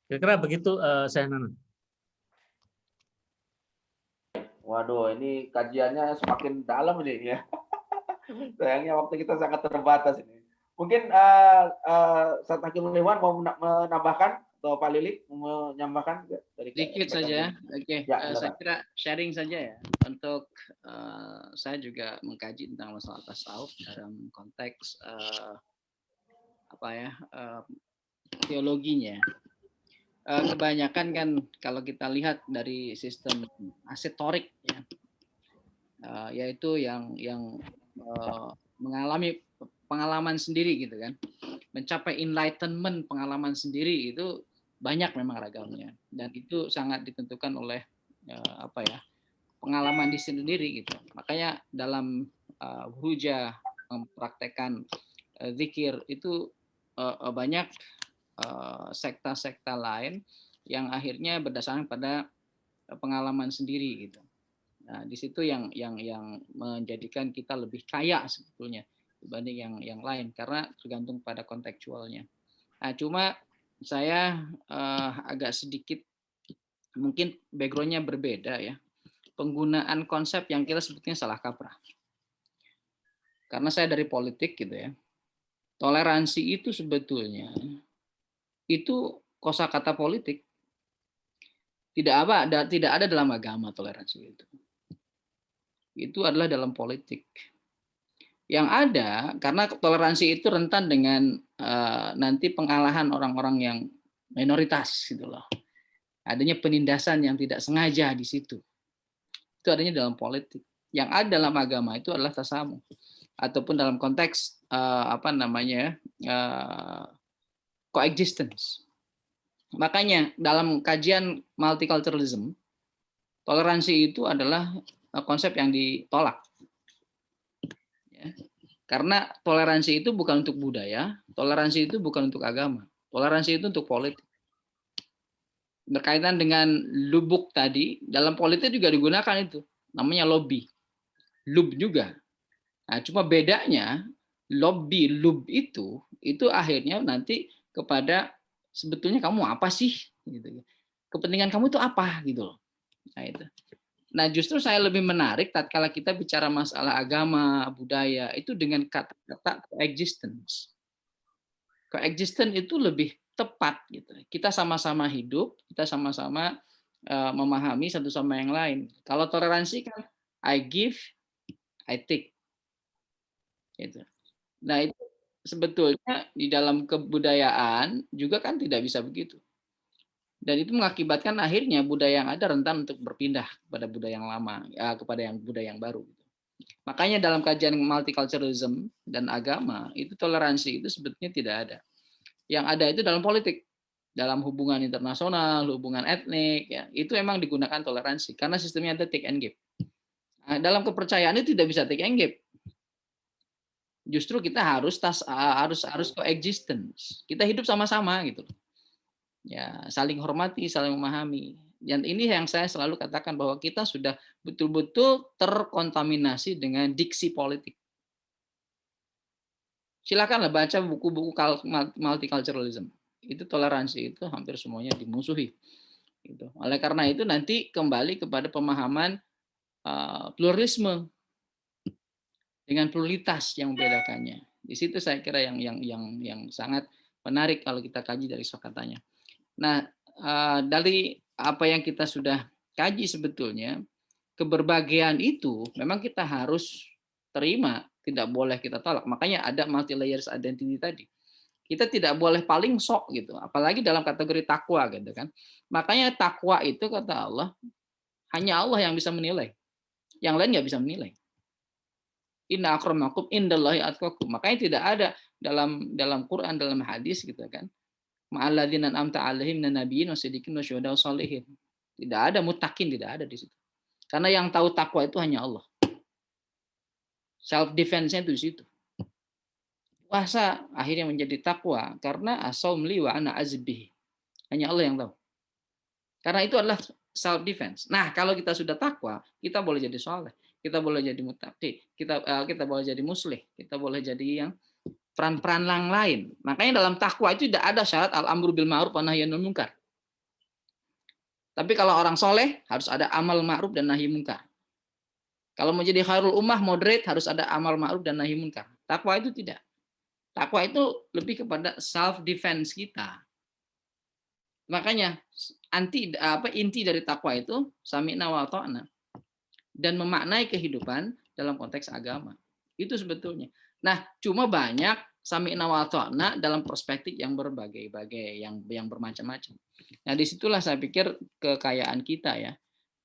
Kira-kira begitu, Syekh Nana. Waduh, ini kajiannya semakin dalam ini ya. Sayangnya waktu kita sangat terbatas ini. Mungkin Ustaz Hakimul Ikhwan mau menambahkan atau Pak Lilik mau menambahkan dari sedikit saja. Oke, ya, saya kira sharing saja ya. Untuk saya juga mengkaji tentang masalah tasawuf dalam konteks teologinya. Kebanyakan kan kalau kita lihat dari sistem asetorik ya, yaitu yang mengalami pengalaman sendiri gitu kan, mencapai enlightenment pengalaman sendiri itu banyak memang ragamnya, dan itu sangat ditentukan oleh pengalaman di sendiri gitu. Makanya dalam hujah mempraktekkan zikir itu banyak sekta-sekta lain yang akhirnya berdasarkan pada pengalaman sendiri gitu. Nah, di situ yang menjadikan kita lebih kaya sebetulnya dibanding yang lain, karena tergantung pada kontekstualnya. Nah, cuma saya agak sedikit mungkin background-nya berbeda ya. Penggunaan konsep yang kita sebutnya salah kaprah. Karena saya dari politik gitu ya. Toleransi itu sebetulnya itu kosakata politik. Tidak ada dalam agama toleransi itu. Itu adalah dalam politik. Yang ada, karena toleransi itu rentan dengan nanti pengalahan orang-orang yang minoritas gitu loh. Adanya penindasan yang tidak sengaja di situ. Itu adanya dalam politik. Yang ada dalam agama itu adalah tasamuh, ataupun dalam konteks coexistence. Makanya dalam kajian multiculturalism, toleransi itu adalah konsep yang ditolak. Ya. Karena toleransi itu bukan untuk budaya, toleransi itu bukan untuk agama, toleransi itu untuk politik. Berkaitan dengan lubuk tadi, dalam politik juga digunakan itu, namanya lobby. Lub juga. Nah, cuma bedanya lub itu akhirnya nanti kepada sebetulnya kamu apa sih? Gitu. Kepentingan kamu itu apa gitu loh. Nah, itu. Nah, justru saya lebih menarik tatkala kita bicara masalah agama, budaya itu dengan kata-kata coexistence. Coexistence itu lebih tepat gitu. Kita sama-sama hidup, kita sama-sama memahami satu sama yang lain. Kalau toleransi kan I give, I take. Gitu. Nah, itu sebetulnya di dalam kebudayaan juga kan tidak bisa begitu. Dan itu mengakibatkan akhirnya budaya yang ada rentan untuk berpindah kepada budaya yang lama, kepada yang budaya yang baru. Makanya dalam kajian multiculturalism dan agama, itu toleransi itu sebetulnya tidak ada. Yang ada itu dalam politik, dalam hubungan internasional, hubungan etnik, ya, itu emang digunakan toleransi karena sistemnya ada take and give. Nah, dalam kepercayaan itu tidak bisa take and give. Justru kita harus coexistence. Kita hidup sama-sama gitu. Ya, saling hormati, saling memahami. Dan ini yang saya selalu katakan bahwa kita sudah betul-betul terkontaminasi dengan diksi politik. Silakanlah baca buku-buku multiculturalism. Itu toleransi itu hampir semuanya dimusuhi. Gitu. Oleh karena itu nanti kembali kepada pemahaman pluralisme dengan pluralitas yang membedakannya. Di situ saya kira yang sangat menarik kalau kita kaji dari katanya. Nah, dari apa yang kita sudah kaji sebetulnya, keberbahagiaan itu memang kita harus terima, tidak boleh kita tolak. Makanya ada multi layers identity tadi. Kita tidak boleh paling sok gitu, apalagi dalam kategori takwa gitu kan. Makanya takwa itu kata Allah hanya Allah yang bisa menilai. Yang lain nggak bisa menilai. Inna akramakum indallahi atqakum. Makanya tidak ada dalam Quran, dalam hadis gitu kan. Ma'alladzina an'amta 'alaihim minan nabiyyin wasiddiqin wasyuhada wassalihin. Tidak ada muttaqin, tidak ada di situ. Karena yang tahu takwa itu hanya Allah. Self defense-nya itu di situ. Puasa akhirnya menjadi takwa karena as-shaumli wa ana azbih. Hanya Allah yang tahu. Karena itu adalah self defense. Nah, kalau kita sudah takwa, kita boleh jadi saleh, kita boleh jadi muttaqi, kita boleh jadi muslih, kita boleh jadi yang peran-peran yang lain. Makanya dalam takwa itu tidak ada syarat al-amru bil ma'ruf wa nahyi anil munkar. Tapi kalau orang soleh harus ada amal ma'ruf dan nahi munkar. Kalau mau jadi khairul ummah moderate harus ada amal ma'ruf dan nahi munkar. Takwa itu tidak. Takwa itu lebih kepada self defense kita. Makanya inti dari takwa itu sami'na wa ata'na dan memaknai kehidupan dalam konteks agama. Itu sebetulnya. Nah, cuma banyak sami'na wa ata'na dalam perspektif yang berbagai-bagai, yang bermacam-macam. Nah, disitulah saya pikir kekayaan kita ya.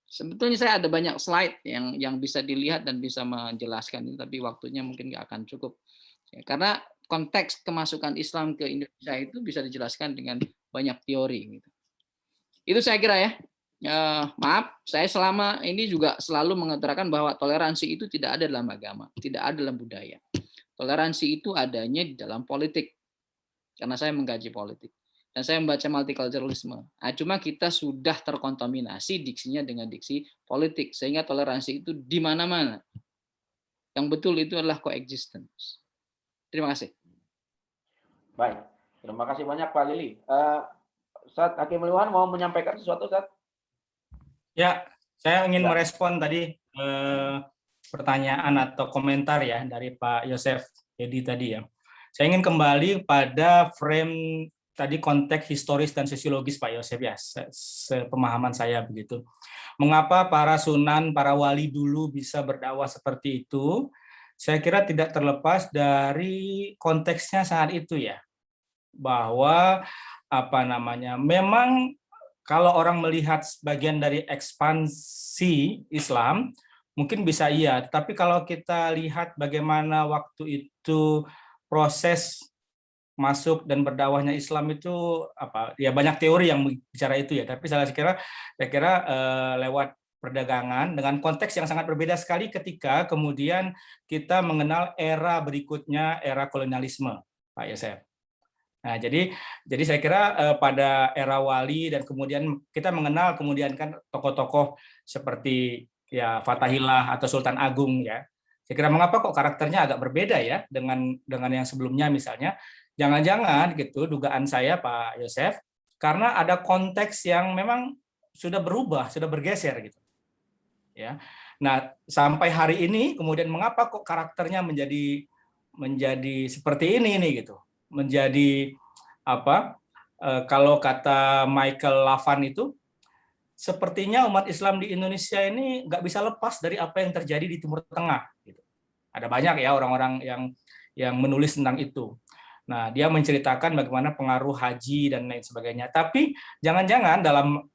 Sebetulnya saya ada banyak slide yang bisa dilihat dan bisa menjelaskan ini, tapi waktunya mungkin nggak akan cukup. Ya, karena konteks kemasukan Islam ke Indonesia itu bisa dijelaskan dengan banyak teori. Gitu. Itu saya kira ya. Maaf, saya selama ini juga selalu mengatakan bahwa toleransi itu tidak ada dalam agama, tidak ada dalam budaya. Toleransi itu adanya di dalam politik, karena saya mengkaji politik. Dan saya membaca multiculturalisme. Nah, cuma kita sudah terkontaminasi diksinya dengan diksi politik, sehingga toleransi itu di mana-mana. Yang betul itu adalah coexistence. Terima kasih. Baik, terima kasih banyak Pak Lili. Ustaz Hakim Liwan mau menyampaikan sesuatu, Ustaz? Ya, saya ingin merespon tadi pertanyaan atau komentar ya dari Pak Yosef Edi tadi ya. Saya ingin kembali pada frame tadi konteks historis dan sosiologis Pak Yosef ya, sepemahaman saya begitu. Mengapa para sunan, para wali dulu bisa berdakwah seperti itu? Saya kira tidak terlepas dari konteksnya saat itu ya. Bahwa memang kalau orang melihat sebagian dari ekspansi Islam, mungkin bisa iya. Tapi kalau kita lihat bagaimana waktu itu proses masuk dan berdakwahnya Islam itu ya banyak teori yang bicara itu ya. Tapi saya kira lewat perdagangan dengan konteks yang sangat berbeda sekali ketika kemudian kita mengenal era berikutnya, era kolonialisme, Pak Yosef. Nah, jadi saya kira pada era wali dan kemudian kita mengenal kemudian kan tokoh-tokoh seperti ya Fathahillah atau Sultan Agung ya. Saya kira mengapa kok karakternya agak berbeda ya dengan yang sebelumnya misalnya. jangan-jangan gitu dugaan saya Pak Yosef, karena ada konteks yang memang sudah berubah, sudah bergeser gitu. Ya. Nah, sampai hari ini kemudian mengapa kok karakternya menjadi seperti ini gitu. Menjadi apa? Kalau kata Michael Lavan itu, sepertinya umat Islam di Indonesia ini nggak bisa lepas dari apa yang terjadi di Timur Tengah. Gitu. Ada banyak ya orang-orang yang menulis tentang itu. Nah, dia menceritakan bagaimana pengaruh haji dan lain sebagainya. Tapi jangan-jangan dalam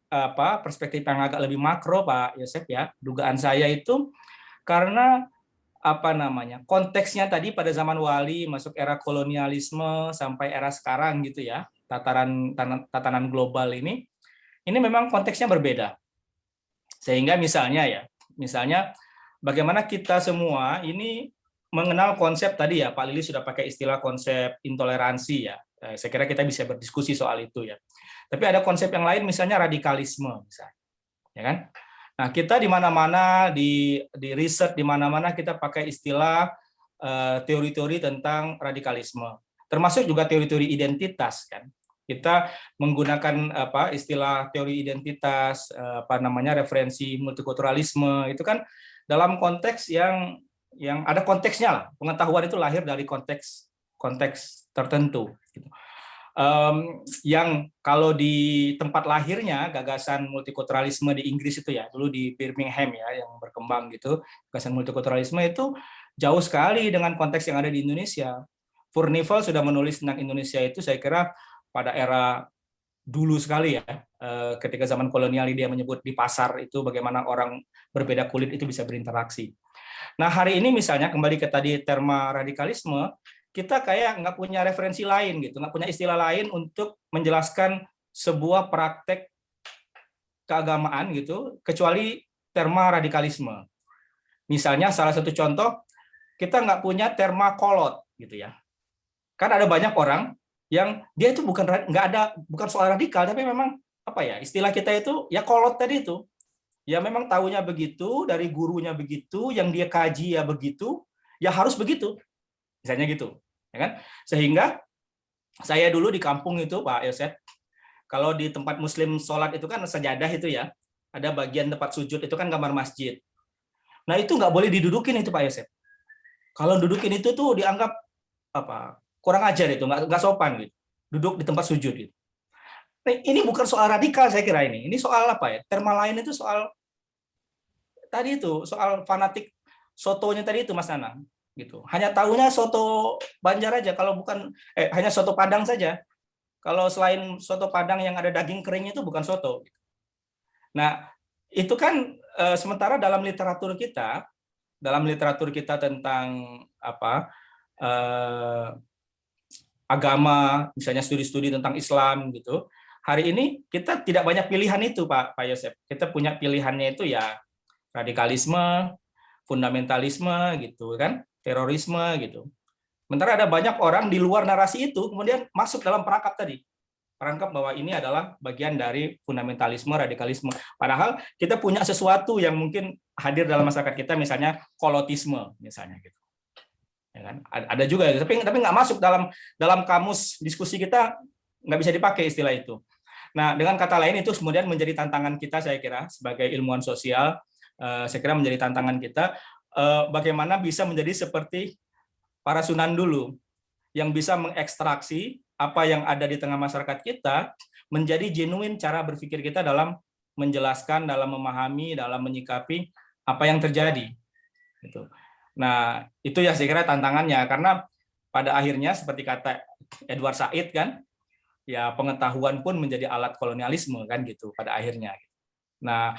perspektif yang agak lebih makro, Pak Yosef ya, dugaan saya itu karena konteksnya tadi pada zaman Wali masuk era kolonialisme sampai era sekarang gitu ya, tatanan global ini memang konteksnya berbeda. Sehingga misalnya bagaimana kita semua ini mengenal konsep tadi ya, Pak Lili sudah pakai istilah konsep intoleransi ya. Saya kira kita bisa berdiskusi soal itu ya. Tapi ada konsep yang lain misalnya radikalisme misalnya. Ya kan? Nah, kita di mana-mana di riset di mana-mana kita pakai istilah teori-teori tentang radikalisme. Termasuk juga teori-teori identitas kan. Kita menggunakan istilah teori identitas, referensi multikulturalisme itu kan dalam konteks yang ada konteksnya lah. Pengetahuan itu lahir dari konteks tertentu. Gitu. Yang kalau di tempat lahirnya gagasan multikulturalisme di Inggris itu ya, dulu di Birmingham ya yang berkembang gitu, gagasan multikulturalisme itu jauh sekali dengan konteks yang ada di Indonesia. Furnival sudah menulis tentang Indonesia itu saya kira pada era dulu sekali ya, ketika zaman kolonial dia menyebut di pasar itu bagaimana orang berbeda kulit itu bisa berinteraksi. Nah, hari ini misalnya kembali ke tadi terma radikalisme, kita kayak nggak punya referensi lain gitu, nggak punya istilah lain untuk menjelaskan sebuah praktek keagamaan gitu, kecuali terma radikalisme. Misalnya salah satu contoh, kita nggak punya terma kolot gitu ya. Kan ada banyak orang yang dia itu bukan soal radikal, tapi memang istilah kita itu ya kolot tadi itu. Ya memang tahunya begitu, dari gurunya begitu, yang dia kaji ya begitu, ya harus begitu. Misalnya gitu. Ya kan? Sehingga saya dulu di kampung itu, Pak Yosef, kalau di tempat muslim sholat itu kan sajadah itu ya, ada bagian tempat sujud itu kan gambar masjid. Nah itu nggak boleh didudukin itu Pak Yosef. Kalau dudukin itu tuh dianggap kurang ajar itu, nggak sopan gitu. Duduk di tempat sujud gitu. Nah, ini bukan soal radikal saya kira ini. Ini soal terma lain itu soal tadi itu, soal fanatik sotonya tadi itu Mas Nanang gitu. Hanya tahunya soto Banjar aja, kalau bukan hanya soto Padang saja. Kalau selain soto Padang yang ada daging keringnya itu bukan soto. Nah, itu kan sementara dalam literatur kita tentang agama, misalnya studi-studi tentang Islam gitu. Hari ini kita tidak banyak pilihan itu Pak Yosef. Kita punya pilihannya itu ya radikalisme, fundamentalisme gitu kan, terorisme gitu. Sementara ada banyak orang di luar narasi itu kemudian masuk dalam perangkap tadi. Perangkap bahwa ini adalah bagian dari fundamentalisme, radikalisme. Padahal kita punya sesuatu yang mungkin hadir dalam masyarakat kita, misalnya kolotisme misalnya gitu. Ya kan? Ada juga, tapi nggak masuk dalam kamus diskusi kita, nggak bisa dipakai istilah itu. Nah, dengan kata lain itu kemudian menjadi tantangan kita, saya kira sebagai ilmuwan sosial, saya kira menjadi tantangan kita bagaimana bisa menjadi seperti para Sunan dulu yang bisa mengekstraksi apa yang ada di tengah masyarakat kita menjadi genuine cara berpikir kita dalam menjelaskan, dalam memahami, dalam menyikapi apa yang terjadi. Gitu. Nah, itu ya saya kira tantangannya, karena pada akhirnya seperti kata Edward Said kan, ya pengetahuan pun menjadi alat kolonialisme kan gitu pada akhirnya. Nah,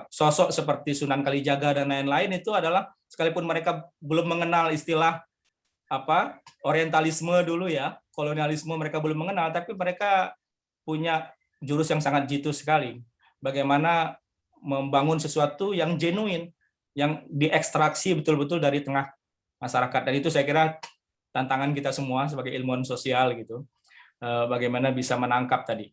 sosok seperti Sunan Kalijaga dan lain-lain itu adalah sekalipun mereka belum mengenal istilah orientalisme dulu ya, kolonialisme mereka belum mengenal, tapi mereka punya jurus yang sangat jitu sekali. Bagaimana membangun sesuatu yang genuine, yang diekstraksi betul-betul dari tengah masyarakat. Dan itu saya kira tantangan kita semua sebagai ilmuwan sosial gitu. Bagaimana bisa menangkap tadi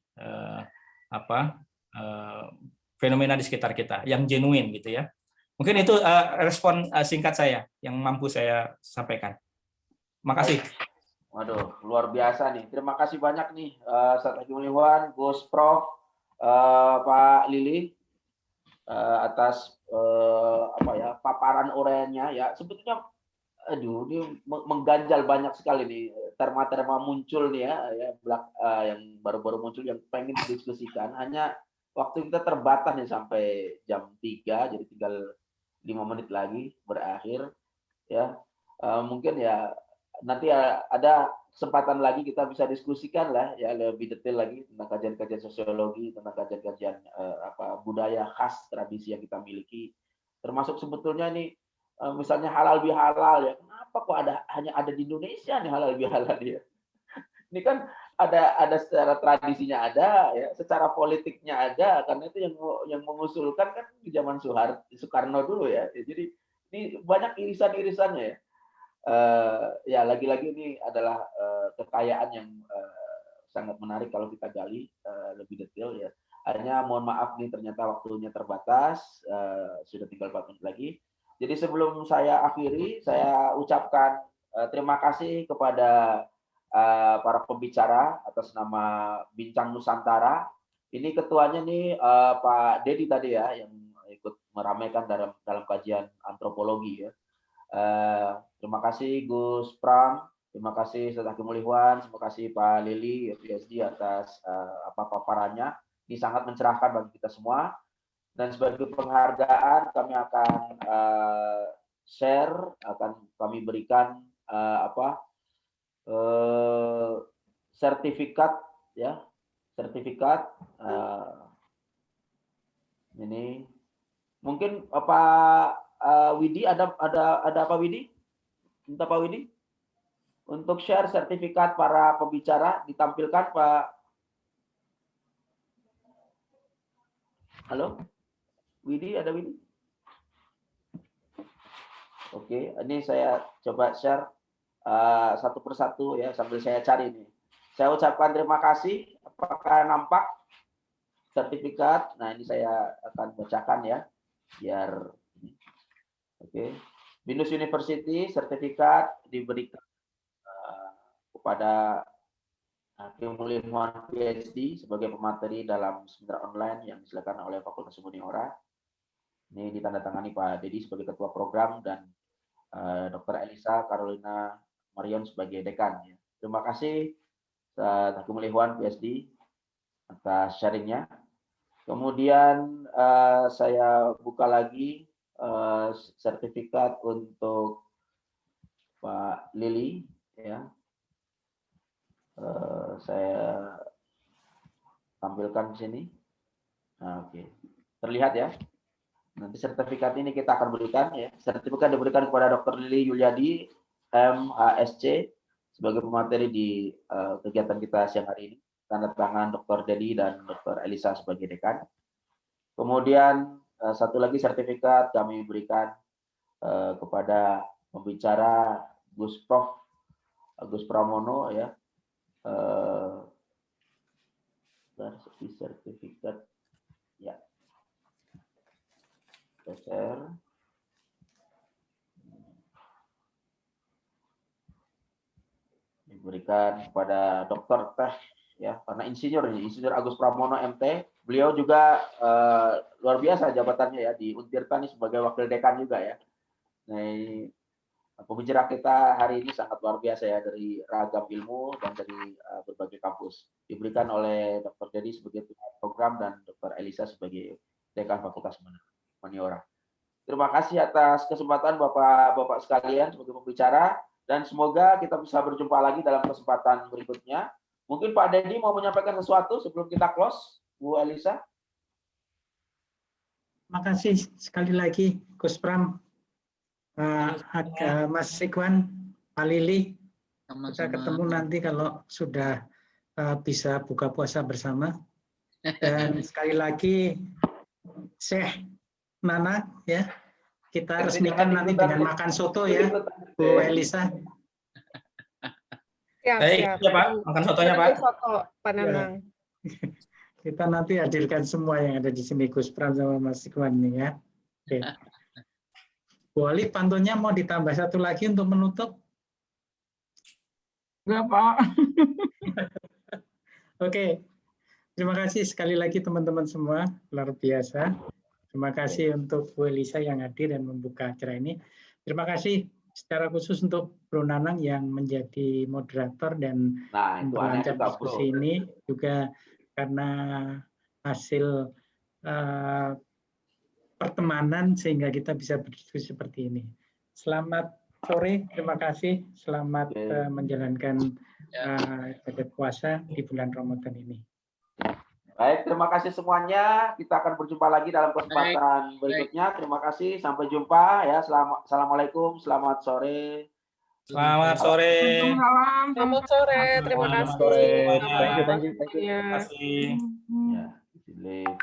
fenomena di sekitar kita yang genuine gitu ya. Mungkin itu respon singkat saya yang mampu saya sampaikan. Makasih. Waduh, luar biasa nih. Terima kasih banyak nih, Ustaz Hakim Mulyawan, Gus Prof, Pak Lili, atas paparan uraiannya ya. Sebetulnya, aduh, ini mengganjal banyak sekali nih terma-terma muncul nih yang baru-baru muncul yang pengen didiskusikan. Hanya waktu kita terbatas nih sampai jam 3, jadi tinggal 5 menit lagi berakhir ya. Mungkin ya nanti ada kesempatan lagi kita bisa diskusikan lah ya lebih detail lagi tentang kajian-kajian sosiologi, tentang kajian-kajian budaya khas tradisi yang kita miliki, termasuk sebetulnya nih misalnya halal bihalal ya, kenapa kok hanya ada di Indonesia nih halal bihalal ya. Ini kan ada secara tradisinya ada ya, secara politiknya ada, karena itu yang mengusulkan kan di zaman Soekarno dulu ya. Jadi ini banyak irisan-irisannya ya. Ya lagi-lagi ini adalah kekayaan yang sangat menarik kalau kita gali lebih detail ya. Hanya mohon maaf nih ternyata waktunya terbatas, sudah tinggal 4 menit lagi. Jadi sebelum saya akhiri, saya ucapkan terima kasih kepada para pembicara atas nama Bincang Nusantara. Ini ketuanya nih Pak Dedi tadi ya, yang ikut meramaikan dalam kajian antropologi ya. Terima kasih Gus Pram, terima kasih Ustaz Hakim Mulyawan, terima kasih Pak Lili PhD atas paparannya. Ini sangat mencerahkan bagi kita semua. Dan sebagai penghargaan kami akan share, akan kami berikan sertifikat ya, sertifikat ini mungkin Pak Widi ada Pak Widi? Minta Pak Widi untuk share sertifikat para pembicara, ditampilkan Pak. Halo? Widi, ada Widi? Oke, ini saya coba share satu persatu ya, sambil saya cari ini. Saya ucapkan terima kasih. Apakah nampak sertifikat? Nah, ini saya akan bacakan ya, biar oke. Binus University sertifikat diberikan kepada Hakim Mulyawan PhD sebagai pemateri dalam seminar online yang diselenggarakan oleh Fakultas Humaniora. Ini ditandatangani Pak Dedi sebagai ketua program dan Dr. Elisa Carolina Marion sebagai dekan. Terima kasih Hakim Mulyawan PhD atas sharingnya. Kemudian saya buka lagi sertifikat untuk Pak Lili ya. Saya tampilkan di sini. Nah, oke. Terlihat ya. Nanti sertifikat ini kita akan berikan ya. Sertifikat diberikan kepada Dr. Lili Yuliadi MHSC sebagai pemateri di kegiatan kita siang hari ini. Tanda tangan Dr. Dedi dan Dr. Elisa sebagai dekan. Kemudian satu lagi sertifikat kami berikan kepada pembicara Gus Prof Agus Pramono ya. Sertifikat ya. Share. Diberikan kepada Dr. Teh ya, karena Insinyur Agus Pramono MT. Beliau juga luar biasa jabatannya ya di Untirta nih sebagai wakil dekan juga ya. Nah, pembicara kita hari ini sangat luar biasa ya, dari ragam ilmu dan dari berbagai kampus. Diberikan oleh Dr. Dedi sebagai program dan Dr. Elisa sebagai dekan Fakultas Humaniora. Terima kasih atas kesempatan Bapak-bapak sekalian sebagai pembicara, dan semoga kita bisa berjumpa lagi dalam kesempatan berikutnya. Mungkin Pak Dedi mau menyampaikan sesuatu sebelum kita close, Bu Elisa. Terima kasih sekali lagi Gus Pram, Mas Sikwan, Pak Lili. Kita ketemu nanti kalau sudah bisa buka puasa bersama. Dan sekali lagi Syekh Nana ya, kita resmikan nanti dengan makan soto ya, Bu Elisa. Baik, ya Pak, makan sotonya Pak. Soto, Pak Nanang. Kita nanti hadirkan semua yang ada di sini, Gus Pram sama Mas Sikwan nih ya. Oke. Bu Ali, pantunnya mau ditambah satu lagi untuk menutup? Enggak, Pak. Oke, terima kasih sekali lagi teman-teman semua, luar biasa. Terima kasih untuk Bu Elisa yang hadir dan membuka acara ini. Terima kasih secara khusus untuk Bro Nanang yang menjadi moderator dan memperlancar diskusi ini, juga karena hasil pertemanan sehingga kita bisa berdiskusi seperti ini. Selamat sore, terima kasih. Selamat menjalankan ibadah puasa di bulan Ramadan ini. Baik, terima kasih semuanya. Kita akan berjumpa lagi dalam kesempatan berikutnya. Terima kasih, sampai jumpa ya. Assalamualaikum, selamat sore. Selamat sore. Selamat sore, terima kasih. Selamat sore. Selamat Terima kasih. Ya,